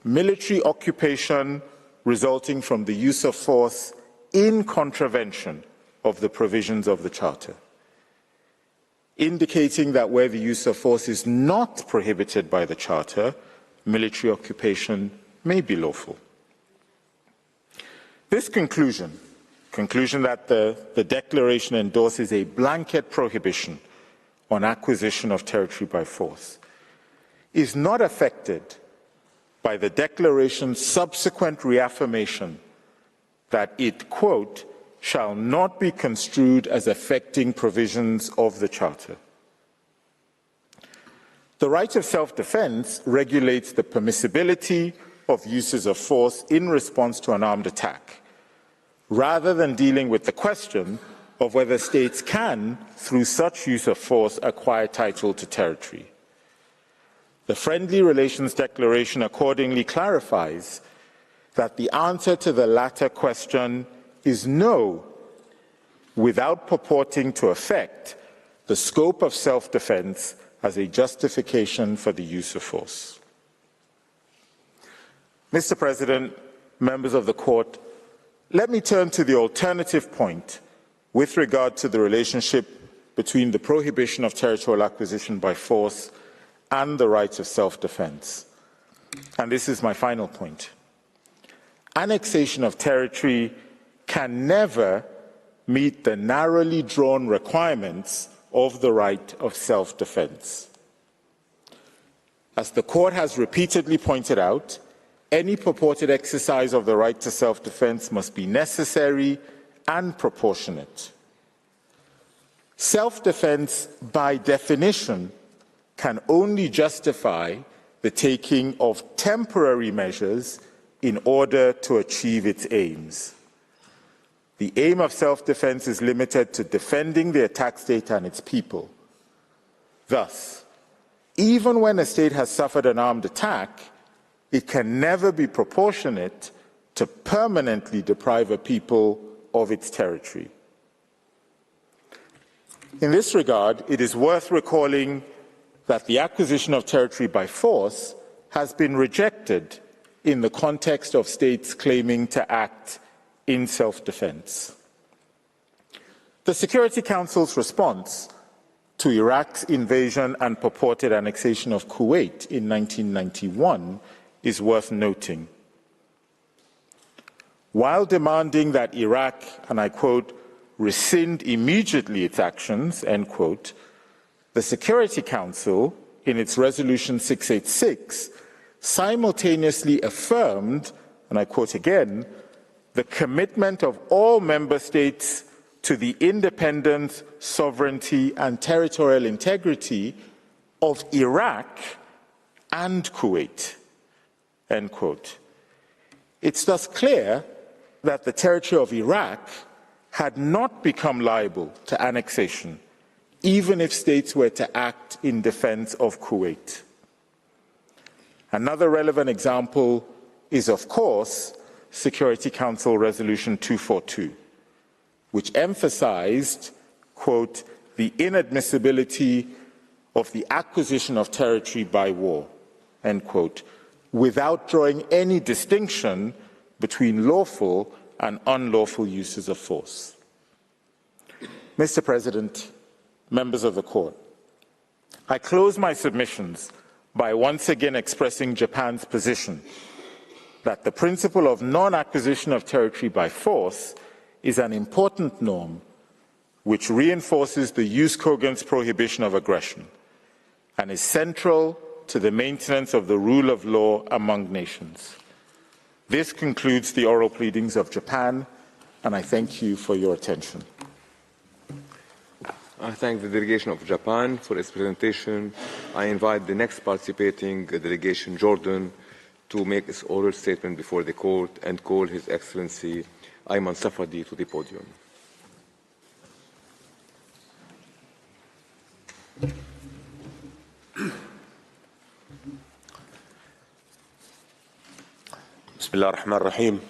"military occupation resulting from the use of force in contravention of the provisions of the Charter," indicating that where the use of force is not prohibited by the Charter, military occupation may be lawful. This conclusion that the declaration endorses a blanket prohibition on acquisition of territory by force, is not affected by the declaration's subsequent reaffirmation that it, quote, "shall not be construed as affecting provisions of the Charter." The right of self-defense regulates the permissibility of uses of force in response to an armed attack, rather than dealing with the question of whether states can, through such use of force, acquire title to territory. The Friendly Relations Declaration accordingly clarifies that the answer to the latter question is no, without purporting to affect the scope of self-defense as a justification for the use of force. Mr. President, members of the Court, let me turn to the alternative point with regard to the relationship between the prohibition of territorial acquisition by force and the right of self-defense. And this is my final point. Annexation of territory can never meet the narrowly drawn requirements of the right of self-defense. As the Court has repeatedly pointed out, any purported exercise of the right to self-defense must be necessary and proportionate. Self-defense, by definition, can only justify the taking of temporary measures in order to achieve its aims. The aim of self-defense is limited to defending the attacked state and its people. Thus, even when a state has suffered an armed attack, it can never be proportionate to permanently deprive a people of its territory. In this regard, it is worth recalling that the acquisition of territory by force has been rejected in the context of states claiming to act in self-defense. The Security Council's response to Iraq's invasion and purported annexation of Kuwait in 1991 is worth noting. While demanding that Iraq, and I quote, rescind immediately its actions, end quote, the Security Council, in its Resolution 686, simultaneously affirmed, and I quote again, the commitment of all member states to the independence, sovereignty, and territorial integrity of Iraq and Kuwait, end quote. It's thus clear that the territory of Iraq had not become liable to annexation, even if states were to act in defense of Kuwait. Another relevant example is, of course, Security Council Resolution 242, which emphasized, quote, the inadmissibility of the acquisition of territory by war, end quote, without drawing any distinction between lawful and unlawful uses of force. Mr. President, members of the Court, I close my submissions by once again expressing Japan's position that the principle of non-acquisition of territory by force is an important norm which reinforces the jus cogens prohibition of aggression and is central to the maintenance of the rule of law among nations. This concludes the oral pleadings of Japan, and I thank you for your attention. I thank the delegation of Japan for its presentation. I invite the next participating delegation, Jordan, to make its oral statement before the court and call His Excellency Ayman Safadi to the podium. Bismillah ar-Rahman ar-Rahim.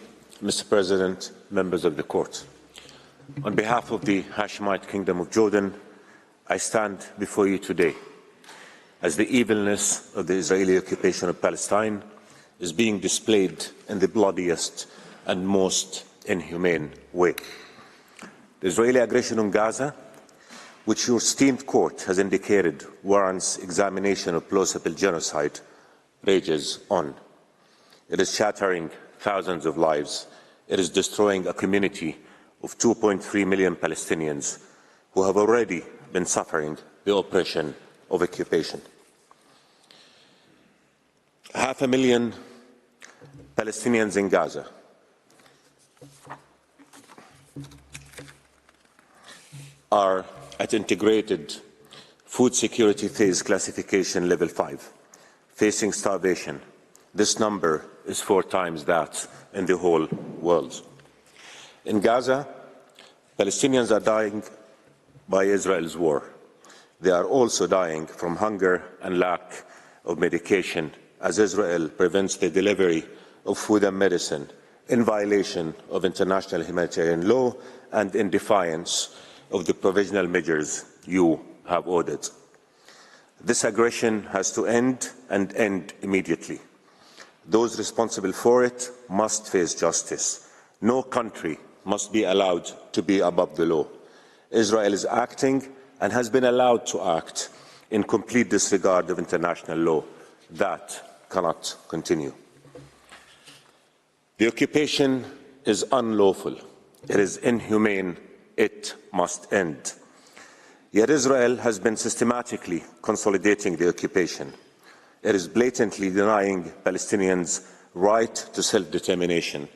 Mr. President, members of the court. On behalf of the Hashemite Kingdom of Jordan, I stand before you today as the evilness of the Israeli occupation of Palestine is being displayed in the bloodiest and most inhumane way. The Israeli aggression on Gaza, which your esteemed court has indicated warrants examination of plausible genocide, rages on. It is shattering thousands of lives. It is destroying a community of 2.3 million Palestinians who have already been suffering the oppression of occupation. 500,000 Palestinians in Gaza are at integrated food security phase classification level 5, facing starvation. This number is 4 times that in the whole world. In Gaza, Palestinians are dying by Israel's war. They are also dying from hunger and lack of medication as Israel prevents the delivery of food and medicine in violation of international humanitarian law and in defiance of the provisional measures you have ordered. This aggression has to end and end immediately. Those responsible for it must face justice. No country must be allowed to be above the law. Israel is acting and has been allowed to act in complete disregard of international law. That cannot continue. The occupation is unlawful. It is inhumane. It must end. Yet Israel has been systematically consolidating the occupation. It is blatantly denying Palestinians' right to self-determination.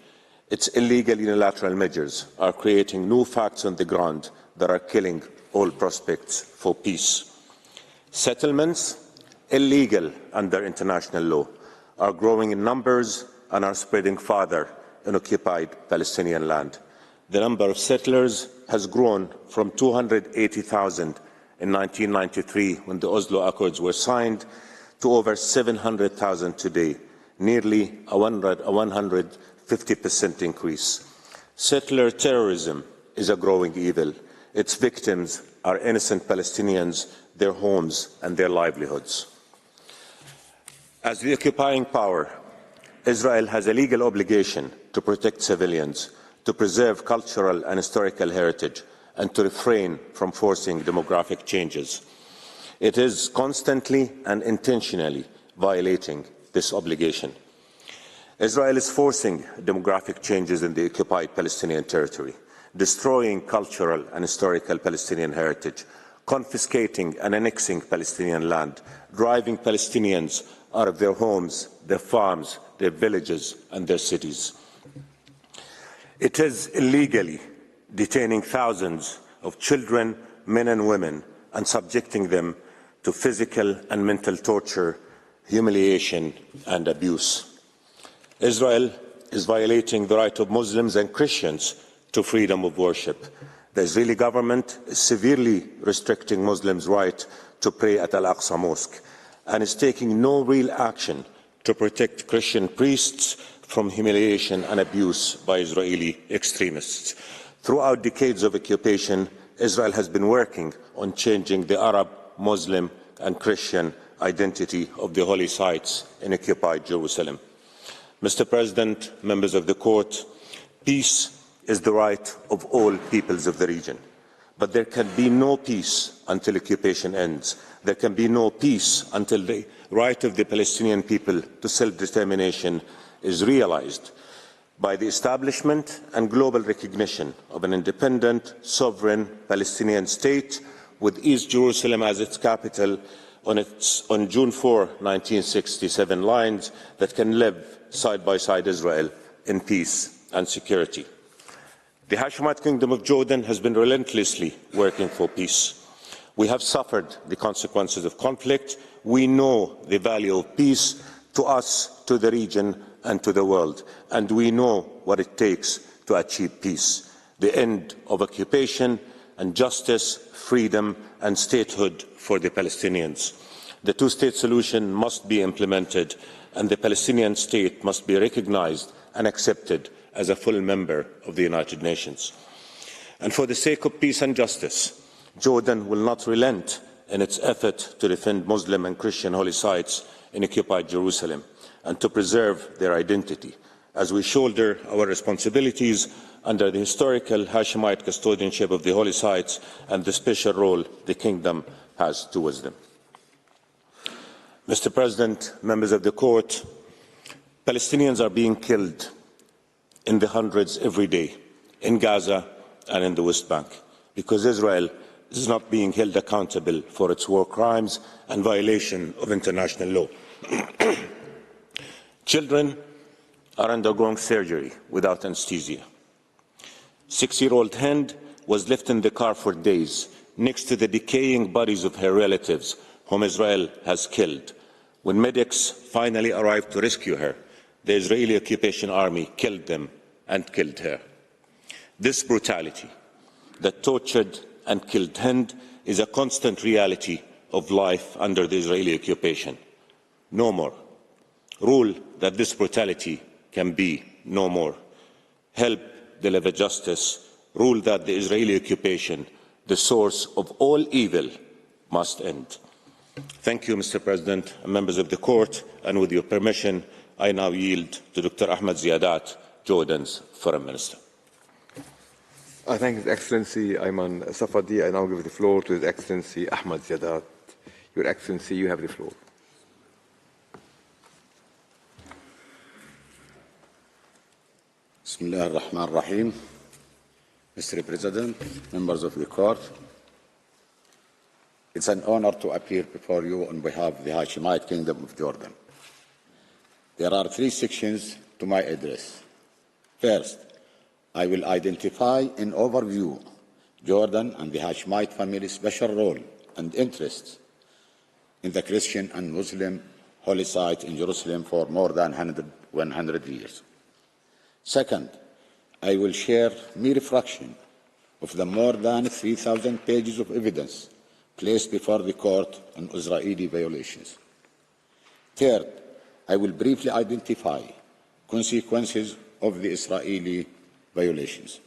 Its illegal unilateral measures are creating new facts on the ground that are killing all prospects for peace. Settlements illegal under international law, are growing in numbers and are spreading farther in occupied Palestinian land. The number of settlers has grown from 280,000 in 1993, when the Oslo Accords were signed, to over 700,000 today, nearly a 150% increase. Settler terrorism is a growing evil. Its victims are innocent Palestinians, their homes and their livelihoods. As the occupying power, Israel has a legal obligation to protect civilians, to preserve cultural and historical heritage, and to refrain from forcing demographic changes. It is constantly and intentionally violating this obligation. Israel is forcing demographic changes in the occupied Palestinian territory, destroying cultural and historical Palestinian heritage, confiscating and annexing Palestinian land, driving Palestinians out of their homes, their farms, their villages and their cities. It is illegally detaining thousands of children, men and women, and subjecting them to physical and mental torture, humiliation and abuse. Israel is violating the right of Muslims and Christians to freedom of worship. The Israeli government is severely restricting Muslims' right to pray at Al-Aqsa Mosque and is taking no real action to protect Christian priests from humiliation and abuse by Israeli extremists. Throughout decades of occupation, Israel has been working on changing the Arab, Muslim and Christian identity of the holy sites in occupied Jerusalem. Mr. President, members of the Court, peace is the right of all peoples of the region. But there can be no peace until occupation ends. There can be no peace until the right of the Palestinian people to self-determination is realized by the establishment and global recognition of an independent, sovereign Palestinian state with East Jerusalem as its capital on June 4, 1967 lines that can live side by side Israel in peace and security. The Hashemite Kingdom of Jordan has been relentlessly working for peace. We have suffered the consequences of conflict. We know the value of peace to us, to the region and to the world, and we know what it takes to achieve peace: the end of occupation and justice, freedom and statehood for the Palestinians. The two-state solution must be implemented and the Palestinian state must be recognized and accepted as a full member of the United Nations. And for the sake of peace and justice, Jordan will not relent in its effort to defend Muslim and Christian holy sites in occupied Jerusalem and to preserve their identity as we shoulder our responsibilities under the historical Hashemite custodianship of the holy sites and the special role the Kingdom has towards them. Mr. President, members of the Court, Palestinians are being killed in the hundreds every day in Gaza and in the West Bank because Israel is not being held accountable for its war crimes and violation of international law. Children are undergoing surgery without anesthesia. 6-year-old Hind was left in the car for days next to the decaying bodies of her relatives whom Israel has killed. When medics finally arrived to rescue her, the Israeli occupation army killed them and killed her. This brutality that tortured and killed Hind is a constant reality of life under the Israeli occupation. No more. Rule that this brutality can be no more. Help deliver justice. Rule that the Israeli occupation, the source of all evil, must end. Thank you, Mr. President and members of the Court, and with your permission, I now yield to Dr. Ahmed Ziyadat, Jordan's Foreign Minister. I thank His Excellency Ayman Safadi. I now give the floor to His Excellency Ahmed Ziyadat. Your Excellency, you have the floor. Bismillah ar-Rahman ar-Rahim. Mr. President, members of the Court, it's an honor to appear before you on behalf of the Hashemite Kingdom of Jordan. There are 3 sections to my address. First, I will identify in overview Jordan and the Hashemite family's special role and interests in the Christian and Muslim holy site in Jerusalem for more than 100 years. Second, I will share mere fraction of the more than 3,000 pages of evidence placed before the court on Israeli violations. Third, I will briefly identify consequences of the Israeli violations.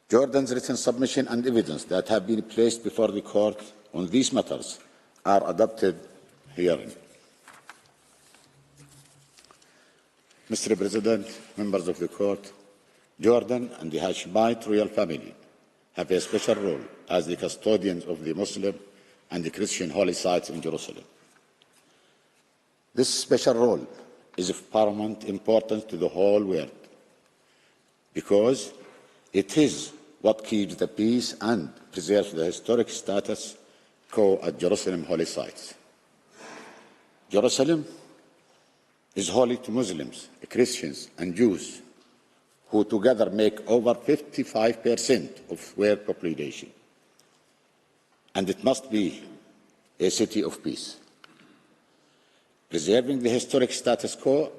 Jordan's written submission and evidence that have been placed before the court on these matters are adopted herein. Mr. President, members of the court, Jordan and the Hashemite royal family have a special role as the custodians of the Muslim and the Christian holy sites in Jerusalem. This special role is of paramount importance to the whole world because it is what keeps the peace and preserves the historic status quo at Jerusalem holy sites. Jerusalem is holy to Muslims, Christians, and Jews, who together make over 55% of world population. And it must be a city of peace. Preserving the historic status quo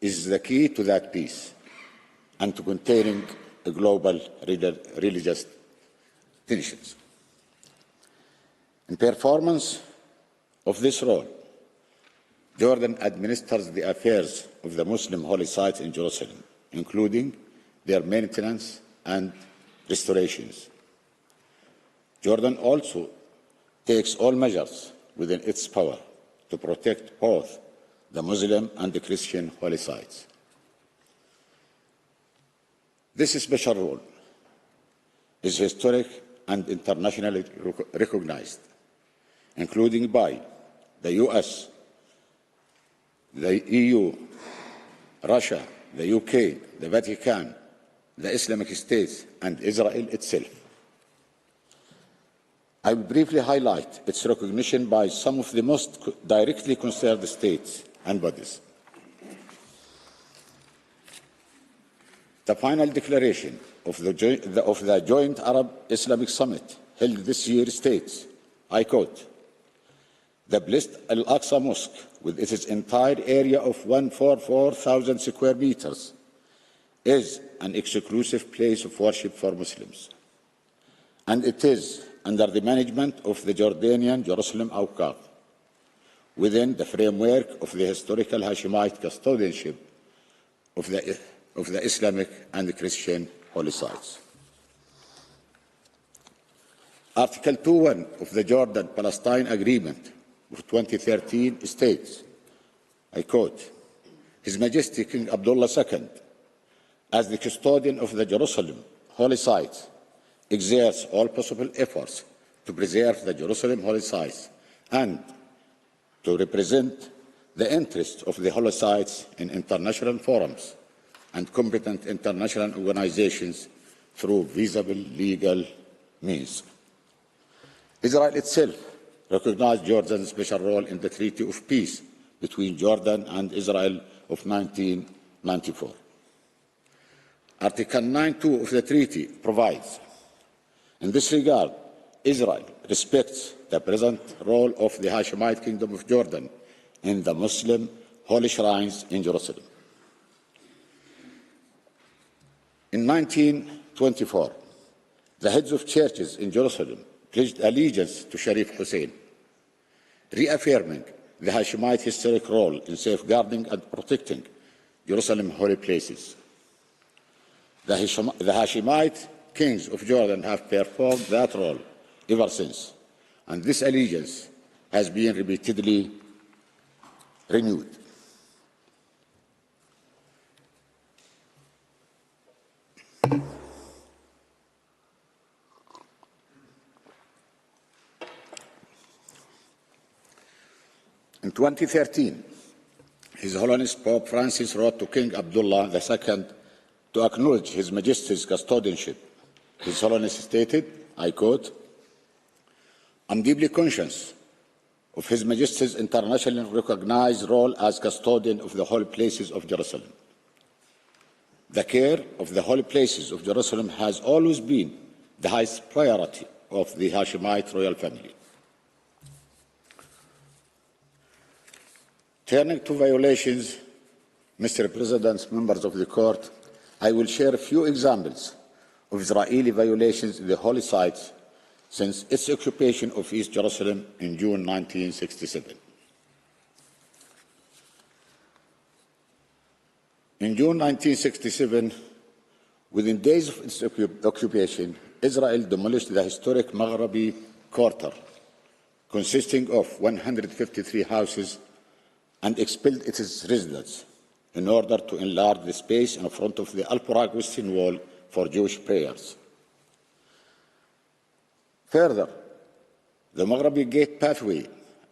is the key to that peace and to containing global religious tensions. In performance of this role, Jordan administers the affairs of the Muslim holy sites in Jerusalem, including their maintenance and restorations. Jordan also takes all measures within its power to protect both the Muslim and the Christian holy sites. This special role is historic and internationally recognized, including by the US, the EU, Russia, the UK, the Vatican, the Islamic States, and Israel itself. I will briefly highlight its recognition by some of the most directly concerned states and bodies. The final declaration of the Joint Arab Islamic Summit held this year states, I quote, "The blessed Al-Aqsa Mosque, with its entire area of 144,000 square meters, is an exclusive place of worship for Muslims, and it is under the management of the Jordanian Jerusalem Awqaf, within the framework of the historical Hashemite custodianship of the Islamic and the Christian holy sites." Article 2.1 of the Jordan-Palestine Agreement of 2013 states, I quote, "His Majesty King Abdullah II, as the custodian of the Jerusalem holy sites, exerts all possible efforts to preserve the Jerusalem holy sites and to represent the interests of the holy sites in international forums and competent international organizations through visible legal means." Israel itself recognized Jordan's special role in the Treaty of Peace between Jordan and Israel of 1994. Article 9.2 of the treaty provides, in this regard, Israel respects the present role of the Hashemite Kingdom of Jordan in the Muslim holy shrines in Jerusalem. In 1924, the heads of churches in Jerusalem pledged allegiance to Sharif Hussein, reaffirming the Hashemite historic role in safeguarding and protecting Jerusalem holy places. The Hashemite kings of Jordan have performed that role ever since, and this allegiance has been repeatedly renewed. In 2013, His Holiness Pope Francis wrote to King Abdullah II to acknowledge His Majesty's custodianship. His Holiness stated, I quote, "I'm deeply conscious of His Majesty's internationally recognized role as custodian of the holy places of Jerusalem. The care of the holy places of Jerusalem has always been the highest priority of the Hashemite royal family. Turning to violations, Mr. President, members of the Court, I will share a few examples of Israeli violations in the holy sites since its occupation of East Jerusalem in June 1967. In June 1967, within days of its occupation, Israel demolished the historic Maghrabi Quarter, consisting of 153 houses, and expelled its residents in order to enlarge the space in front of the Al-Buraq Western Wall for Jewish prayers. Further, the Maghrabi Gate pathway,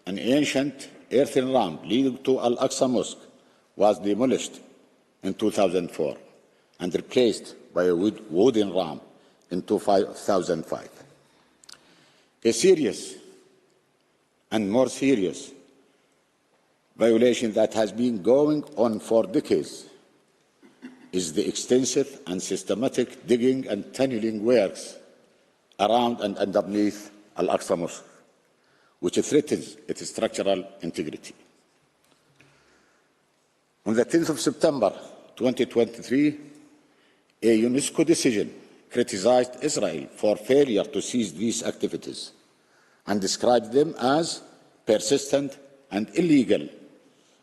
an ancient earthen ramp leading to Al-Aqsa Mosque, was demolished in 2004 and replaced by a wooden ramp in 2005. A serious and more serious violation that has been going on for decades is the extensive and systematic digging and tunneling works around and underneath Al-Aqsa Mosque, which threatens its structural integrity. On the 10th of September 2023, a UNESCO decision criticized Israel for failure to cease these activities and described them as persistent and illegal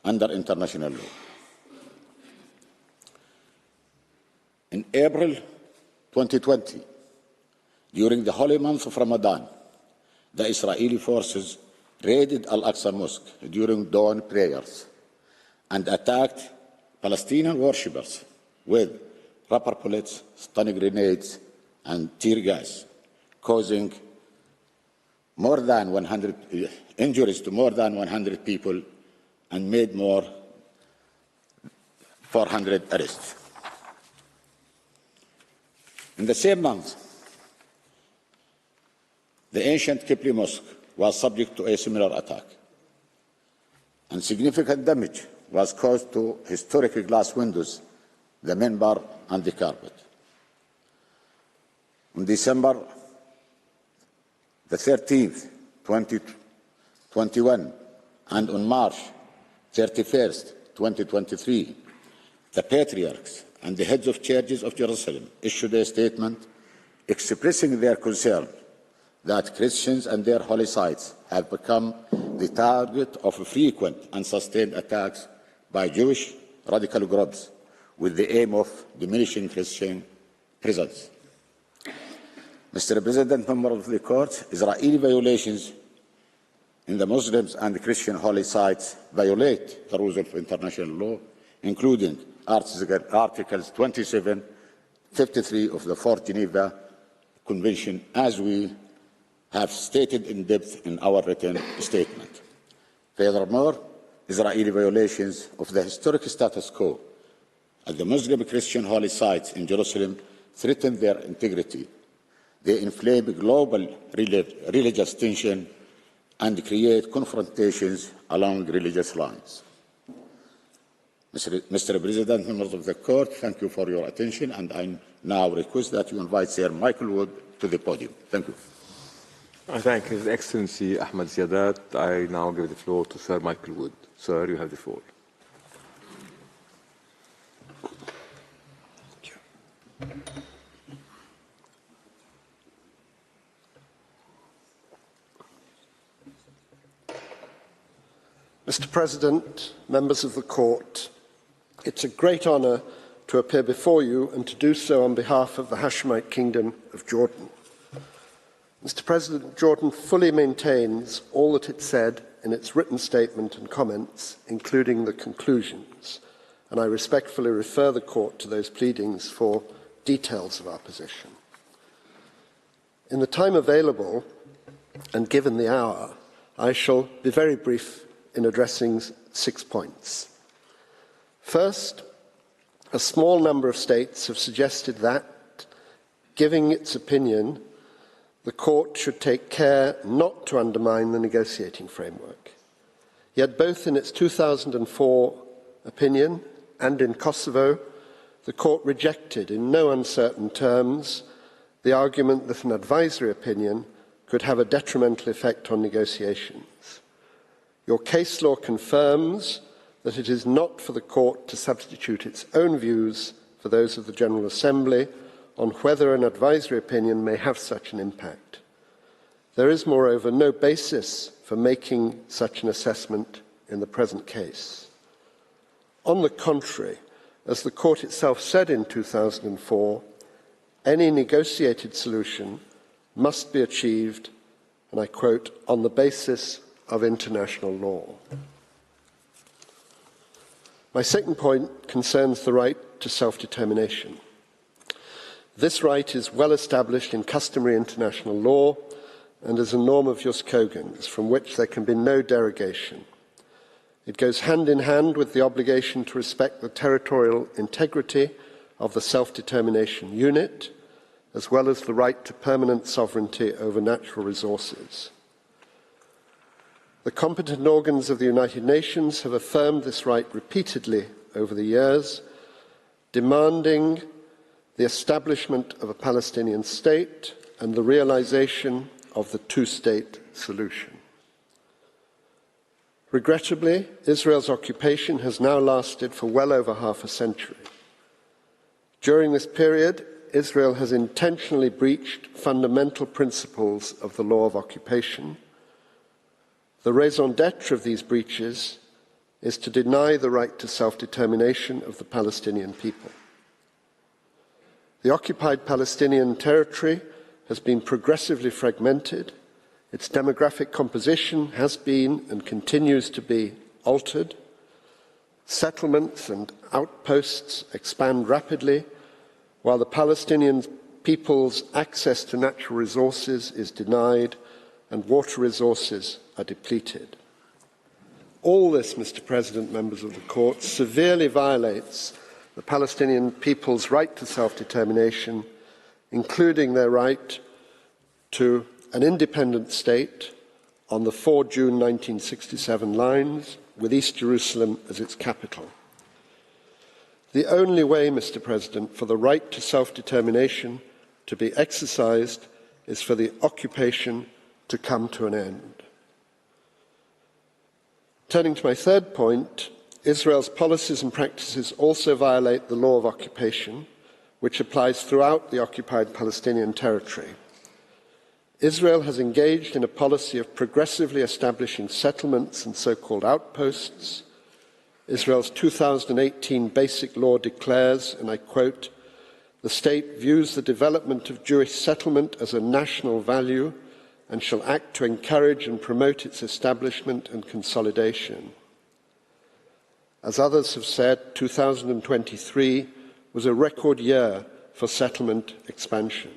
under international law. In April 2020, during the holy month of Ramadan, the Israeli forces raided Al-Aqsa Mosque during dawn prayers and attacked Palestinian worshippers with rubber bullets, stun grenades, and tear gas, causing injuries to more than 100 people and made more 400 arrests. In the same month, the ancient Qibli Mosque was subject to a similar attack, and significant damage was caused to historic glass windows, the minbar, and the carpet. On December the 13th, 2021, and on March 31st, 2023, the patriarchs and the heads of churches of Jerusalem issued a statement expressing their concern that Christians and their holy sites have become the target of frequent and sustained attacks by Jewish radical groups with the aim of diminishing Christian presence. Mr. President, members of the Court, Israeli violations in the Muslims and Christian holy sites violate the rules of international law, including Articles 27, 53 of the Fourth Geneva Convention, as we have stated in depth in our written statement. Furthermore, Israeli violations of the historic status quo at the Muslim Christian holy sites in Jerusalem threaten their integrity. They inflame global religious tension and create confrontations along religious lines. Mr. President, members of the Court, thank you for your attention, and I now request that you invite Sir Michael Wood to the podium. Thank you. I thank His Excellency Ahmad Ziyadat. I now give the floor to Sir Michael Wood. Sir, you have the floor. Mr. President, members of the Court, it's a great honour to appear before you and to do so on behalf of the Hashemite Kingdom of Jordan. Mr. President, Jordan fully maintains all that it said in its written statement and comments, including the conclusions, and I respectfully refer the Court to those pleadings for details of our position. In the time available, and given the hour, I shall be very brief in addressing 6 points. First, a small number of states have suggested that, giving its opinion, the Court should take care not to undermine the negotiating framework. Yet both in its 2004 opinion and in Kosovo, the Court rejected in no uncertain terms the argument that an advisory opinion could have a detrimental effect on negotiations. Your case law confirms that it is not for the Court to substitute its own views for those of the General Assembly on whether an advisory opinion may have such an impact. There is, moreover, no basis for making such an assessment in the present case. On the contrary, as the Court itself said in 2004, any negotiated solution must be achieved, and I quote, on the basis of international law. My second point concerns the right to self-determination. This right is well established in customary international law and is a norm of jus cogens, from which there can be no derogation. It goes hand in hand with the obligation to respect the territorial integrity of the self-determination unit, as well as the right to permanent sovereignty over natural resources. The competent organs of the United Nations have affirmed this right repeatedly over the years, demanding the establishment of a Palestinian state and the realization of the two-state solution. Regrettably, Israel's occupation has now lasted for well over half a century. During this period, Israel has intentionally breached fundamental principles of the law of occupation. The raison d'etre of these breaches is to deny the right to self-determination of the Palestinian people. The occupied Palestinian territory has been progressively fragmented. Its demographic composition has been and continues to be altered. Settlements and outposts expand rapidly, while the Palestinian people's access to natural resources is denied and water resources are depleted. All this, Mr. President, members of the Court, severely violates the Palestinian people's right to self-determination, including their right to an independent state on the 4 June 1967 lines, with East Jerusalem as its capital. The only way, Mr. President, for the right to self-determination to be exercised is for the occupation to come to an end. Turning to my third point, Israel's policies and practices also violate the law of occupation, which applies throughout the occupied Palestinian territory. Israel has engaged in a policy of progressively establishing settlements and so-called outposts. Israel's 2018 Basic Law declares, and I quote, "The state views the development of Jewish settlement as a national value and shall act to encourage and promote its establishment and consolidation." As others have said, 2023 was a record year for settlement expansion.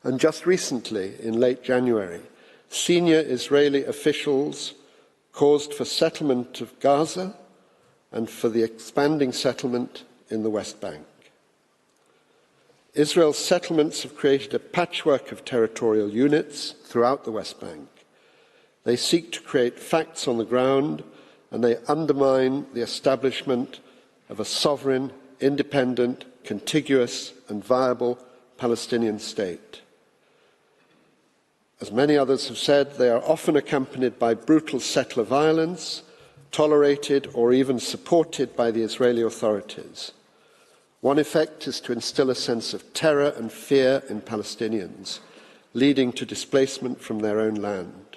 And just recently, in late January, senior Israeli officials caused for settlement of Gaza and for the expanding settlement in the West Bank. Israel's settlements have created a patchwork of territorial units throughout the West Bank. They seek to create facts on the ground, and they undermine the establishment of a sovereign, independent, contiguous and viable Palestinian state. As many others have said, they are often accompanied by brutal settler violence, tolerated or even supported by the Israeli authorities. One effect is to instill a sense of terror and fear in Palestinians, leading to displacement from their own land.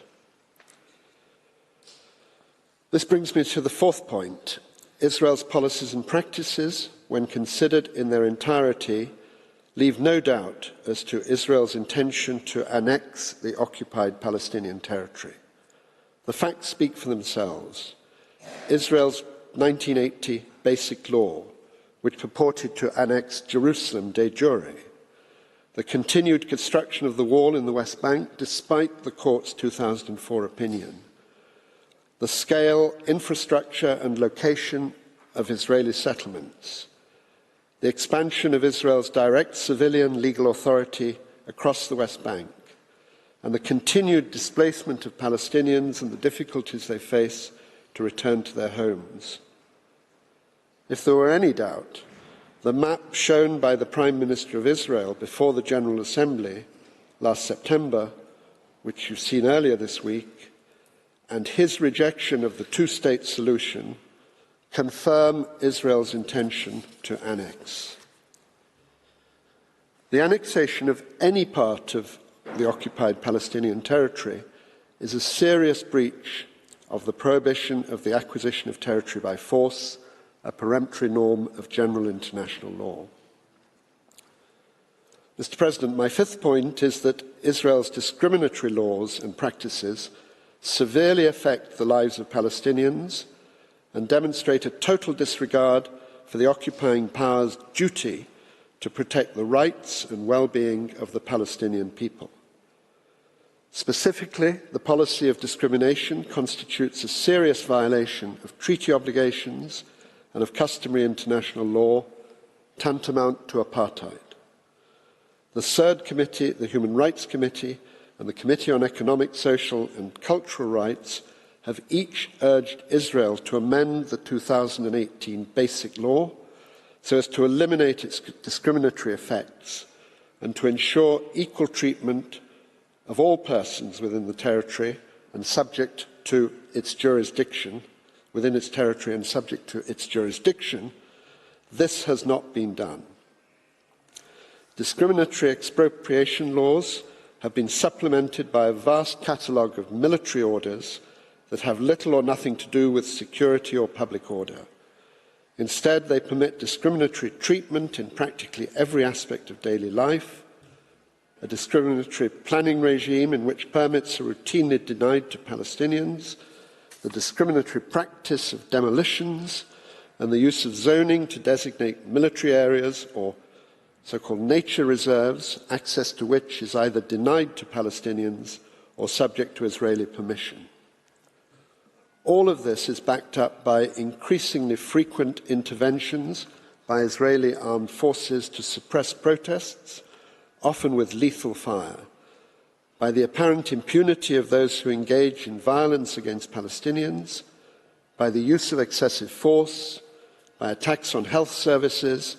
This brings me to the fourth point. Israel's policies and practices, when considered in their entirety, leave no doubt as to Israel's intention to annex the occupied Palestinian territory. The facts speak for themselves. Israel's 1980 Basic Law, which purported to annex Jerusalem de jure, the continued construction of the wall in the West Bank despite the court's 2004 opinion, the scale, infrastructure and location of Israeli settlements, the expansion of Israel's direct civilian legal authority across the West Bank, and the continued displacement of Palestinians and the difficulties they face to return to their homes. If there were any doubt, the map shown by the Prime Minister of Israel before the General Assembly last September, which you've seen earlier this week, and his rejection of the two-state solution confirm Israel's intention to annex. The annexation of any part of the occupied Palestinian territory is a serious breach of the prohibition of the acquisition of territory by force, a peremptory norm of general international law. Mr. President, my fifth point is that Israel's discriminatory laws and practices severely affect the lives of Palestinians and demonstrate a total disregard for the occupying power's duty to protect the rights and well-being of the Palestinian people. Specifically, the policy of discrimination constitutes a serious violation of treaty obligations and of customary international law, tantamount to apartheid. The Third Committee, the Human Rights Committee, and the Committee on Economic, Social and Cultural Rights have each urged Israel to amend the 2018 Basic Law so as to eliminate its discriminatory effects and to ensure equal treatment of all persons within the territory and subject to its jurisdiction, within its territory and subject to its jurisdiction. This has not been done. Discriminatory expropriation laws have been supplemented by a vast catalogue of military orders that have little or nothing to do with security or public order. Instead, they permit discriminatory treatment in practically every aspect of daily life, a discriminatory planning regime in which permits are routinely denied to Palestinians, the discriminatory practice of demolitions, and the use of zoning to designate military areas or so-called nature reserves, access to which is either denied to Palestinians or subject to Israeli permission. All of this is backed up by increasingly frequent interventions by Israeli armed forces to suppress protests, often with lethal fire, by the apparent impunity of those who engage in violence against Palestinians, by the use of excessive force, by attacks on health services,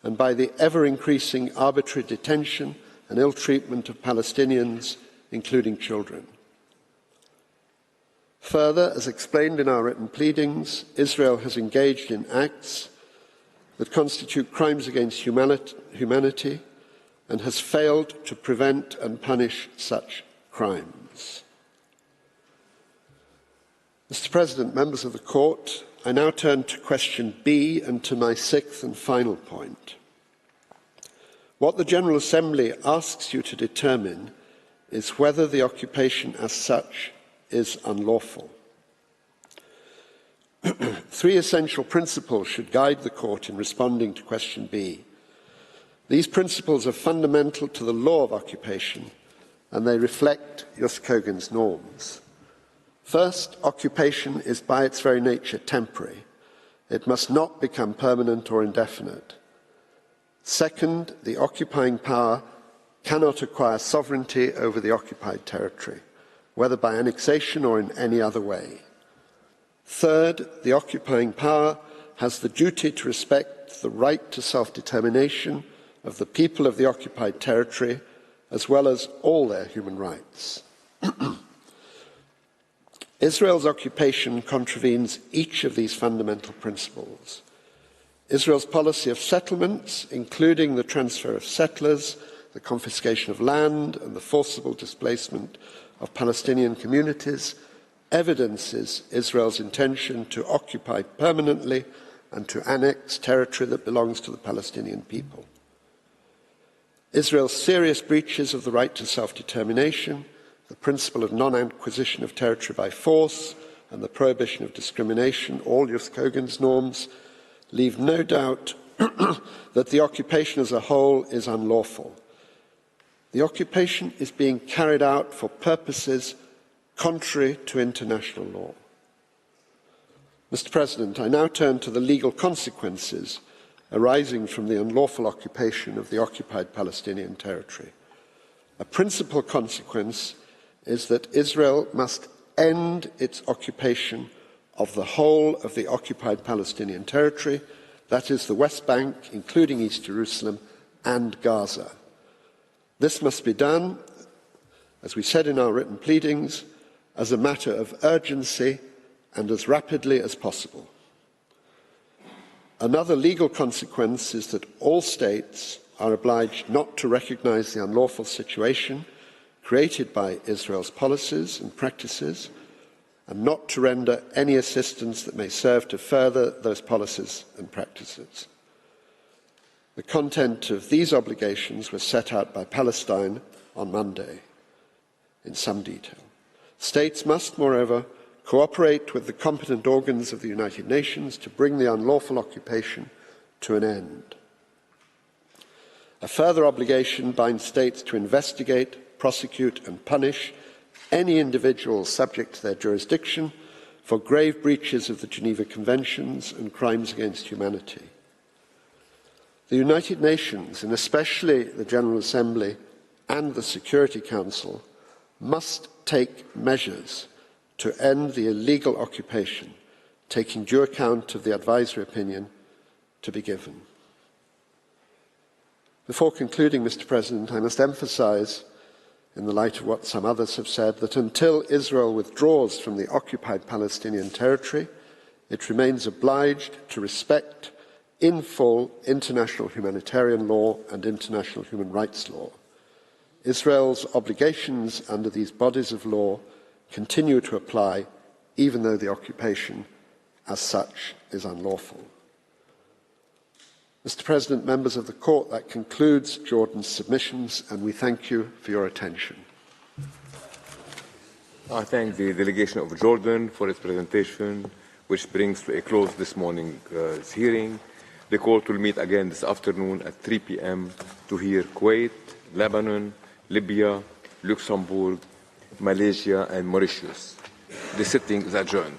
and by the ever-increasing arbitrary detention and ill-treatment of Palestinians, including children. Further, as explained in our written pleadings, Israel has engaged in acts that constitute crimes against humanity and has failed to prevent and punish such crimes. Mr. President, members of the Court, I now turn to question B and to my sixth and final point. What the General Assembly asks you to determine is whether the occupation as such is unlawful. Three essential principles should guide the Court in responding to question B. These principles are fundamental to the law of occupation, and they reflect Jus Cogens norms. First, occupation is by its very nature temporary. It must not become permanent or indefinite. Second, the occupying power cannot acquire sovereignty over the occupied territory, whether by annexation or in any other way. Third, the occupying power has the duty to respect the right to self-determination of the people of the occupied territory, as well as all their human rights. Israel's occupation contravenes each of these fundamental principles. Israel's policy of settlements, including the transfer of settlers, the confiscation of land, and the forcible displacement of Palestinian communities, evidences Israel's intention to occupy permanently and to annex territory that belongs to the Palestinian people. Israel's serious breaches of the right to self-determination, the principle of non-acquisition of territory by force, and the prohibition of discrimination, all Jus Cogens norms, leave no doubt that the occupation as a whole is unlawful. The occupation is being carried out for purposes contrary to international law. Mr. President, I now turn to the legal consequences arising from the unlawful occupation of the occupied Palestinian territory. A principal consequence is that Israel must end its occupation of the whole of the occupied Palestinian territory, that is the West Bank, including East Jerusalem, and Gaza. This must be done, as we said in our written pleadings, as a matter of urgency and as rapidly as possible. Another legal consequence is that all states are obliged not to recognise the unlawful situation created by Israel's policies and practices, and not to render any assistance that may serve to further those policies and practices. The content of these obligations was set out by Palestine on Monday in some detail. States must, moreover, cooperate with the competent organs of the United Nations to bring the unlawful occupation to an end. A further obligation binds states to investigate, prosecute and punish any individual subject to their jurisdiction for grave breaches of the Geneva Conventions and crimes against humanity. The United Nations, and especially the General Assembly and the Security Council, must take measures to end the illegal occupation, taking due account of the advisory opinion to be given. Before concluding, Mr. President, I must emphasise, in the light of what some others have said, that until Israel withdraws from the Occupied Palestinian Territory, it remains obliged to respect in full international humanitarian law and international human rights law. Israel's obligations under these bodies of law continue to apply, even though the occupation as such is unlawful. Mr. President, members of the Court, that concludes Jordan's submissions, and we thank you for your attention. I thank the delegation of Jordan for its presentation, which brings to a close this morning's hearing. The Court will meet again this afternoon at 3 p.m. to hear Kuwait, Lebanon, Libya, Luxembourg, Malaysia and Mauritius. The sitting is adjourned.